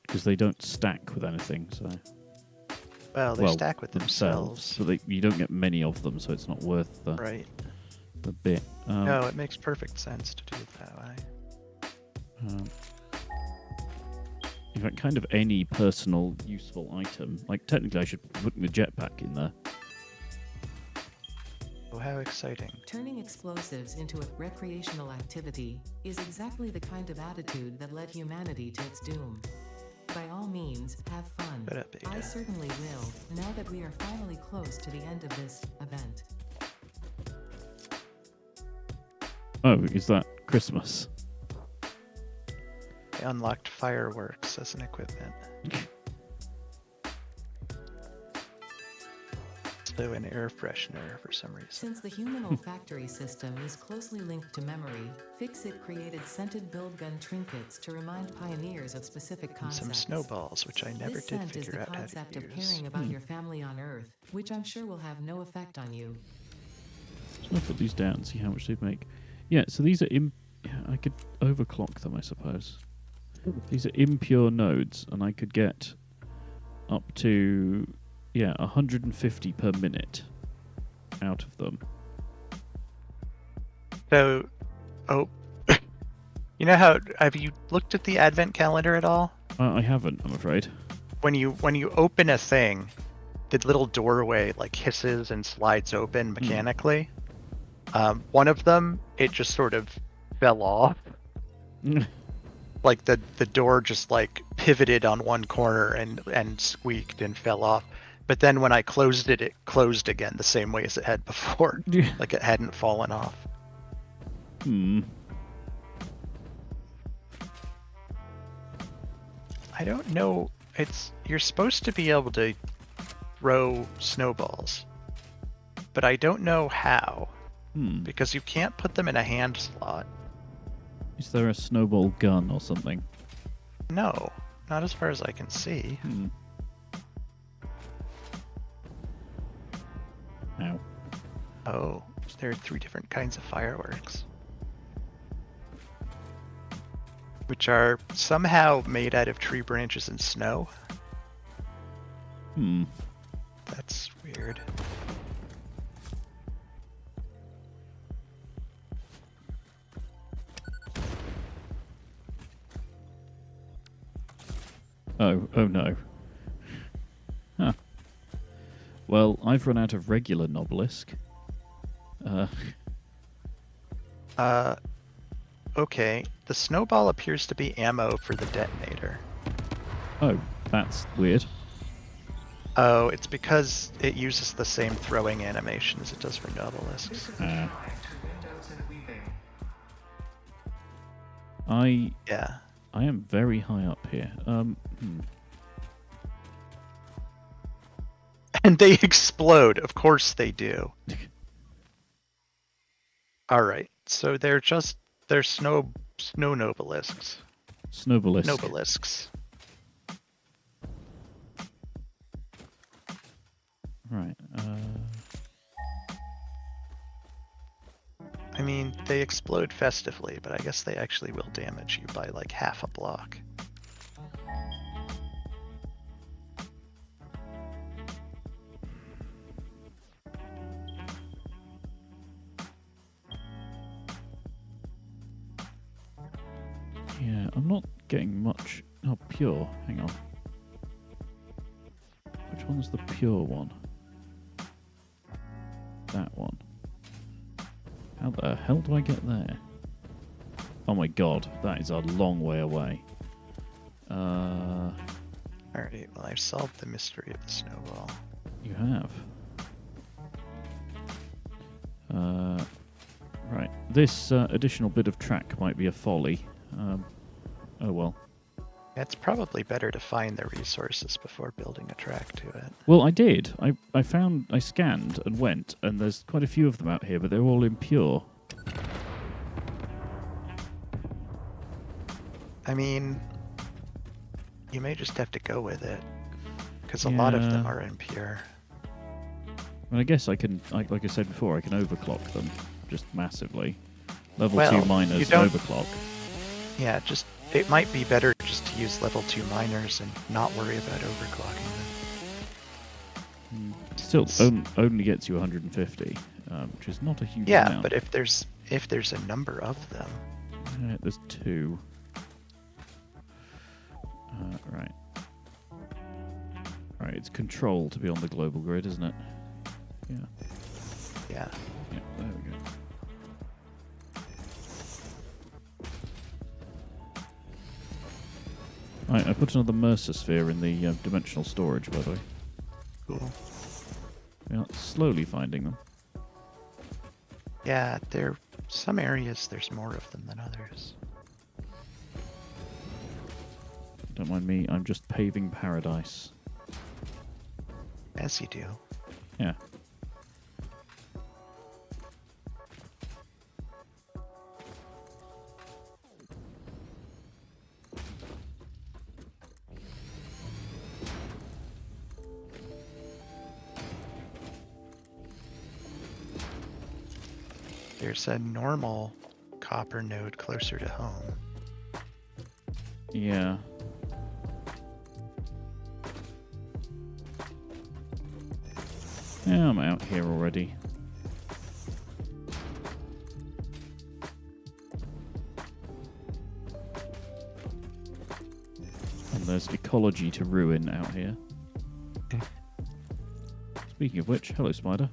Because they don't stack with anything, so... Well, they stack with themselves. But you don't get many of them, so it's not worth the, right. the bit. No, it makes perfect sense to do it that way. In fact, kind of any personal useful item. Like, technically I should put the jetpack in there. Oh, how exciting. Turning explosives into a recreational activity is exactly the kind of attitude that led humanity to its doom. By all means, have fun. I certainly will, now that we are finally close to the end of this event. Oh, is that Christmas? I unlocked fireworks as an equipment. So an air freshener for some reason. Since the human olfactory system is closely linked to memory, Fix-It created scented build gun trinkets to remind pioneers of specific concepts. And some snowballs, which I never did figure out how to use. This scent is the concept of caring about your family on Earth, which I'm sure will have no effect on you. So I'll put these down and see how much they make. Yeah, so these are I could overclock them, I suppose. These are impure nodes, and I could get up to 150 per minute out of them. So, you know how, have you looked at the advent calendar at all? I haven't, I'm afraid. When you open a thing, the little doorway like hisses and slides open mechanically. One of them, it just sort of fell off. Like the door just like pivoted on one corner and squeaked and fell off. But then when I closed it, it closed again the same way as it had before. Like it hadn't fallen off. I don't know. You're supposed to be able to throw snowballs, but I don't know how. Because you can't put them in a hand slot. Is there a snowball gun or something? No, not as far as I can see. Ow. Oh, there are 3 different kinds of fireworks. Which are somehow made out of tree branches and snow. That's weird. Oh no. Huh. Well, I've run out of regular Nobelisk. Okay. The snowball appears to be ammo for the detonator. Oh, that's weird. Oh, it's because it uses the same throwing animation as it does for Nobelisks. I am very high up here. And they explode. Of course they do. Alright, so they're snow Nobelisks. Snowbalisk. Nobelisks. Right. I mean, they explode festively, but I guess they actually will damage you by like half a block. Yeah, I'm not getting much. Oh, pure. Hang on. Which one's the pure one? That one. How the hell do I get there? Oh my god, that is a long way away. Alright, well I've solved the mystery of the snowball. You have. Right. This additional bit of track might be a folly. Oh well. It's probably better to find the resources before building a track to it. Well, I did. I scanned and went, and there's quite a few of them out here, but they're all impure. I mean, you may just have to go with it, because a lot of them are impure. Well, I guess I can, like I said before, I can overclock them just massively. Level 2 miners overclock. Yeah, it might be better just to use level 2 miners and not worry about overclocking them. Still, only gets you 150, which is not a huge amount. Yeah, but if there's a number of them. There's 2. Right. Right, it's control to be on the global grid, isn't it? Yeah. Yeah. Yeah, there we go. Right, I put another Mercer sphere in the dimensional storage, by the way. Cool. Yeah, slowly finding them. Yeah, some areas there's more of them than others. Don't mind me, I'm just paving paradise. As you do. Yeah. There's a normal copper node closer to home. Yeah. Yeah, I'm out here already. And there's ecology to ruin out here. Speaking of which, hello, spider.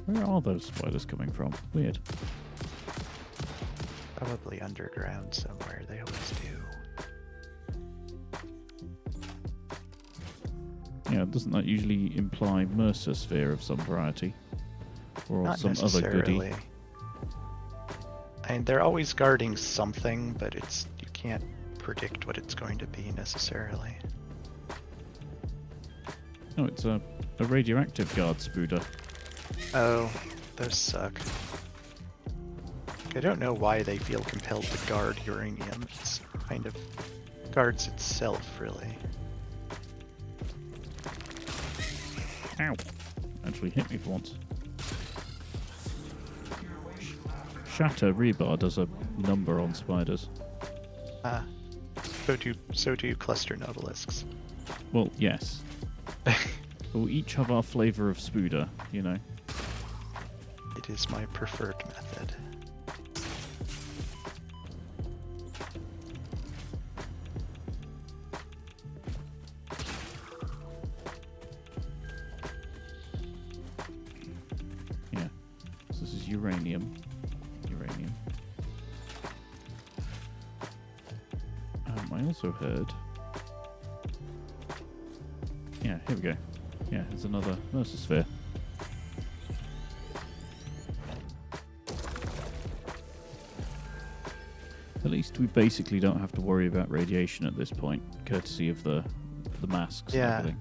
Where are those spiders coming from? Weird. Probably underground somewhere, they always do. Yeah, doesn't that usually imply Mercer sphere of some variety? Or Not some other goodie? necessarily. I mean, they're always guarding something, but you can't predict what it's going to be necessarily. Oh, it's a radioactive guard spooder. Oh, those suck. I don't know why they feel compelled to guard uranium. It's kind of guards itself, really. Ow! Actually hit me for once. Shatter rebar does a number on spiders. So do cluster nobelisks. Well, yes. We'll each have our flavour of spooder, you know. It is my preferred method. Yeah. So this is uranium. I also heard... Yeah, here we go. Yeah, there's another Mercer sphere. At least we basically don't have to worry about radiation at this point, courtesy of the masks and everything.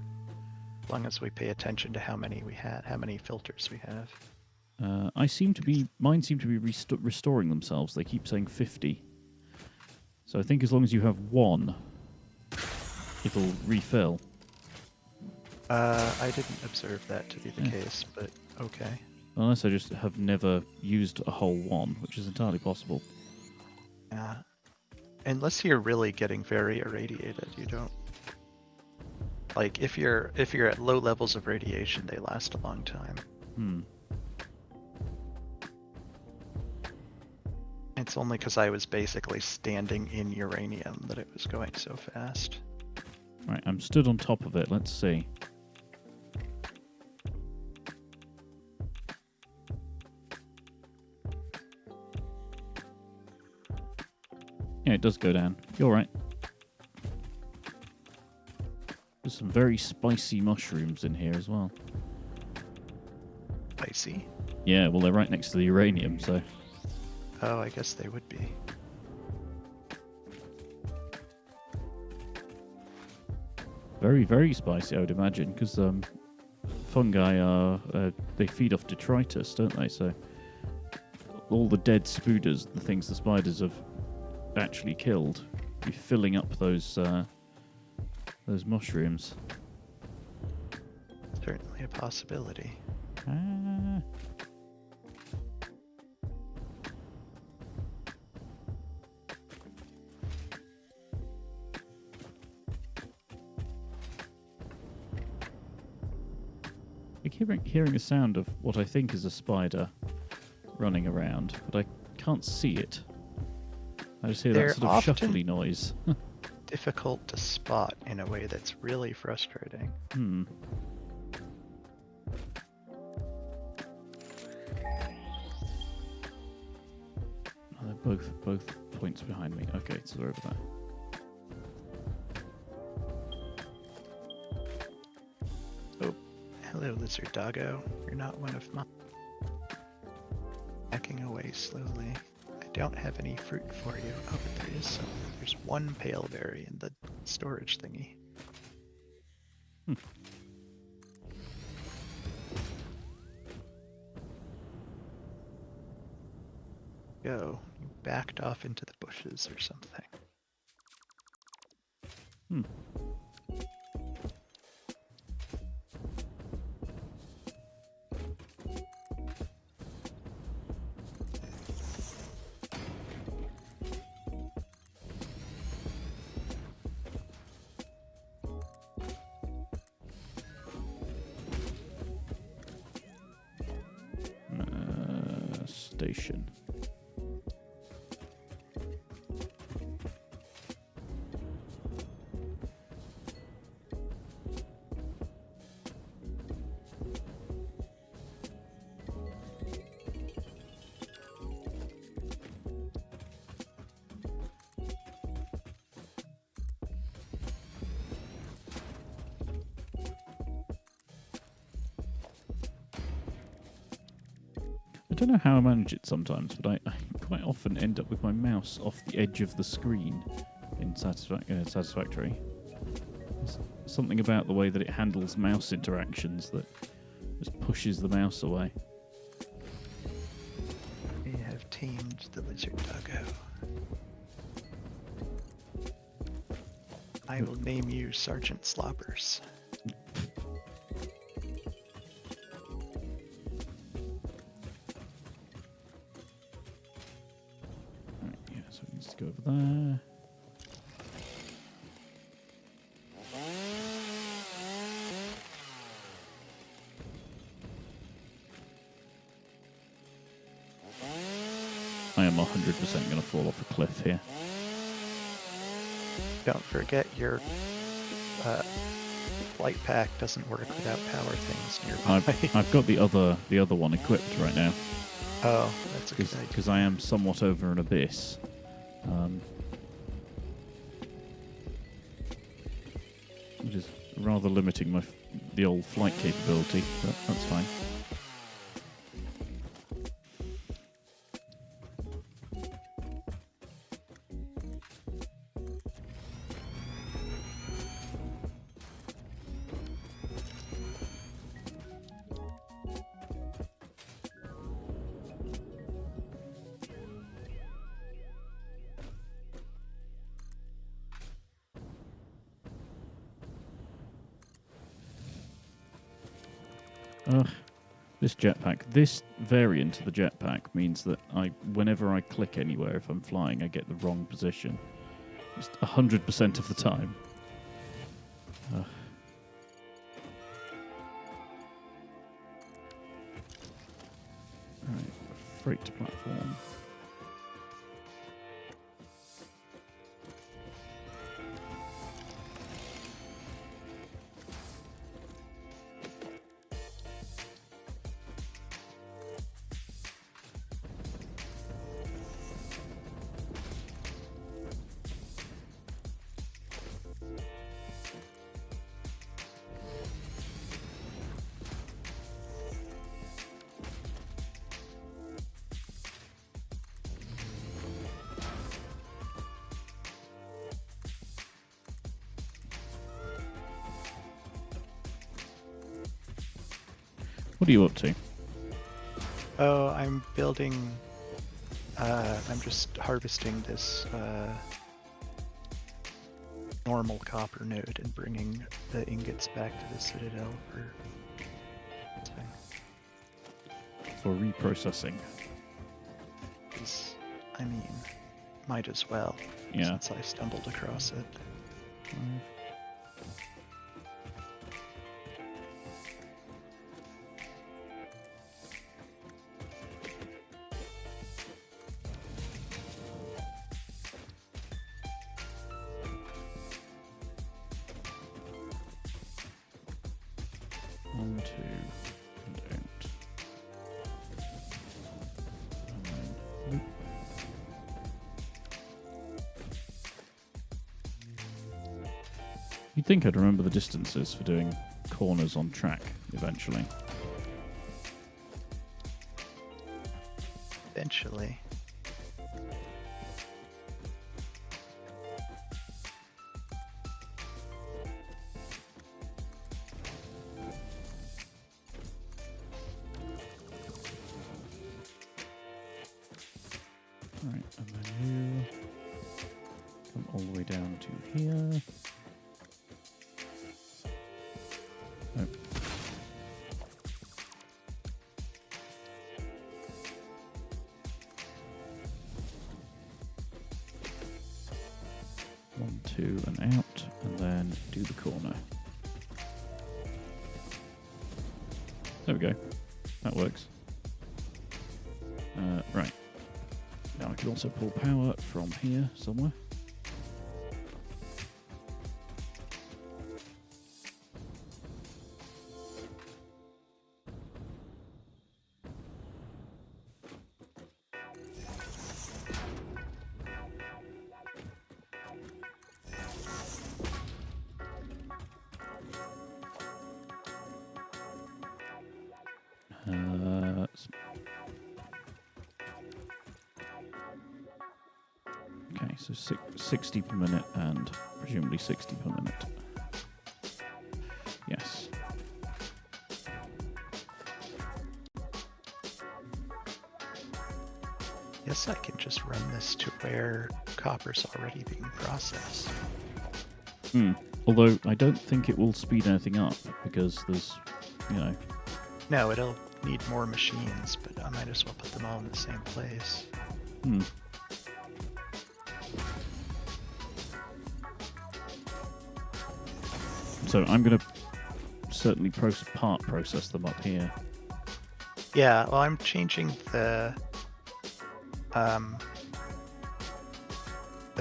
As long as we pay attention to how many filters we have. Mine seem to be restoring themselves. They keep saying 50. So I think as long as you have one, it'll refill. I didn't observe that to be the case, but okay. Unless I just have never used a whole one, which is entirely possible. Yeah. Unless you're really getting very irradiated, you don't. Like if you're at low levels of radiation, they last a long time. It's only because I was basically standing in uranium that it was going so fast. Right, I'm stood on top of it. Let's see. Yeah, it does go down. You're right. There's some very spicy mushrooms in here as well. Spicy? Yeah, well, they're right next to the uranium, so... Oh, I guess they would be. Very, very spicy, I would imagine, because fungi are... they feed off detritus, don't they? So all the dead spooders, the things the spiders have actually killed, be filling up those mushrooms. Certainly a possibility. Ah. I keep hearing a sound of what I think is a spider running around, but I can't see it. I just hear that sort of shuffly noise. Difficult to spot in a way that's really frustrating. Hmm. Oh, they're both points behind me. Okay, so they're over there. Oh, hello, lizard doggo. You're not one of mine. Backing away slowly. I don't have any fruit for you. Oh, but there is some. There's one pale berry in the storage thingy. Hmm. Go. You backed off into the bushes or something. Hmm. Station. I don't know how I manage it sometimes, but I quite often end up with my mouse off the edge of the screen in Satisfactory. There's something about the way that it handles mouse interactions that just pushes the mouse away. We have tamed the lizard doggo. I will name you Sergeant Slobbers. Go over there. I am 100% going to fall off a cliff here. Don't forget your flight pack doesn't work without power things nearby. I've got the other one equipped right now. Oh, that's a good idea. Because I am somewhat over an abyss. Which is rather limiting the old flight capability, but that's fine. This variant of the jetpack means that whenever I click anywhere, if I'm flying, I get the wrong position. Just 100% of the time. Alright, freight platform. What are you up to? Oh, I'm building... I'm just harvesting this normal copper node and bringing the ingots back to the Citadel For reprocessing. I mean, might as well, Yeah. since I stumbled across it. One, two, and out. And then, whoop. You'd think I'd remember the distances for doing corners on track eventually. Eventually. Right, and then you come all the way down to here. Nope. One, two, and out, and then do the corner. There we go. That works. Right. Now I can also pull power from here somewhere. Okay, so 60 per minute and presumably 60 per minute. Yes. Guess I can just run this to where copper's already being processed. Although I don't think it will speed anything up because there's, No, it'll need more machines, but I might as well put them all in the same place. So I'm going to certainly part process them up here. Yeah, well, I'm changing the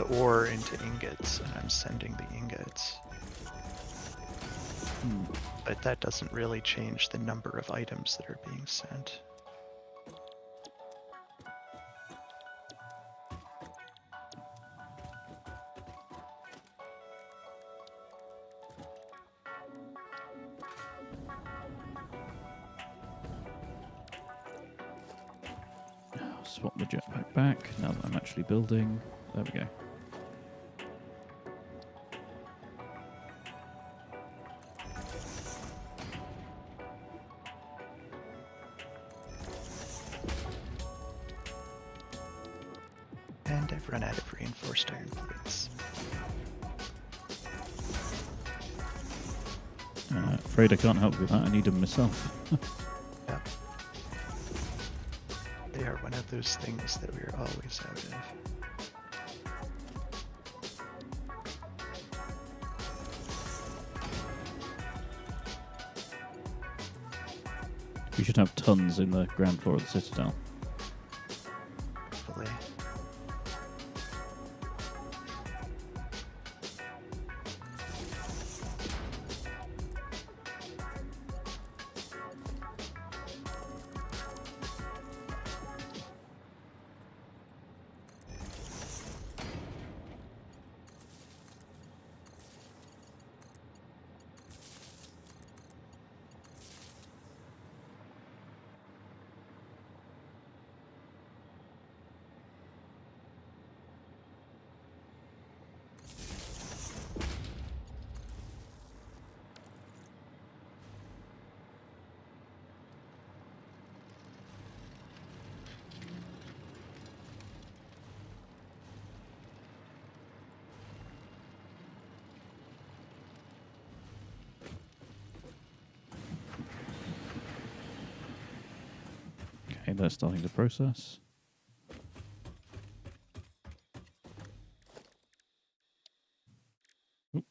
ore into ingots, and I'm sending the ingots. But that doesn't really change the number of items that are being sent. Swap the jetpack back now that I'm actually building. There we go. And I've run out of reinforced iron plates. Afraid I can't help with that. I need them myself. Yep. They are one of those things that we are always out of. We should have tons in the ground floor of the Citadel. Hopefully. Okay, they're starting to process. Oop.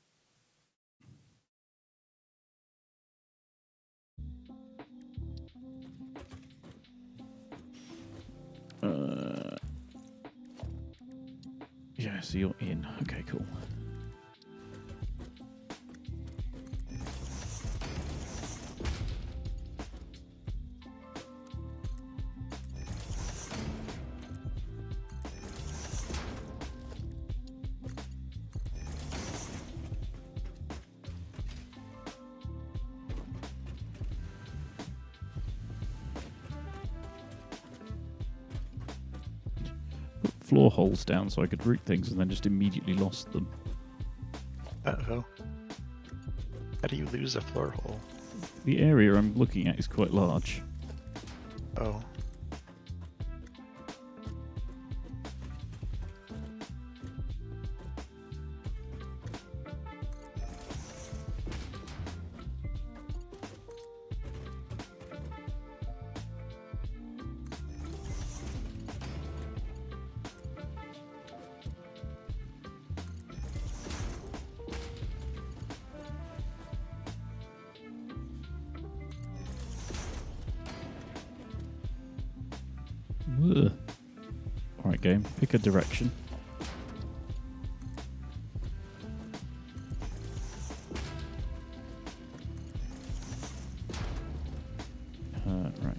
Yeah, so you're in. Okay, cool. Put floor holes down so I could root things and then just immediately lost them. Uh-oh. How do you lose a floor hole? The area I'm looking at is quite large. Oh. Ugh. Alright, game. Pick a direction. Right.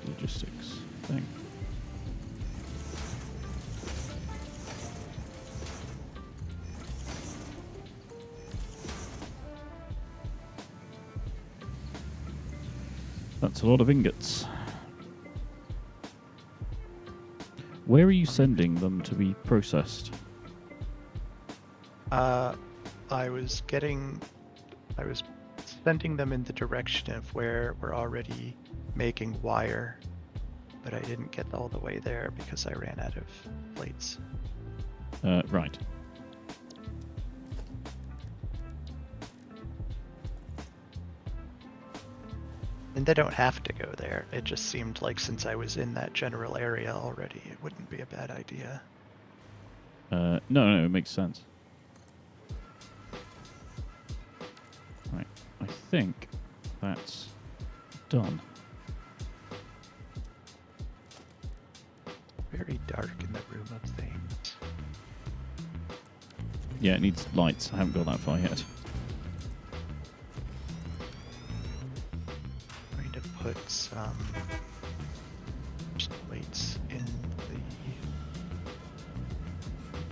Logistics thing. That's a lot of ingots. Where are you sending them to be processed? I was sending them in the direction of where we're already making wire, but I didn't get all the way there because I ran out of plates. Right. And they don't have to go there. It just seemed like since I was in that general area already, it wouldn't be a bad idea. No, it makes sense. Right. I think that's done. Very dark in the room of things. Yeah, it needs lights. I haven't got that far yet. I'm going to put some plates in the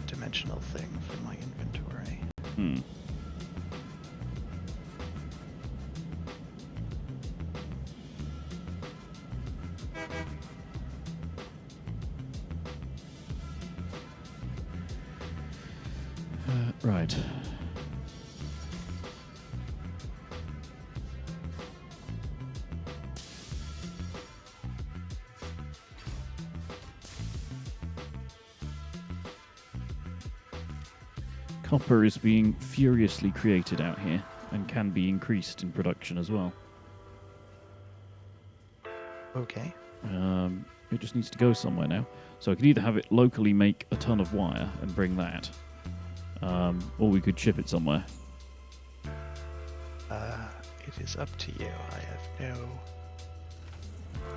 dimensional thing for my inventory. Hmm. Right. Copper is being furiously created out here and can be increased in production as well. Okay. It just needs to go somewhere now. So I could either have it locally make a ton of wire and bring that, or we could ship it somewhere. It is up to you. I have no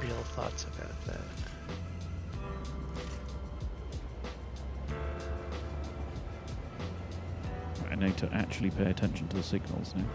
real thoughts about that. I need to actually pay attention to the signals now.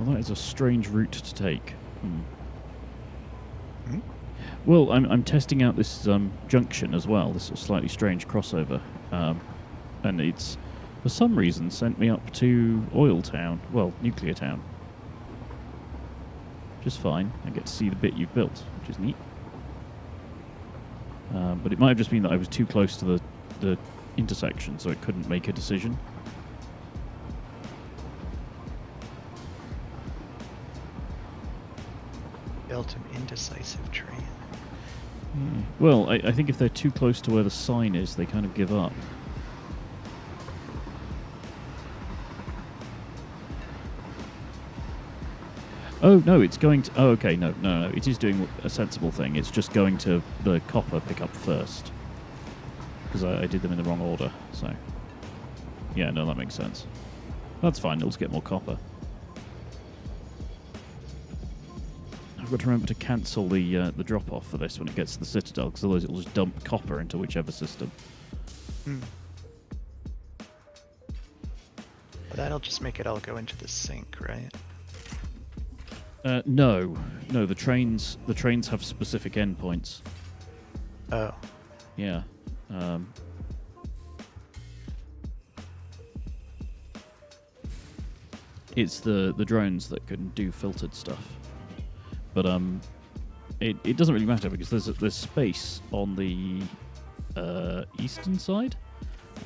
Well, that is a strange route to take. Hmm? Well, I'm testing out this junction as well, this slightly strange crossover. And it's, for some reason, sent me up to Oil Town. Well, Nuclear Town. Which is fine. I get to see the bit you've built, which is neat. But it might have just been that I was too close to the intersection, so it couldn't make a decision. Built an indecisive train. Yeah. Well, I think if they're too close to where the sign is, they kind of give up. Oh, no, it's going to... Oh, okay, no. It is doing a sensible thing. It's just going to the copper pickup first. Because I did them in the wrong order, so... Yeah, no, that makes sense. That's fine, it'll just get more copper. I've got to remember to cancel the drop-off for this when it gets to the Citadel, because otherwise it'll just dump copper into whichever system. Well, that'll just make it all go into the sink, right? No, the trains have specific endpoints. Oh. Yeah. It's the drones that can do filtered stuff. But it doesn't really matter because there's space on the eastern side,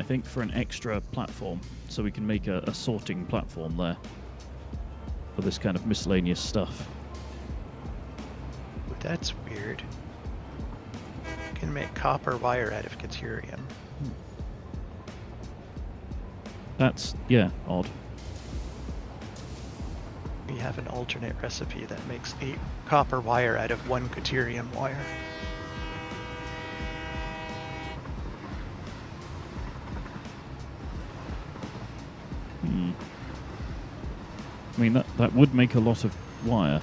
I think, for an extra platform, so we can make a sorting platform there for this kind of miscellaneous stuff. Ooh, that's weird. You can make copper wire out of deuterium. That's, yeah, odd. We have an alternate recipe that makes 8 copper wire out of 1 deuterium wire. I mean, that would make a lot of wire.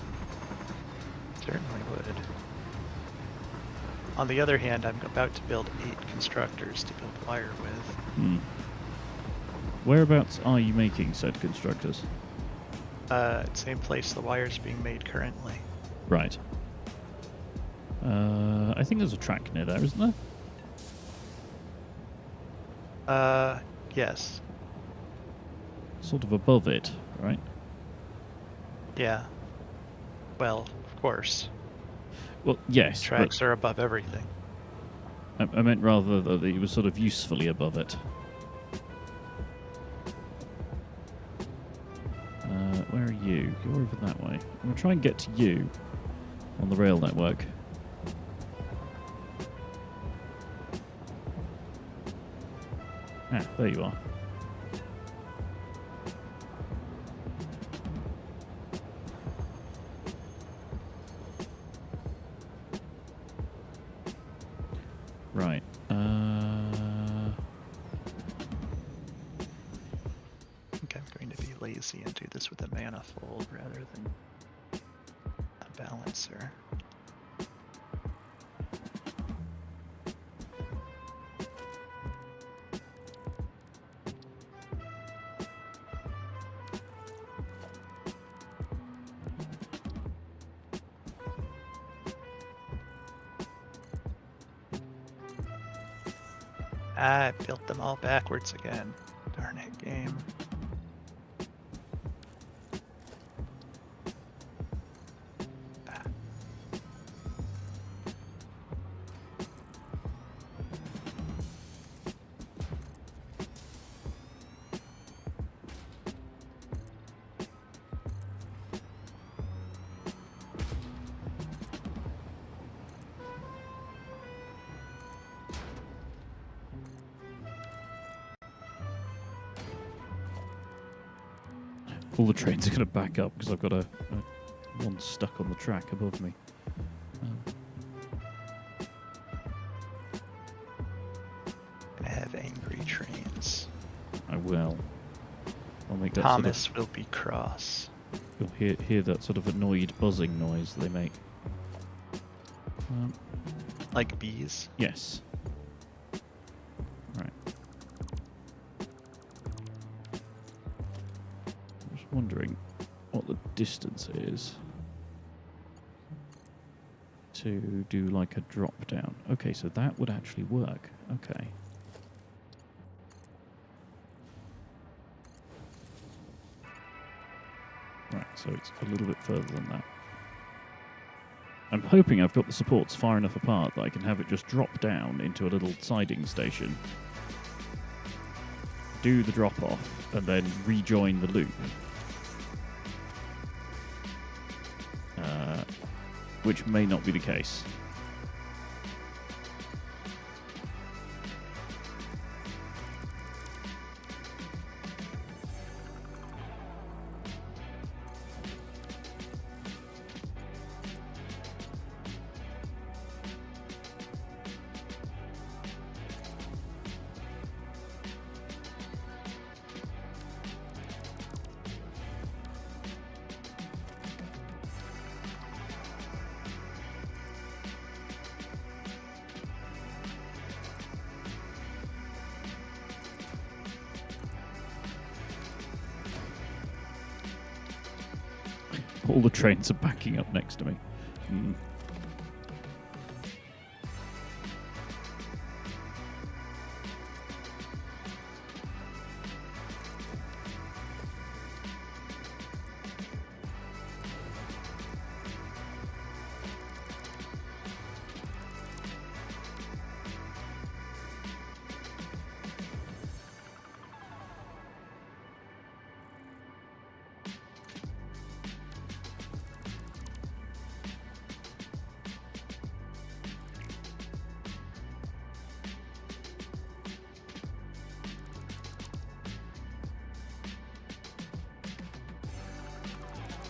Certainly would. On the other hand, I'm about to build 8 constructors to build wire with. Whereabouts are you making said constructors? Same place the wire's being made currently. Right. I think there's a track near there, isn't there? Yes. Sort of above it, right? Yeah. Well, of course. Well, yes. Tracks are above everything. I meant rather that it was sort of usefully above it. Where are you? Go over that way. I'm going to try and get to you on the rail network. Ah, there you are. Right. I think I'm going to be lazy and do this with a manifold rather than a balancer. I built them all backwards again. Darn it, game. All the trains are going to back up because I've got one stuck on the track above me. I have angry trains. I will. I'll make that Thomas will be cross. You'll hear that sort of annoyed buzzing noise they make. Like bees? Yes. Right. I'm just wondering, what the distance is to do like a drop down. Okay, so that would actually work. Okay. Right, so it's a little bit further than that. I'm hoping I've got the supports far enough apart that I can have it just drop down into a little siding station, do the drop off, and then rejoin the loop. Which may not be the case. All the trains are backing up next to me.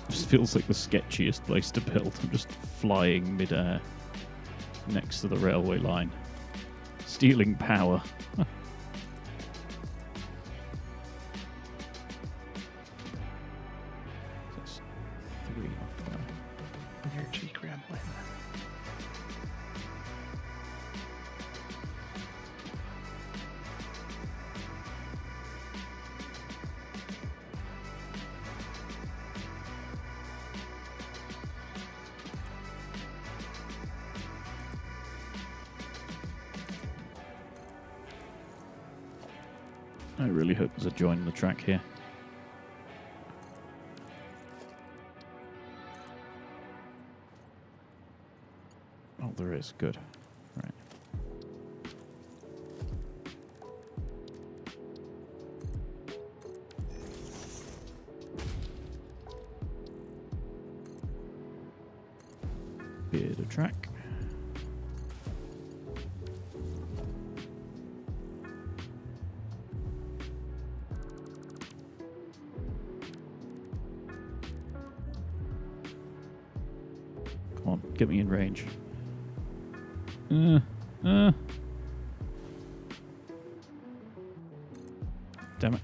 This feels like the sketchiest place to build. I'm just flying mid-air next to the railway line, stealing power. That's 3 off there. Energy gremlin. I really hope there's a join in the track here. Oh, there is. Good. Right. Bit of track. Come on, get me in range. Damn it.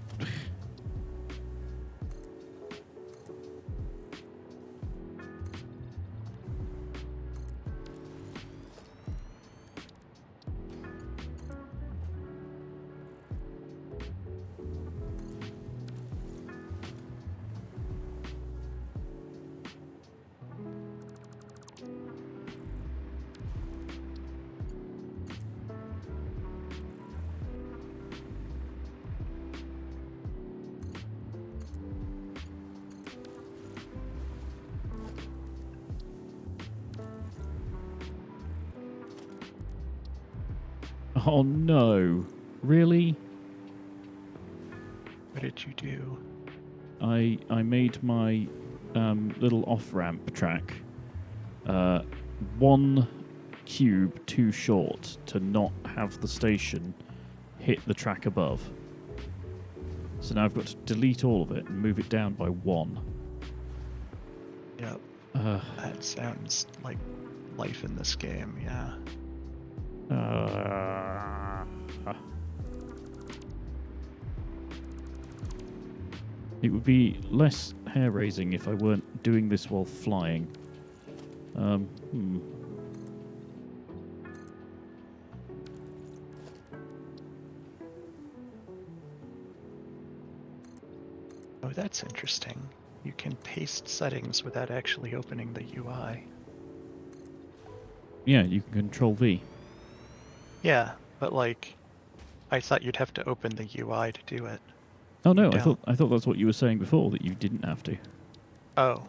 Oh no. Really? What did you do? I made my little off-ramp track 1 cube too short to not have the station hit the track above. So now I've got to delete all of it and move it down by 1. Yep. That sounds like life in this game, yeah. It would be less hair-raising if I weren't doing this while flying. Oh, that's interesting. You can paste settings without actually opening the UI. Yeah, you can Control V. Yeah, but like, I thought you'd have to open the UI to do it. Oh no, I thought that's what you were saying before, that you didn't have to. Oh.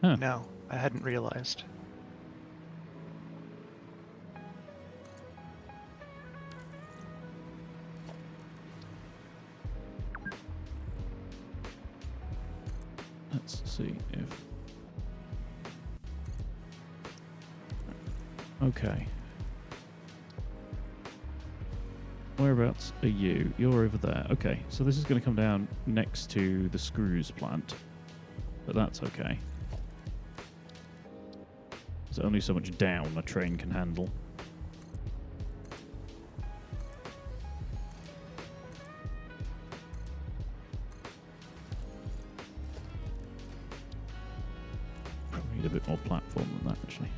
Huh. No, I hadn't realized. Let's see if... Okay. Whereabouts are you? You're over there. Okay, so this is going to come down next to the screws plant. But that's okay. There's only so much down a train can handle. Probably need a bit more platform than that, actually.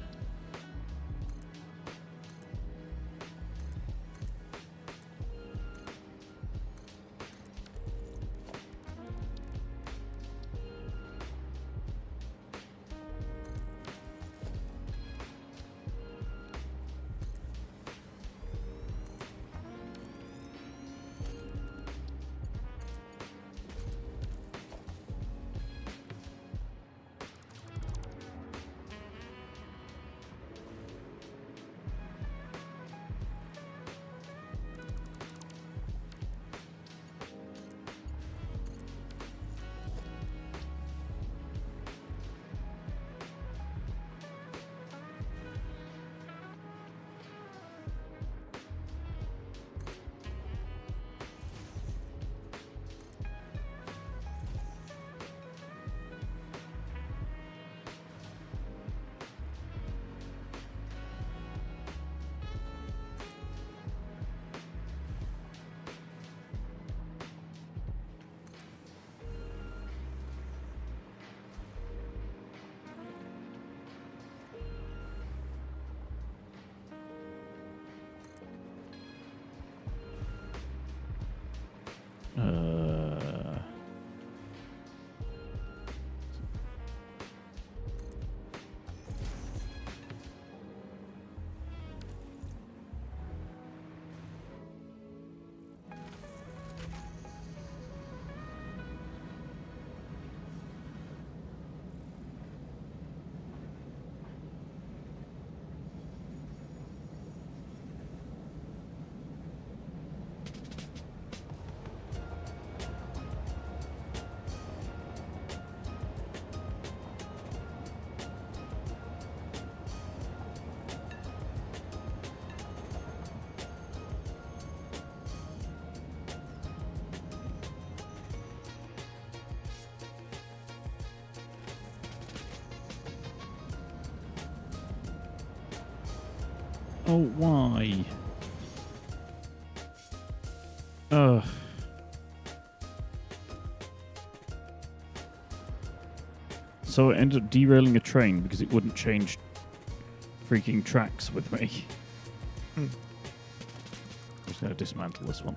Oh, why? Ugh. So I ended up derailing a train because it wouldn't change freaking tracks with me. I'm just going to dismantle this one.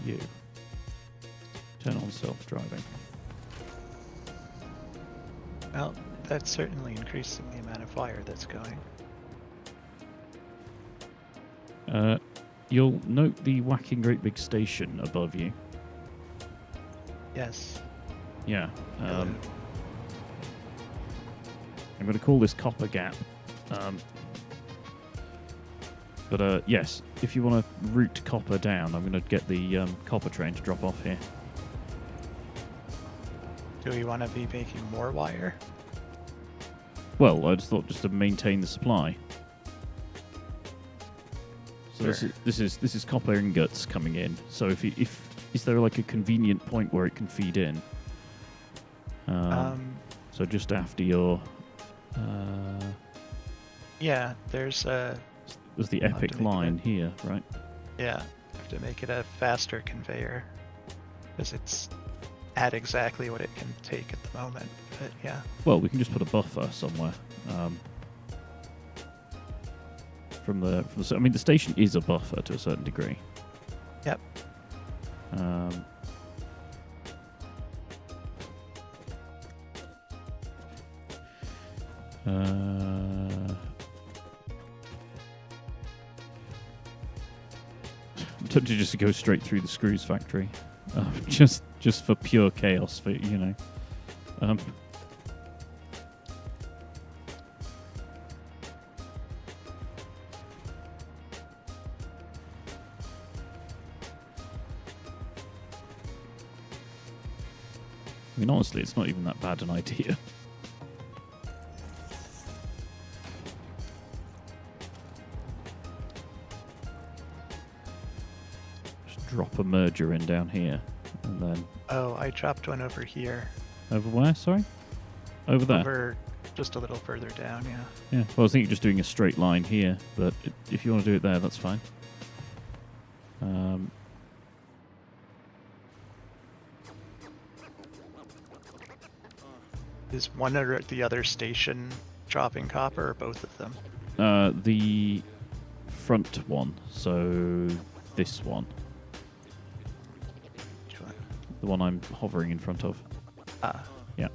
You. Turn on self-driving. Well, that's certainly increasing the amount of fire that's going. You'll note the whacking great big station above you. Yes. Yeah. I'm going to call this Copper Gap. But yes, if you want to route copper down, I'm going to get the copper train to drop off here. Do we want to be making more wire? Well, I just thought just to maintain the supply. So Sure. this is copper ingots coming in. So if is there like a convenient point where it can feed in? So just after your. Yeah, there's the epic line here, right? Yeah, have to make it a faster conveyor because it's at exactly what it can take at the moment. But yeah. Well, we can just put a buffer somewhere. I mean, the station is a buffer to a certain degree. Yep. I'm tempted just to go straight through the screws factory, just for pure chaos. For I mean, honestly, it's not even that bad an idea. Drop a merger in down here, and then... Oh, I dropped one over here. Over where, sorry? Over there? Over just a little further down, yeah. Yeah, well, I was thinking just doing a straight line here, but if you want to do it there, that's fine. Is one or the other station dropping copper, or both of them? The front one, so this one. The one I'm hovering in front of. Ah. Yeah.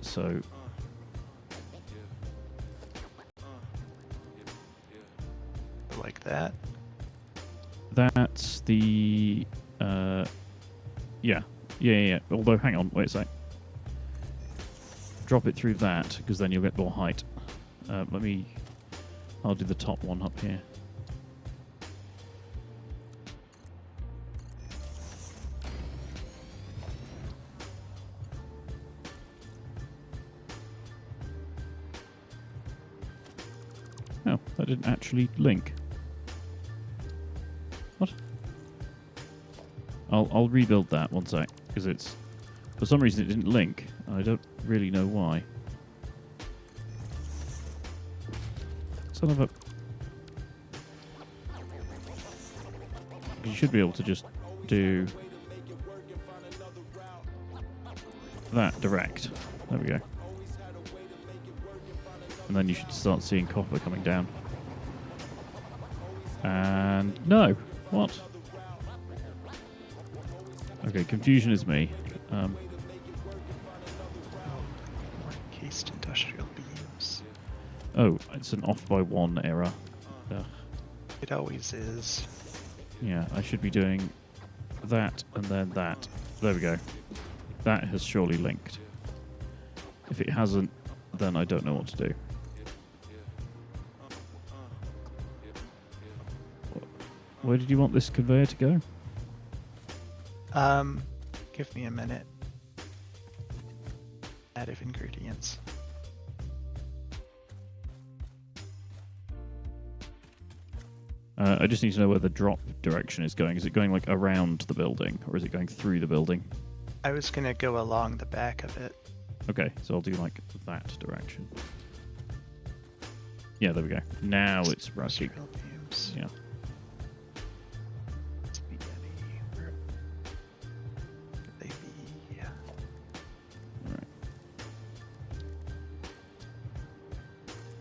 So... Like that? That's the... Yeah. Yeah. Although, hang on, wait a sec. Drop it through that, because then you'll get more height. I'll do the top one up here. Oh, that didn't actually link. What? I'll rebuild that one sec, because it's... For some reason it didn't link, and I don't really know why. Son of a... You should be able to just do... that direct. There we go. And then you should start seeing copper coming down. And no! What? Okay, confusion is me. Encased industrial beams. Oh, it's an off by one error. Ugh. It always is. Yeah, I should be doing that and then that. There we go. That has surely linked. If it hasn't, then I don't know what to do. Where did you want this conveyor to go? Give me a minute. Additive ingredients. I just need to know where the drop direction is going. Is it going like around the building, or is it going through the building? I was gonna go along the back of it. Okay, so I'll do like that direction. Yeah, there we go. Now it's rusty. Yeah.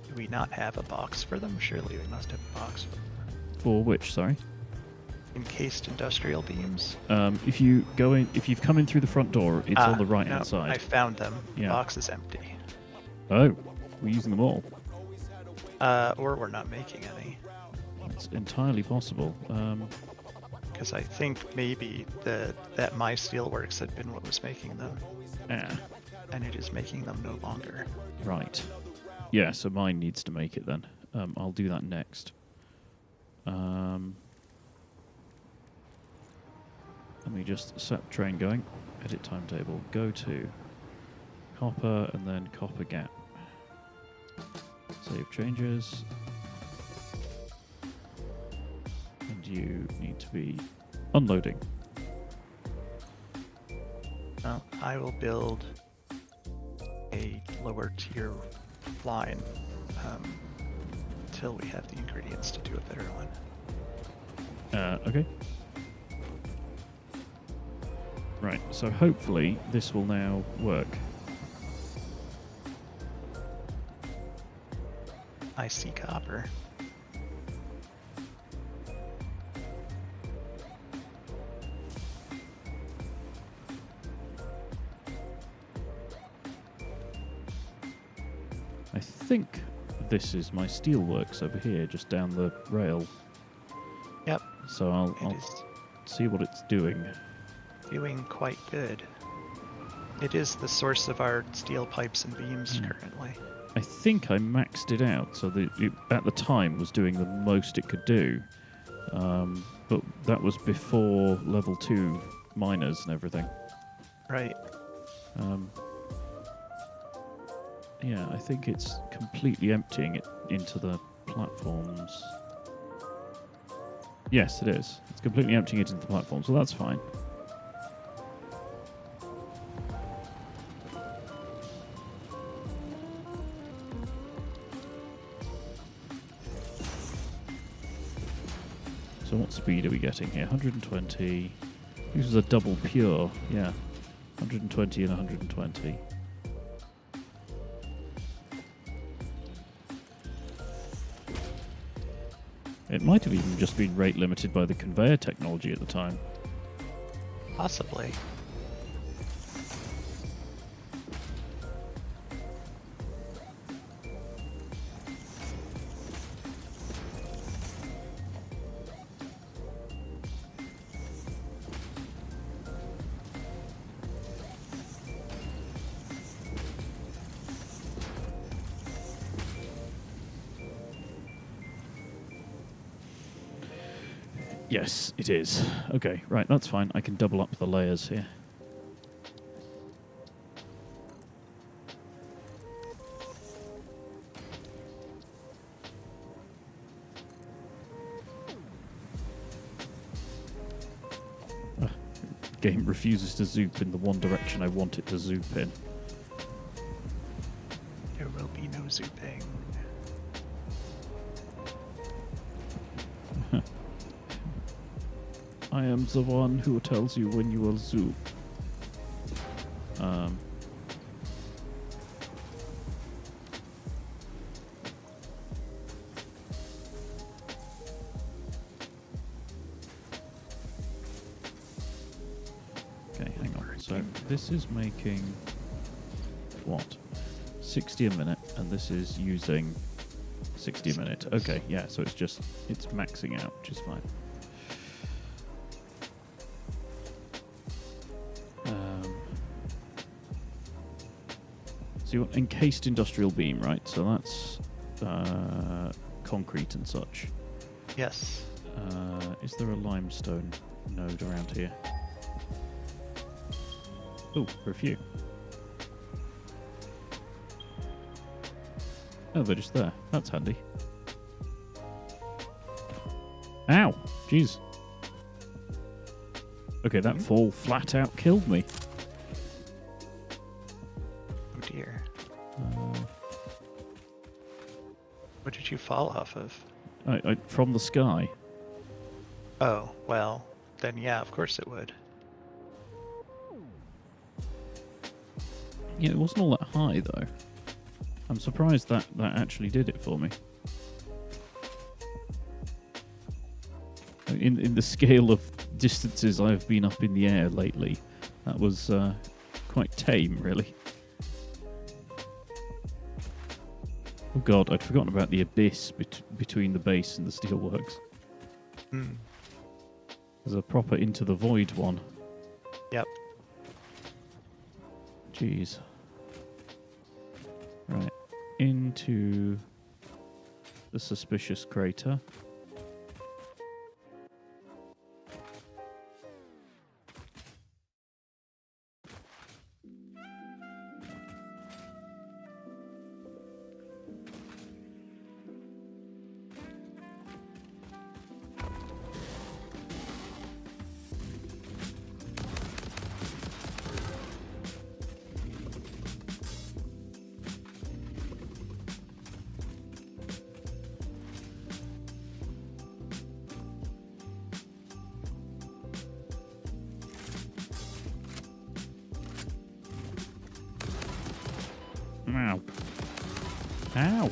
Do we not have a box for them? Surely we must have a box for them. For which, sorry? Encased industrial beams. If you've come in through the front door, it's on the right hand side. I found them. Yeah. The box is empty. Oh, we're using them all. Or we're not making any. It's entirely possible. Because I think maybe that My Steelworks had been what was making them. Yeah. And it is making them no longer. Right. Yeah, so mine needs to make it then. I'll do that next. Let me just set train going. Edit timetable. Go to copper and then copper gap. Save changes. And you need to be unloading. Well, I will build a lower tier line until we have the ingredients to do a better one. Okay. Right, so hopefully this will now work. I see copper. I think this is my steelworks over here, just down the rail. Yep. So I'll see what it's doing. Doing quite good. It is the source of our steel pipes and beams currently. I think I maxed it out, so that it, at the time, was doing the most it could do. But that was before level 2 miners and everything. Right. Yeah, I think it's completely emptying it into the platforms. Yes, it is. It's completely emptying it into the platforms, so that's fine. So what speed are we getting here? 120. This is a double pure, yeah. 120 and 120. It might have even just been rate limited by the conveyor technology at the time. Possibly. Yes, it is. Okay, right, that's fine. I can double up the layers here. Game refuses to zoop in the one direction I want it to zoop in. There will be no zooping. I am the one who tells you when you will zoop. Okay, hang on. So this is making what? 60 a minute, and this is using 60 a minute. Okay, yeah, so it's maxing out, which is fine. So you want encased industrial beam, right? So that's concrete and such. Yes. Is there a limestone node around here? Oh, for a few. Oh, they're just there. That's handy. Ow! Jeez. Okay, that fall flat out killed me. Oh dear. What did you fall off of? From the sky. Oh, well, then yeah, of course it would. Yeah, it wasn't all that high, though. I'm surprised that actually did it for me. In the scale of distances I've been up in the air lately, that was quite tame, really. Oh god, I'd forgotten about the abyss between the base and the steelworks. There's a proper Into the Void one. Yep. Jeez. Right. Into the suspicious crater. Ow. Ow.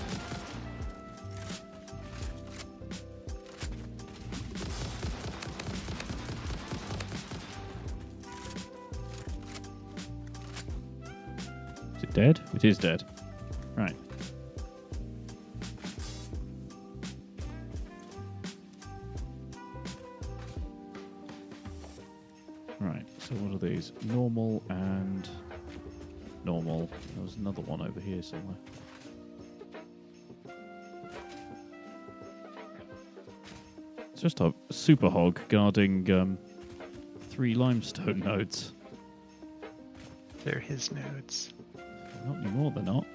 Is it dead? It is dead. Right. Right, so what are these? Normal and normal. There was another one over here somewhere. It's just a super hog guarding 3 limestone nodes. They're his nodes. Not anymore, they're not.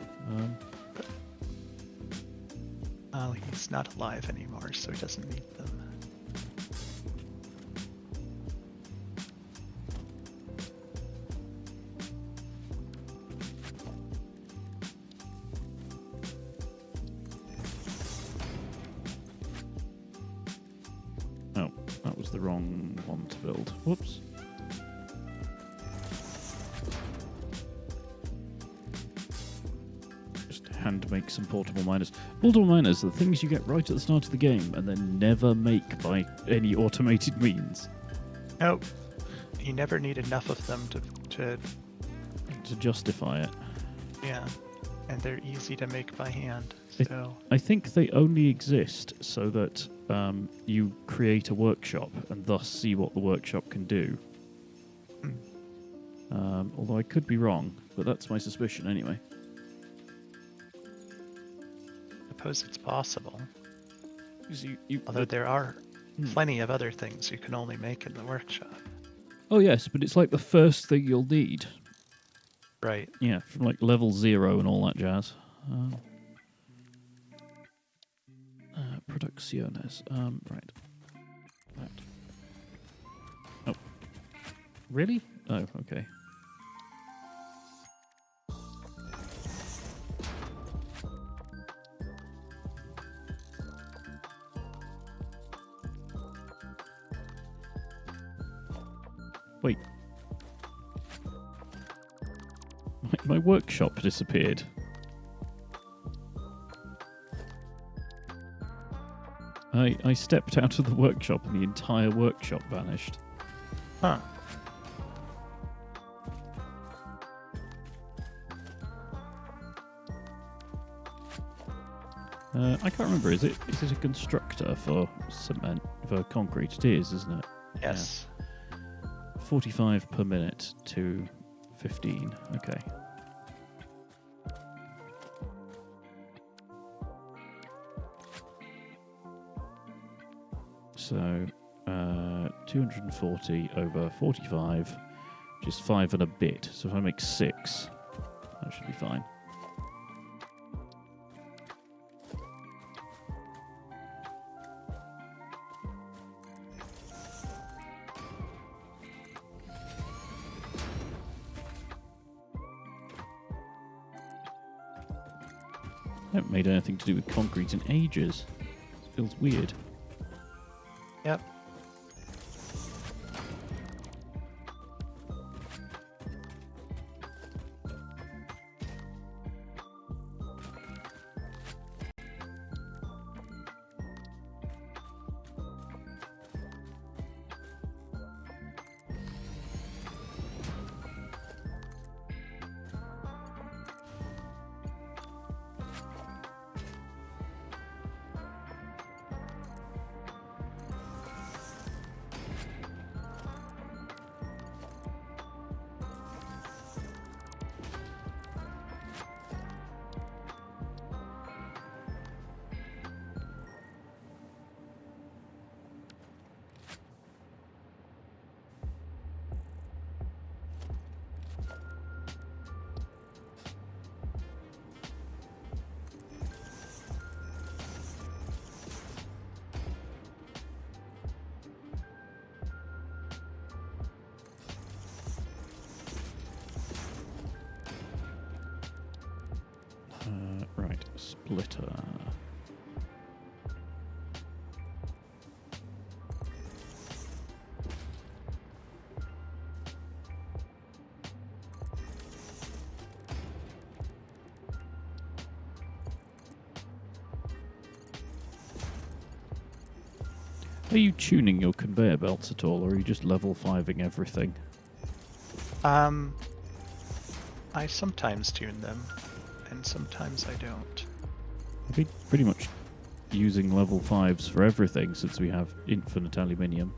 Oh, he's not alive anymore, so he doesn't need them. Oh, that was the wrong one to build. Whoops. Hand make some portable miners. Portable miners are the things you get right at the start of the game and then never make by any automated means. Nope. You never need enough of them to justify it. Yeah. And they're easy to make by hand. So I think they only exist so that you create a workshop and thus see what the workshop can do. Although I could be wrong, but that's my suspicion anyway. suppose it's possible. Although there are plenty of other things you can only make in the workshop. Oh yes, but it's like the first thing you'll need. Right. Yeah, from like level 0 and all that jazz. Producciones. Right. That. Oh. Really? Oh, okay. Wait. My workshop disappeared. I stepped out of the workshop and the entire workshop vanished. Huh. I can't remember. Is it a constructor for cement, for concrete? It is, isn't it? Yes. Yeah. 45 per minute to 15. Okay. So 240 over 45, which is 5 and a bit. So if I make 6, that should be fine. I haven't made anything to do with concrete in ages. It feels weird. Yep. Right, splitter. Are you tuning your conveyor belts at all, or are you just level 5ing everything? I sometimes tune them, and sometimes I don't. I've been pretty much using level 5s for everything since we have infinite aluminium.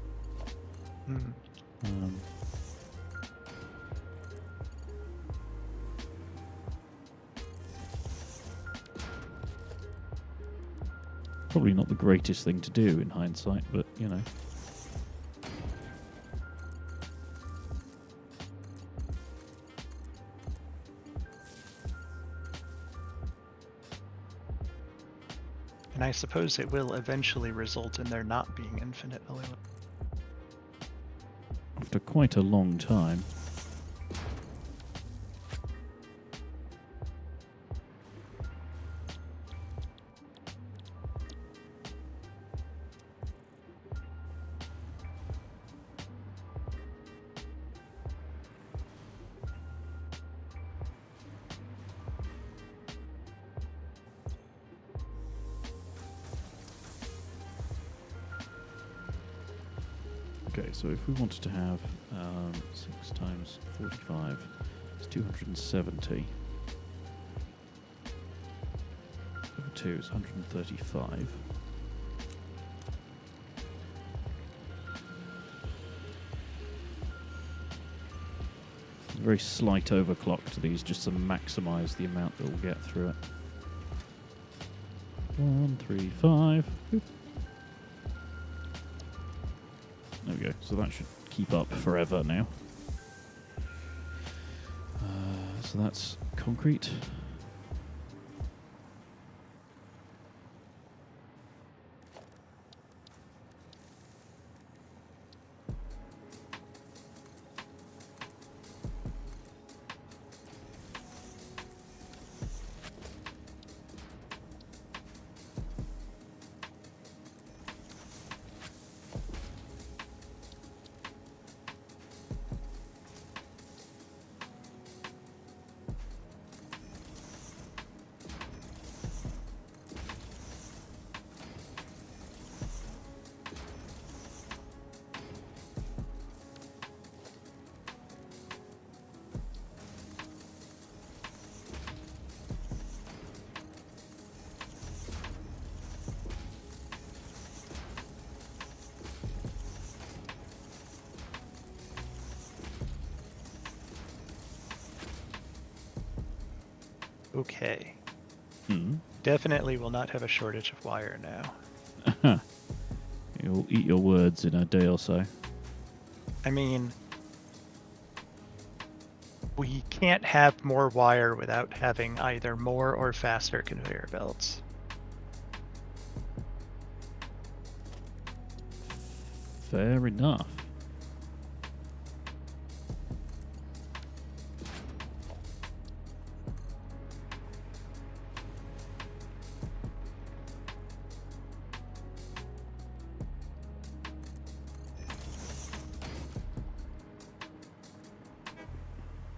Probably not the greatest thing to do in hindsight, but, you know. And I suppose it will eventually result in there not being infinite aluminum. After quite a long time. Okay, so if we wanted to have 6 times 45, it's 270. Over 2 is 135. A very slight overclock to these just to maximise the amount that we'll get through it. 135. Boop. There we go. So that should keep up forever now. So that's concrete. Okay. Definitely will not have a shortage of wire now. You'll eat your words in a day or so. I mean, we can't have more wire without having either more or faster conveyor belts. Fair enough.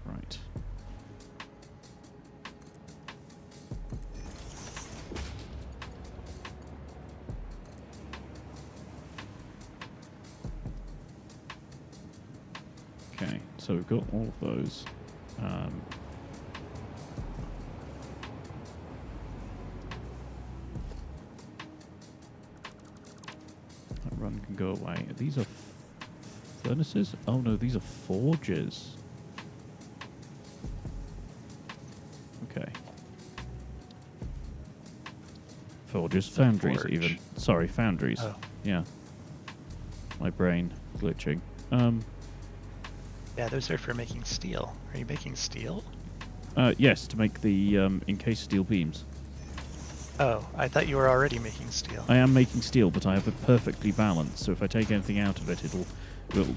Right. Okay, so we've got all of those. That run can go away. These are furnaces? Oh no, these are forges. Okay. Forges, foundries Forge. even. Sorry, foundries. Oh. Yeah. My brain glitching. Yeah, those are for making steel. Are you making steel? Yes, to make the encased steel beams. Oh, I thought you were already making steel. I am making steel, but I have it perfectly balanced, so if I take anything out of it, it'll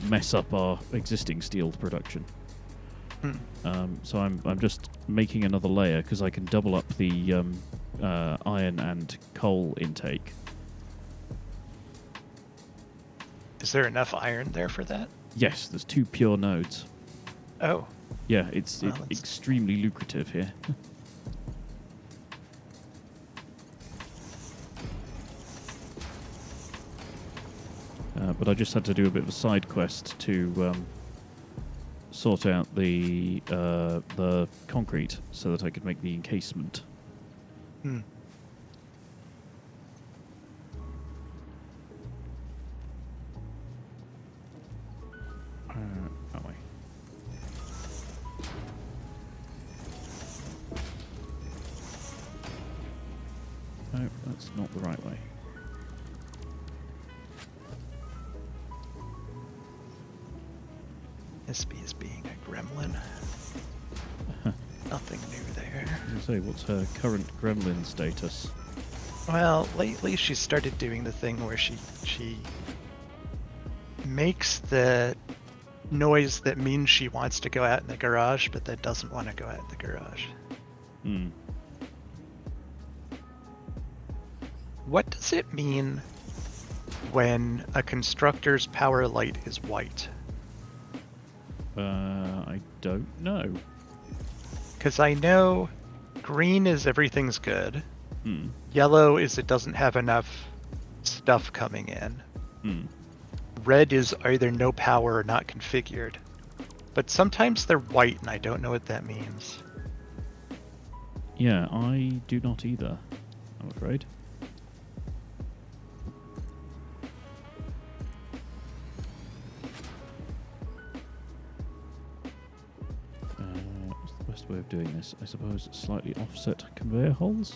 mess up our existing steel production. So I'm just making another layer because I can double up the iron and coal intake. Is there enough iron there for that? Yes, there's 2 pure nodes. Oh. Yeah, it's Well, extremely lucrative here. but I just had to do a bit of a side quest to sort out the concrete so that I could make the encasement. Hmm. That way. No, that's not the right way. Espy is being a gremlin. Nothing new there. I was gonna say, what's her current gremlin status? Well, lately she started doing the thing where she makes the noise that means she wants to go out in the garage, but that doesn't want to go out in the garage. Hmm. What does it mean when a constructor's power light is white? I don't know. Because I know green is everything's good. Hmm. Yellow is it doesn't have enough stuff coming in. Hmm. Red is either no power or not configured. But sometimes they're white and I don't know what that means. Yeah, I do not either, I'm afraid. What's the best way of doing this? I suppose slightly offset conveyor holes?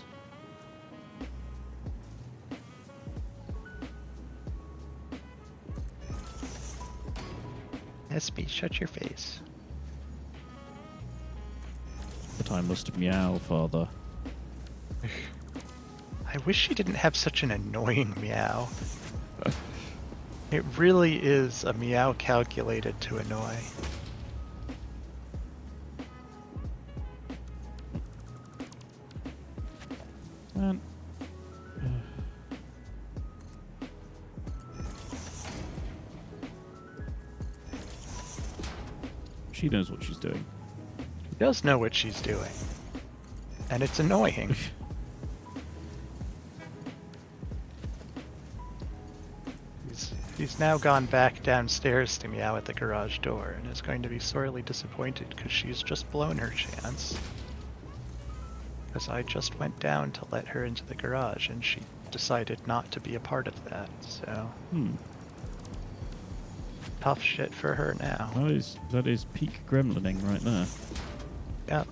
SB, shut your face. But I must meow, father. I wish she didn't have such an annoying meow. It really is a meow calculated to annoy. Man. She knows what she's doing. She does know what she's doing. And it's annoying. He's now gone back downstairs to meow at the garage door and is going to be sorely disappointed because she's just blown her chance. Because I just went down to let her into the garage and she decided not to be a part of that, so... Tough shit for her now. That is peak gremlining right there. Yeah.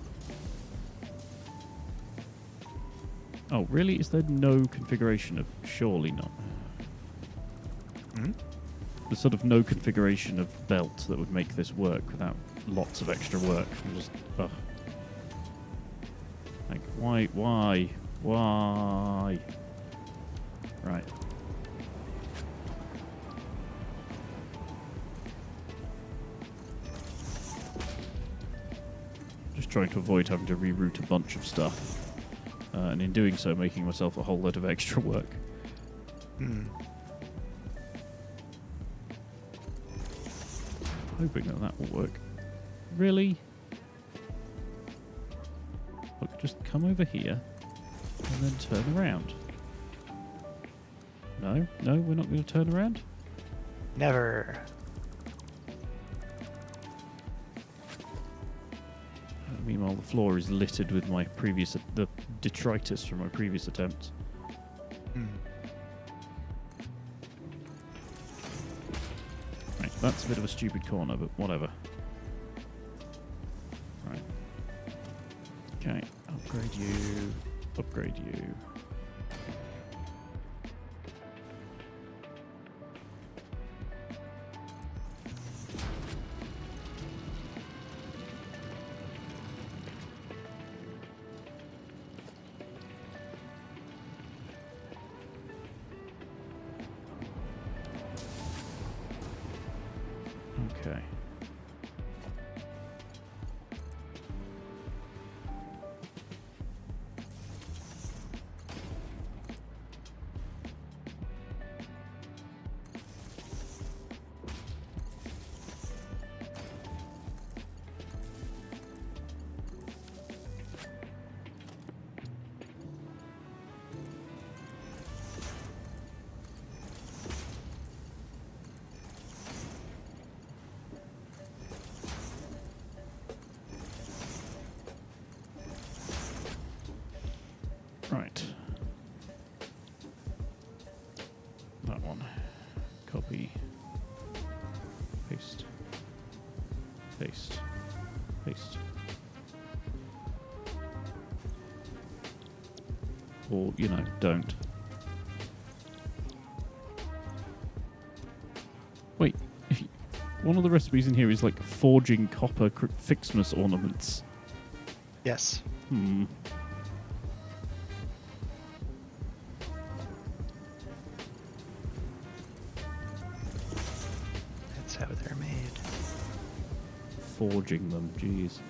Oh, really? Is there no configuration of... Surely not. Hmm? There's sort of no configuration of belt that would make this work without lots of extra work. I'm just... Ugh. Like, why? Right. Just trying to avoid having to reroute a bunch of stuff. And in doing so, making myself a whole lot of extra work. Hoping that will work. Really? Look, just come over here and then turn around. No, we're not going to turn around? Never. Meanwhile, the floor is littered with my the detritus from my previous attempts. Right, that's a bit of a stupid corner, but whatever. Right. Okay, upgrade you. Okay. Right. That one. Copy. Paste. Paste. Paste. Or, you know, don't. Wait. One of the recipes in here is like forging copper Fixmas ornaments. Yes. That's how they're made. Forging them, jeez.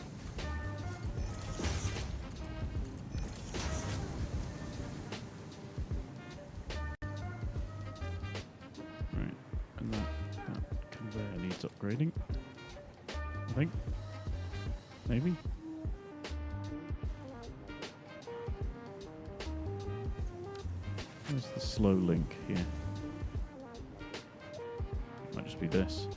Right, and that conveyor needs upgrading. I think. Maybe. Where's the slow link here? Might just be this.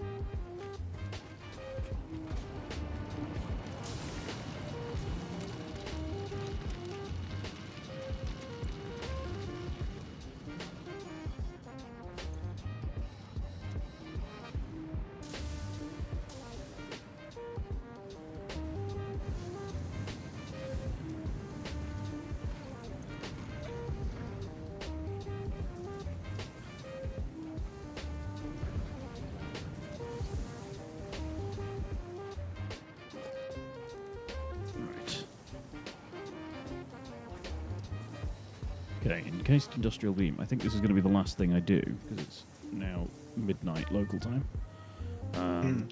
Okay, encased industrial beam. I think this is going to be the last thing I do, because it's now midnight local time.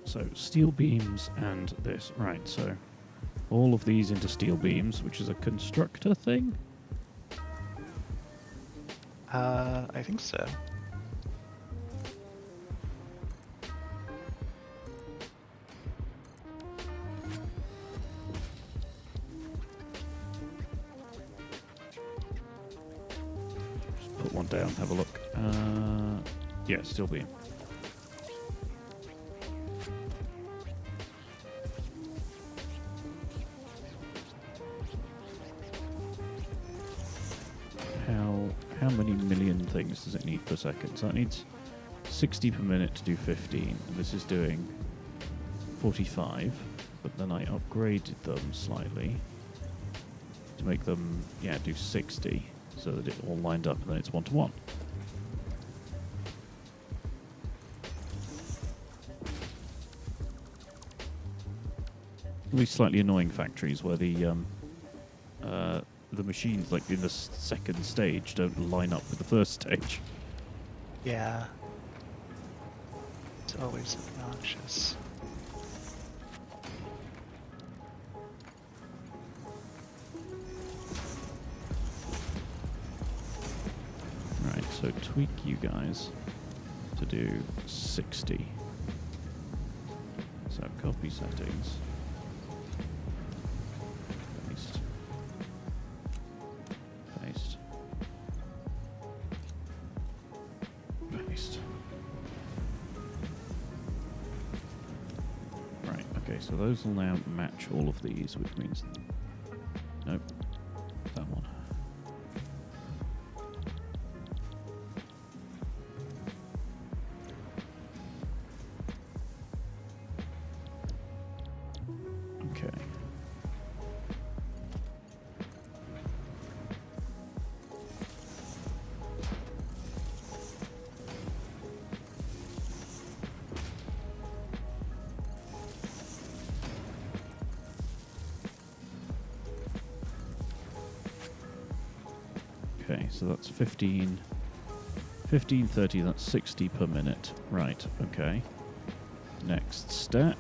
So, steel beams and this. Right, so all of these into steel beams, which is a constructor thing? I think so. Put one down, have a look. Yeah, steel beam. How many million things does it need per second? So it needs 60 per minute to do 15. And this is doing 45, but then I upgraded them slightly to make them, yeah, do 60. So that it all lined up and then it's 1-to-1. These slightly annoying factories where the machines, like in the second stage, don't line up with the first stage. Yeah. It's always obnoxious. Right, so tweak you guys to do 60. So copy settings. Paste. Paste. Paste. Right, okay, so those will now match all of these, which means... Nope. That one. Okay. Okay, so that's 15, 30, that's 60 per minute. Right, okay. Next step.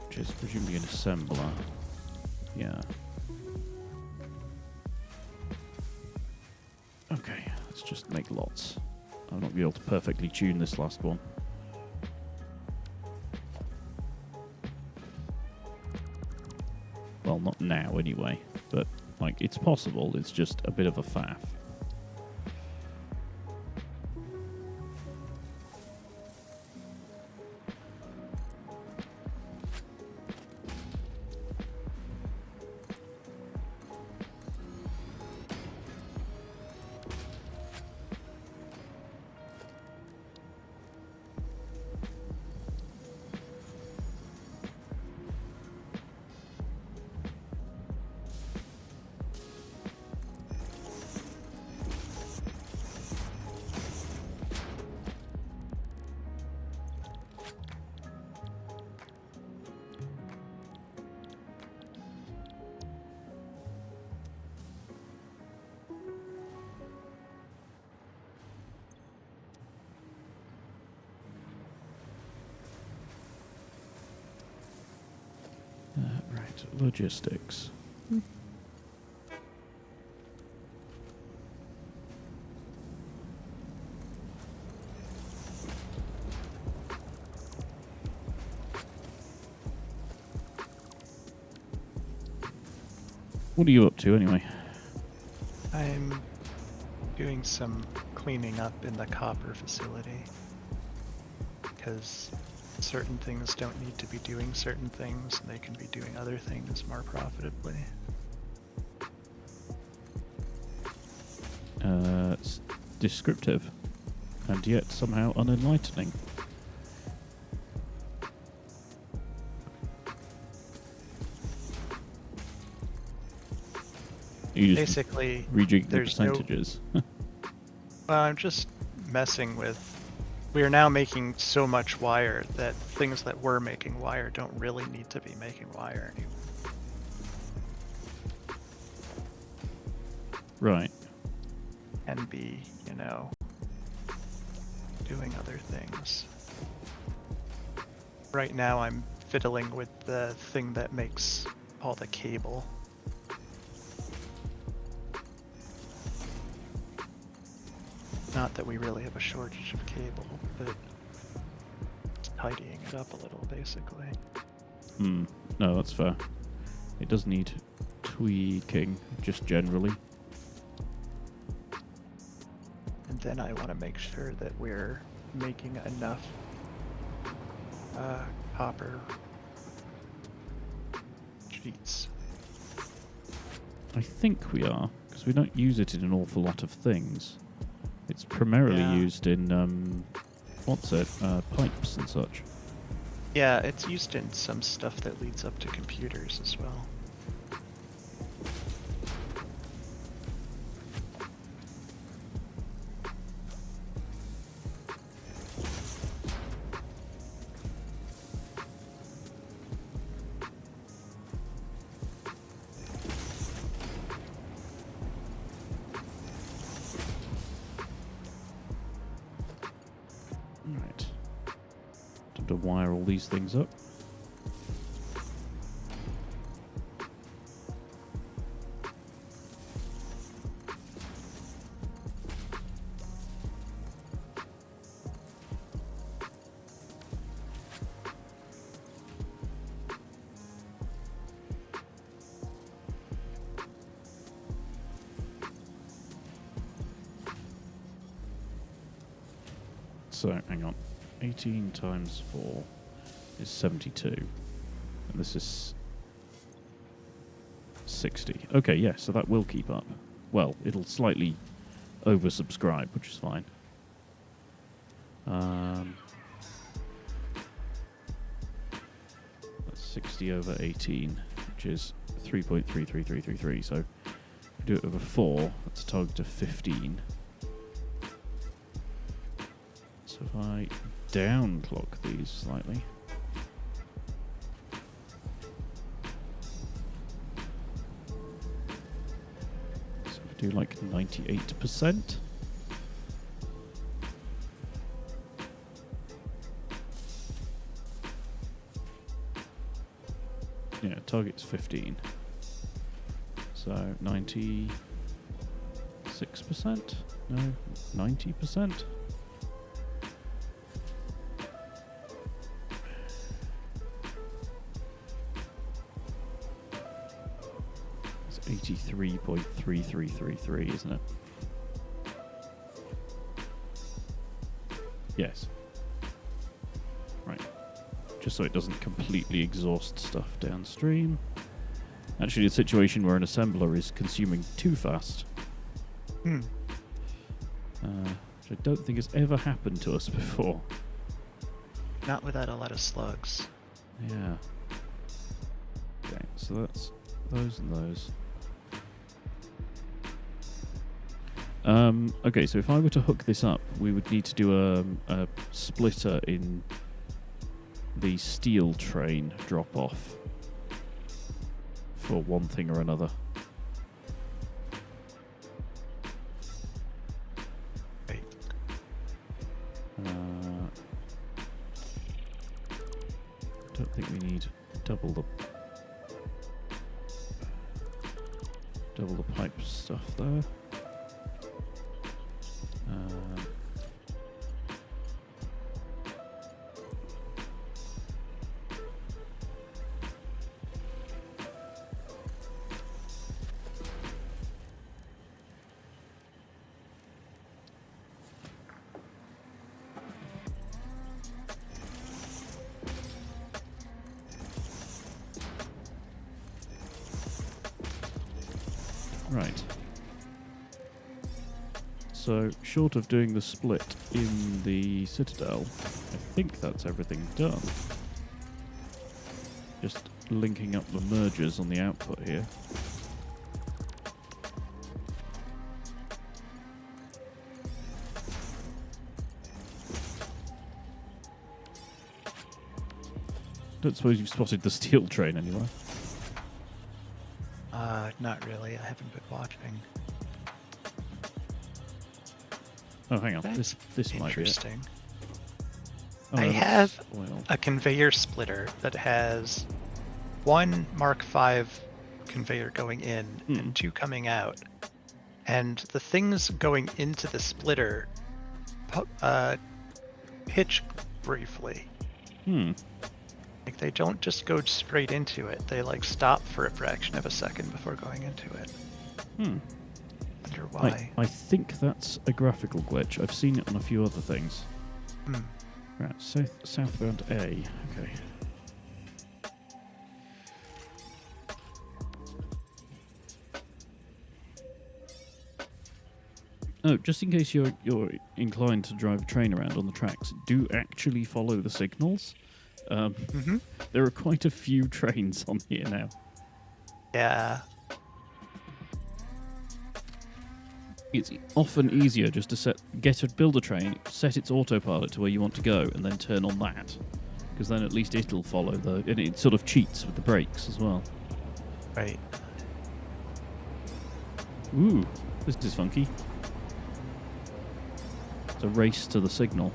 Which is presumably an assembler. Yeah. Okay, let's just make lots. I'll not be able to perfectly tune this last one. Well, not now anyway, but like it's possible, it's just a bit of a faff. logistics. What are you up to anyway? I'm doing some cleaning up in the copper facility. Because certain things don't need to be doing certain things, and they can be doing other things more profitably. It's descriptive, and yet somehow unenlightening. You just Basically, rejig the there's percentages. Well, I'm just messing with... We are now making so much wire that things that were making wire don't really need to be making wire anymore. Right. And be, doing other things. Right now I'm fiddling with the thing that makes all the cable. Not that we really have a shortage of cable, but tidying it up a little, basically. No, that's fair. It does need tweaking, just generally. And then I want to make sure that we're making enough copper sheets. I think we are, because we don't use it in an awful lot of things. It's primarily used in, pipes and such. Yeah, it's used in some stuff that leads up to computers as well. Right. Time to wire all these things up. So, hang on. 18 times 4 is 72. And this is 60. Okay, yeah, so that will keep up. Well, it'll slightly oversubscribe, which is fine. That's 60 over 18, which is 3.33333. So, if we do it over 4, that's a target of 15. So if I downclock these slightly. So if we do like 98%. Yeah, target's 15. So 96%? No, 90%? 83.3333, isn't it? Yes. Right. Just so it doesn't completely exhaust stuff downstream. Actually, a situation where an assembler is consuming too fast. Which I don't think has ever happened to us before. Not without a lot of slugs. Yeah. Okay, so that's those and those. Okay, so if I were to hook this up, we would need to do a splitter in the steel train drop-off for one thing or another. Right. Don't think we need double the Double the pipe stuff there. Right. So, short of doing the split in the Citadel, I think that's everything done. Just linking up the mergers on the output here. Don't suppose you've spotted the steel train anywhere? Not really. I haven't been watching. Oh, hang on. That's This might be it. interesting. Oh, I no, have oil. a conveyor splitter that has one Mark V conveyor going in and 2 coming out. And the things going into the splitter hitch briefly. Like, they don't just go straight into it. They, like, stop for a fraction of a second before going into it. I wonder why. I think that's a graphical glitch. I've seen it on a few other things. Right, southbound A. Okay. Oh, just in case you're inclined to drive a train around on the tracks, do actually follow the signals. There are quite a few trains on here now. Yeah. It's often easier just to build a train, set its autopilot to where you want to go, and then turn on that, because then at least it'll follow and it sort of cheats with the brakes as well. Right. Ooh, this is funky. It's a race to the signal.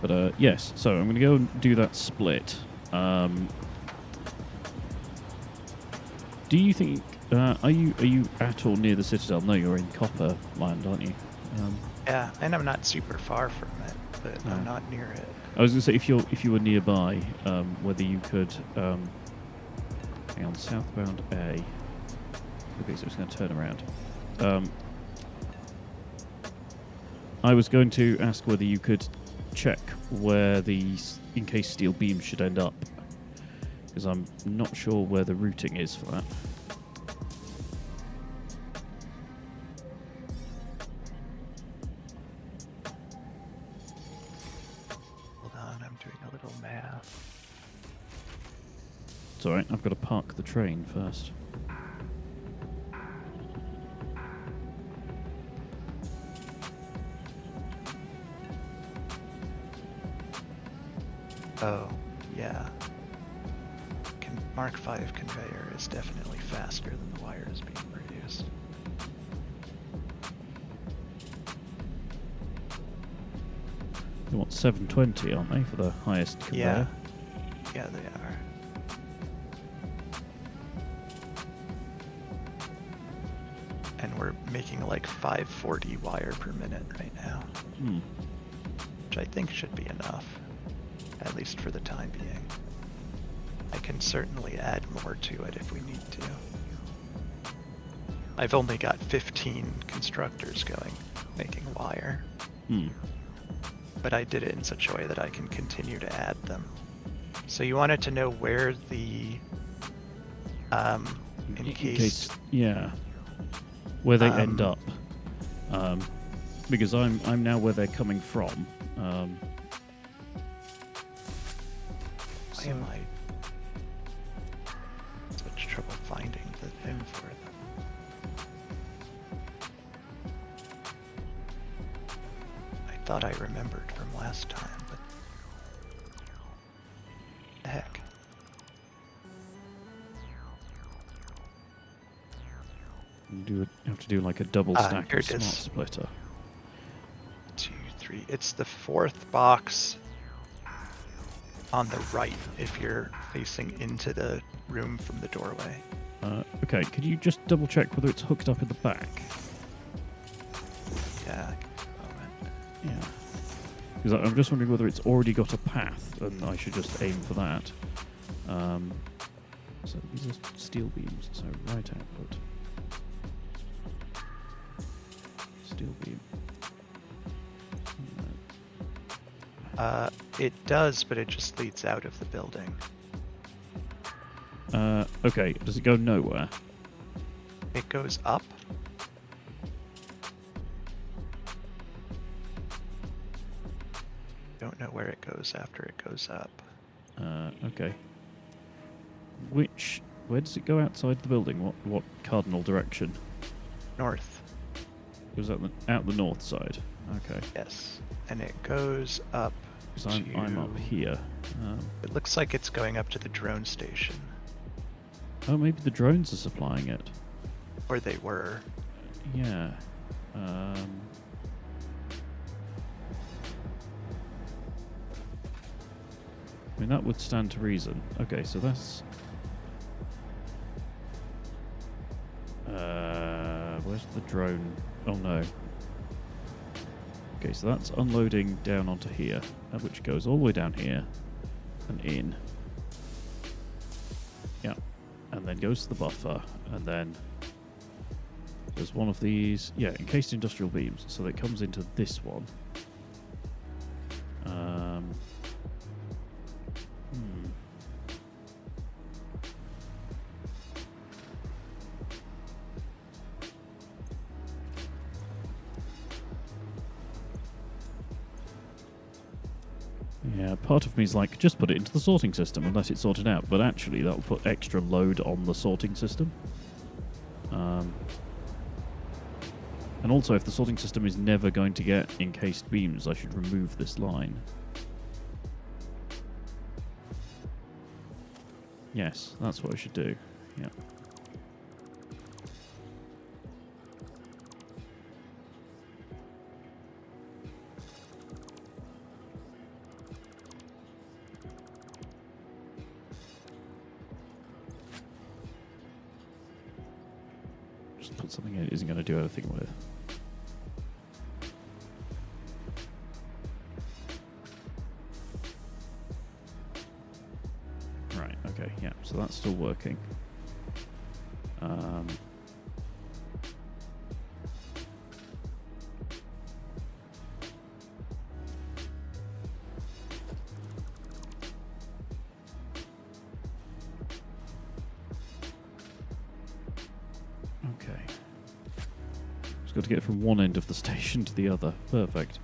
But yes, so I'm going to go and do that split. Do you think are you at or near the Citadel? No, you're in Copper Land, aren't you? Yeah, and I'm not super far from it, but I'm not near it. I was going to say if you were nearby, whether you could hang on, southbound A. Okay, so it's going to turn around. I was going to ask whether you could check where the encased steel beam should end up, because I'm not sure where the routing is for that. Hold on, I'm doing a little math. It's alright, I've got to park the train first. Oh, yeah. Mark V conveyor is definitely faster than the wires being produced. They want 720, aren't they, for the highest conveyor? Yeah, they are. And we're making like 540 wire per minute right now. Which I think should be enough, at least for the time being. I can certainly add more to it if we need to. I've only got 15 constructors going, making wire. But I did it in such a way that I can continue to add them. So you wanted to know where the encased... Yeah. Where they end up. Because I'm now where they're coming from. Why am I such trouble finding the thing for them? I thought I remembered from last time, but the heck. Do have to do like a double stack here of it is. smart splitter. 2, 3. It's the 4th box on the right if you're facing into the room from the doorway. Okay, could you just double check whether it's hooked up in the back? Yeah. Yeah. Because I'm just wondering whether it's already got a path, and I should just aim for that. So these are steel beams, so right output. Steel beam. It does, but it just leads out of the building. Okay, does it go nowhere? It goes up. Don't know where it goes after it goes up. Okay. Where does it go outside the building? What cardinal direction? North. Goes out the north side. Okay. Yes, and it goes up. Because I'm up here. It looks like it's going up to the drone station. Oh, maybe the drones are supplying it. Or they were. Yeah. I mean, that would stand to reason. Okay, so that's... where's the drone? Oh, no. Okay, so that's unloading down onto here, which goes all the way down here and in. Yeah. And then goes to the buffer, and then there's one of these, encased industrial beams, so that comes into this one. Yeah, part of me is like, just put it into the sorting system and let it sort it out, but actually that will put extra load on the sorting system. And also, if the sorting system is never going to get encased beams, I should remove this line. Yes, that's what I should do. Yeah. Just put something it isn't going to do anything with. Right, okay, yeah, so that's still working. Okay. Just got to get from one end of the station to the other. Perfect.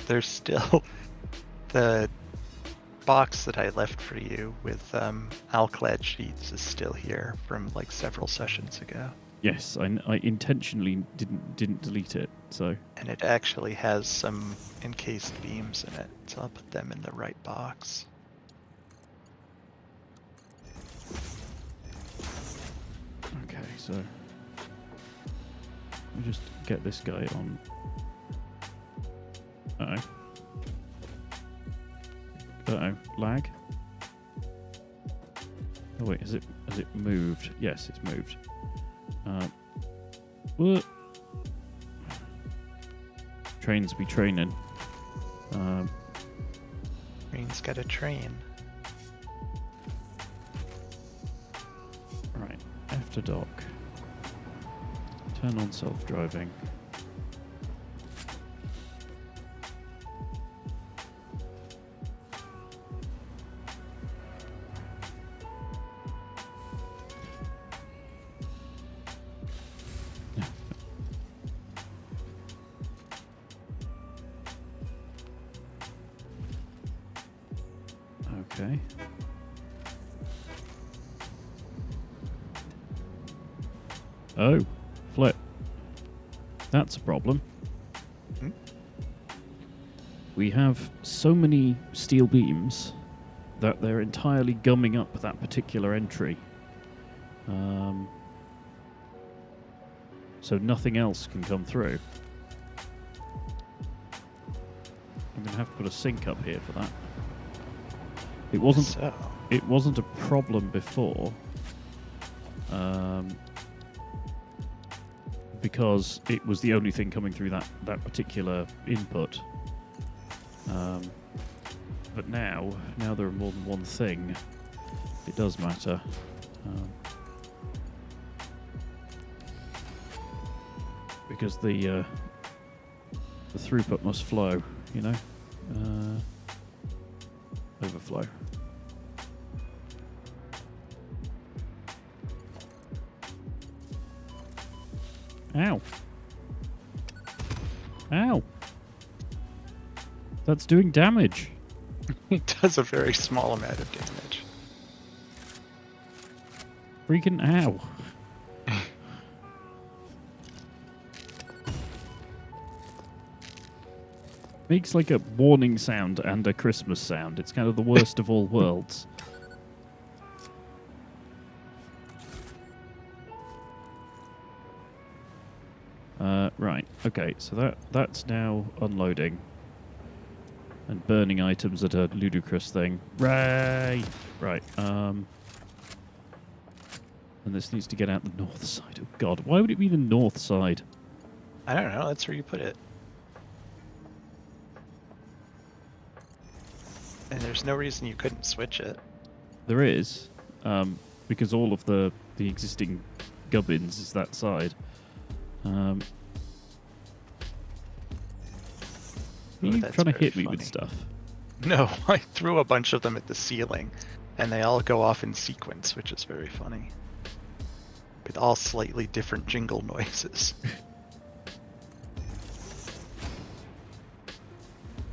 There's still the box that I left for you with alclad sheets is still here from like several sessions ago. Yes, I intentionally didn't delete it. So. And it actually has some encased beams in it, so I'll put them in the right box. Okay, so let me just get this guy on. Lag. Oh wait, has it moved? Yes, it's moved. What? Trains be training. Train's got a train. Right, after dock. Turn on self-driving. Okay. Oh, flip. That's a problem. Hmm? We have so many steel beams that they're entirely gumming up that particular entry. so nothing else can come through. I'm going to have to put a sink up here for that. It wasn't a problem before, because it was the only thing coming through that particular input. But now there are more than one thing. It does matter. Because the throughput must flow, you know? Overflow. Ow. Ow. That's doing damage. It does a very small amount of damage. Freaking ow. Makes like a warning sound and a Christmas sound. It's kind of the worst of all worlds. Right, okay, so that's now unloading. And burning items at a ludicrous thing. Ray! Right, and this needs to get out the north side. Oh god, why would it be the north side? I don't know, that's where you put it. And there's no reason you couldn't switch it. There is, because all of the existing gubbins is that side. Are you trying to hit me with stuff? No, I threw a bunch of them at the ceiling, and they all go off in sequence, which is very funny. With all slightly different jingle noises.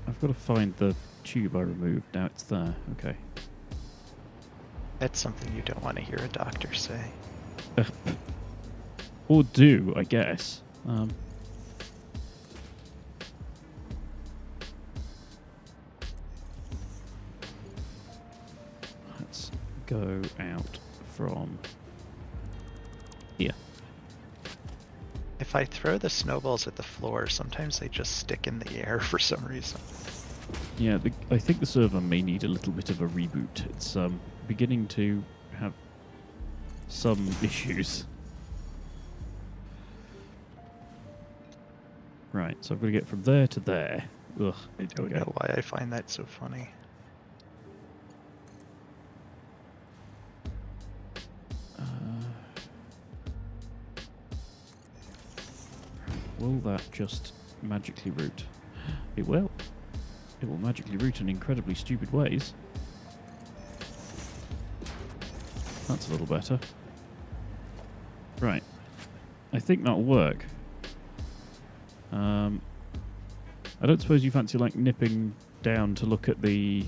I've got to find the tube I removed. Now it's there. Okay. That's something you don't want to hear a doctor say. Or do, I guess. Let's go out from here. If I throw the snowballs at the floor, sometimes they just stick in the air for some reason. Yeah, I think the server may need a little bit of a reboot. It's beginning to have some issues. Right, so I've got to get from there to there. Ugh. I don't know why I find that so funny. Will that just magically route? It will. It will magically route in incredibly stupid ways. That's a little better. Right. I think that'll work. I don't suppose you fancy like nipping down to look at the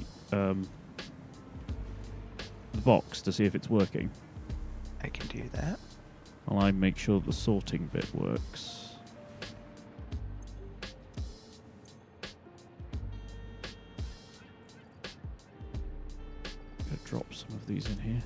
box to see if it's working. I can do that. While I make sure the sorting bit works. Drop some of these in here.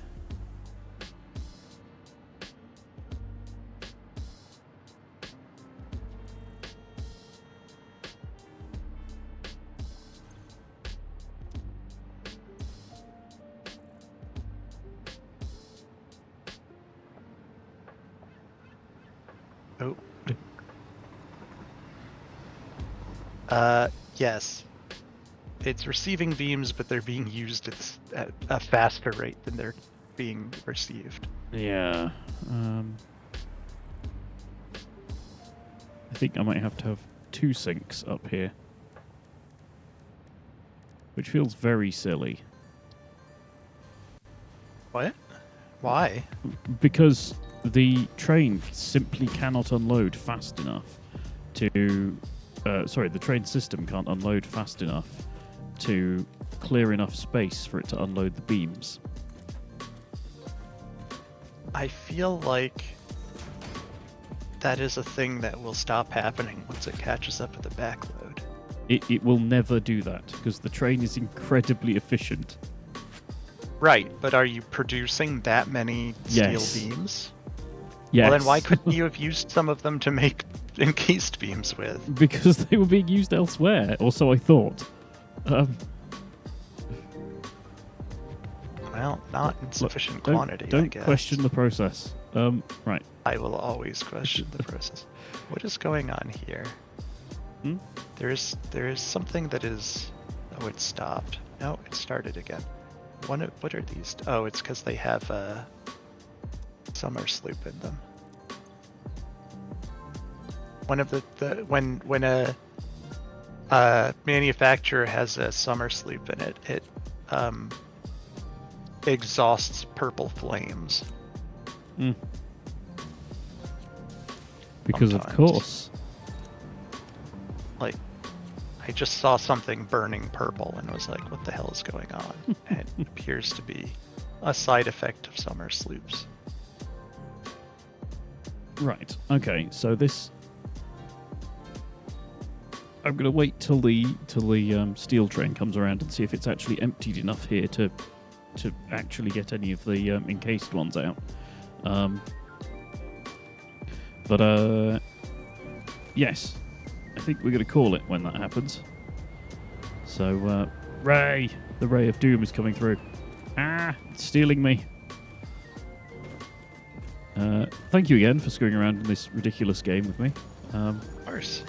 Oh. Yes. It's receiving beams, but they're being used at a faster rate than they're being received. Yeah. I think I might have to have 2 sinks up here. Which feels very silly. What? Why? Because the train simply cannot unload fast enough to... the train system can't unload fast enough to clear enough space for it to unload the beams. I feel like that is a thing that will stop happening once it catches up with the backload. It will never do that, because the train is incredibly efficient. Right, but are you producing that many steel beams? Yes. Well, then why couldn't you have used some of them to make encased beams with? Because they were being used elsewhere, or so I thought. Well, not in sufficient Don't quantity, I Don't guess. question the process. Right. I will always question the process. What is going on here? Hmm? There is something that is... Oh, it stopped. No, it started again. What are these? Oh, it's because they have a summer sloop in them. One of when a manufacturer has a summer sloop in it, it exhausts purple flames. Because Sometimes. of course. Like, I just saw something burning purple and was like, what the hell is going on? And it appears to be a side effect of summer sloops. Right. Okay. So this, I'm going to wait till the steel train comes around and see if it's actually emptied enough here to actually get any of the encased ones out. But yes, I think we're going to call it when that happens. So Ray, the ray of doom is coming through. It's stealing me. Thank you again for screwing around in this ridiculous game with me. Of course.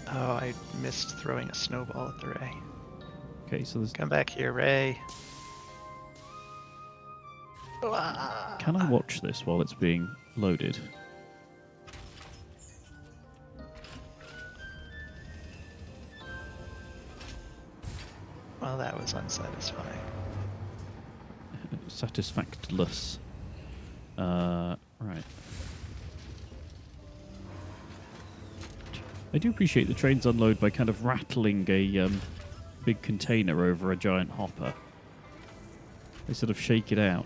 Oh, I missed throwing a snowball at the ray. Okay, so there's... Come back here, Ray. Can I watch this while it's being loaded? Well, that was unsatisfying. Satisfactless. Right. I do appreciate the trains unload by kind of rattling a big container over a giant hopper. They sort of shake it out.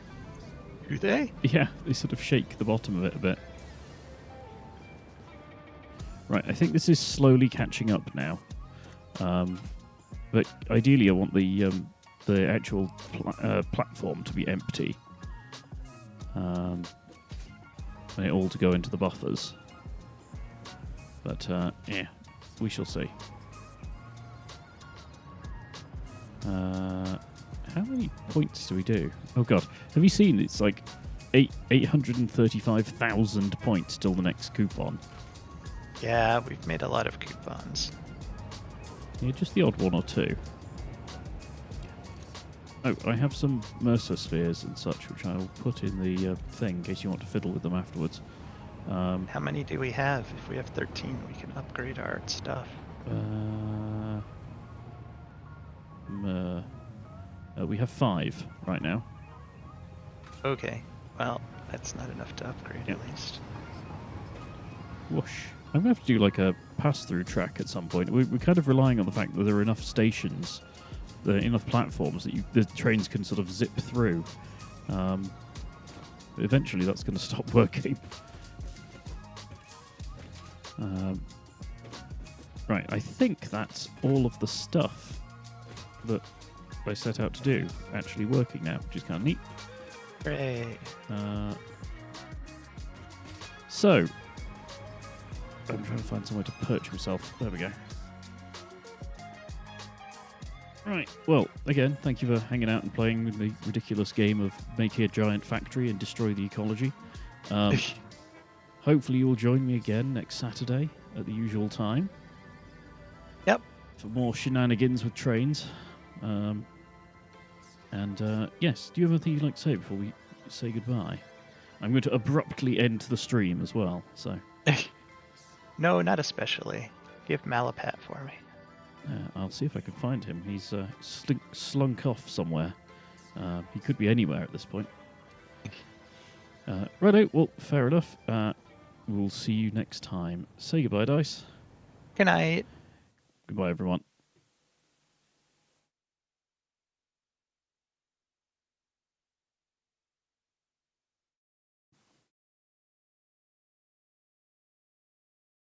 Do they? Yeah, they sort of shake the bottom of it a bit. Right, I think this is slowly catching up now. But ideally I want the actual platform to be empty. And it all to go into the buffers. But, yeah, we shall see. How many points do we do? Oh god, have you seen? It's like 835,000 points till the next coupon. Yeah, we've made a lot of coupons. Yeah, just the odd one or two. Oh, I have some Mercer spheres and such, which I'll put in the thing in case you want to fiddle with them afterwards. How many do we have? If we have 13, we can upgrade our stuff. We have 5 right now. Okay, well, that's not enough to upgrade at least. Whoosh. I'm going to have to do like a pass-through track at some point. We're kind of relying on the fact that there are enough stations, enough platforms that the trains can sort of zip through. Eventually that's going to stop working. Right, I think that's all of the stuff that I set out to do actually working now, which is kind of neat. Hooray. So, I'm trying to find somewhere to perch myself. There we go. Right, well, again, thank you for hanging out and playing with the ridiculous game of make a giant factory and destroy the ecology. Hopefully you'll join me again next Saturday at the usual time. Yep. For more shenanigans with trains. Yes, do you have anything you'd like to say before we say goodbye? I'm going to abruptly end the stream as well, so... No, not especially. Give Malapat for me. I'll see if I can find him. He's slunk off somewhere. He could be anywhere at this point. Righto, well, fair enough. We'll see you next time. Say goodbye, Dice. Good night. Goodbye, everyone.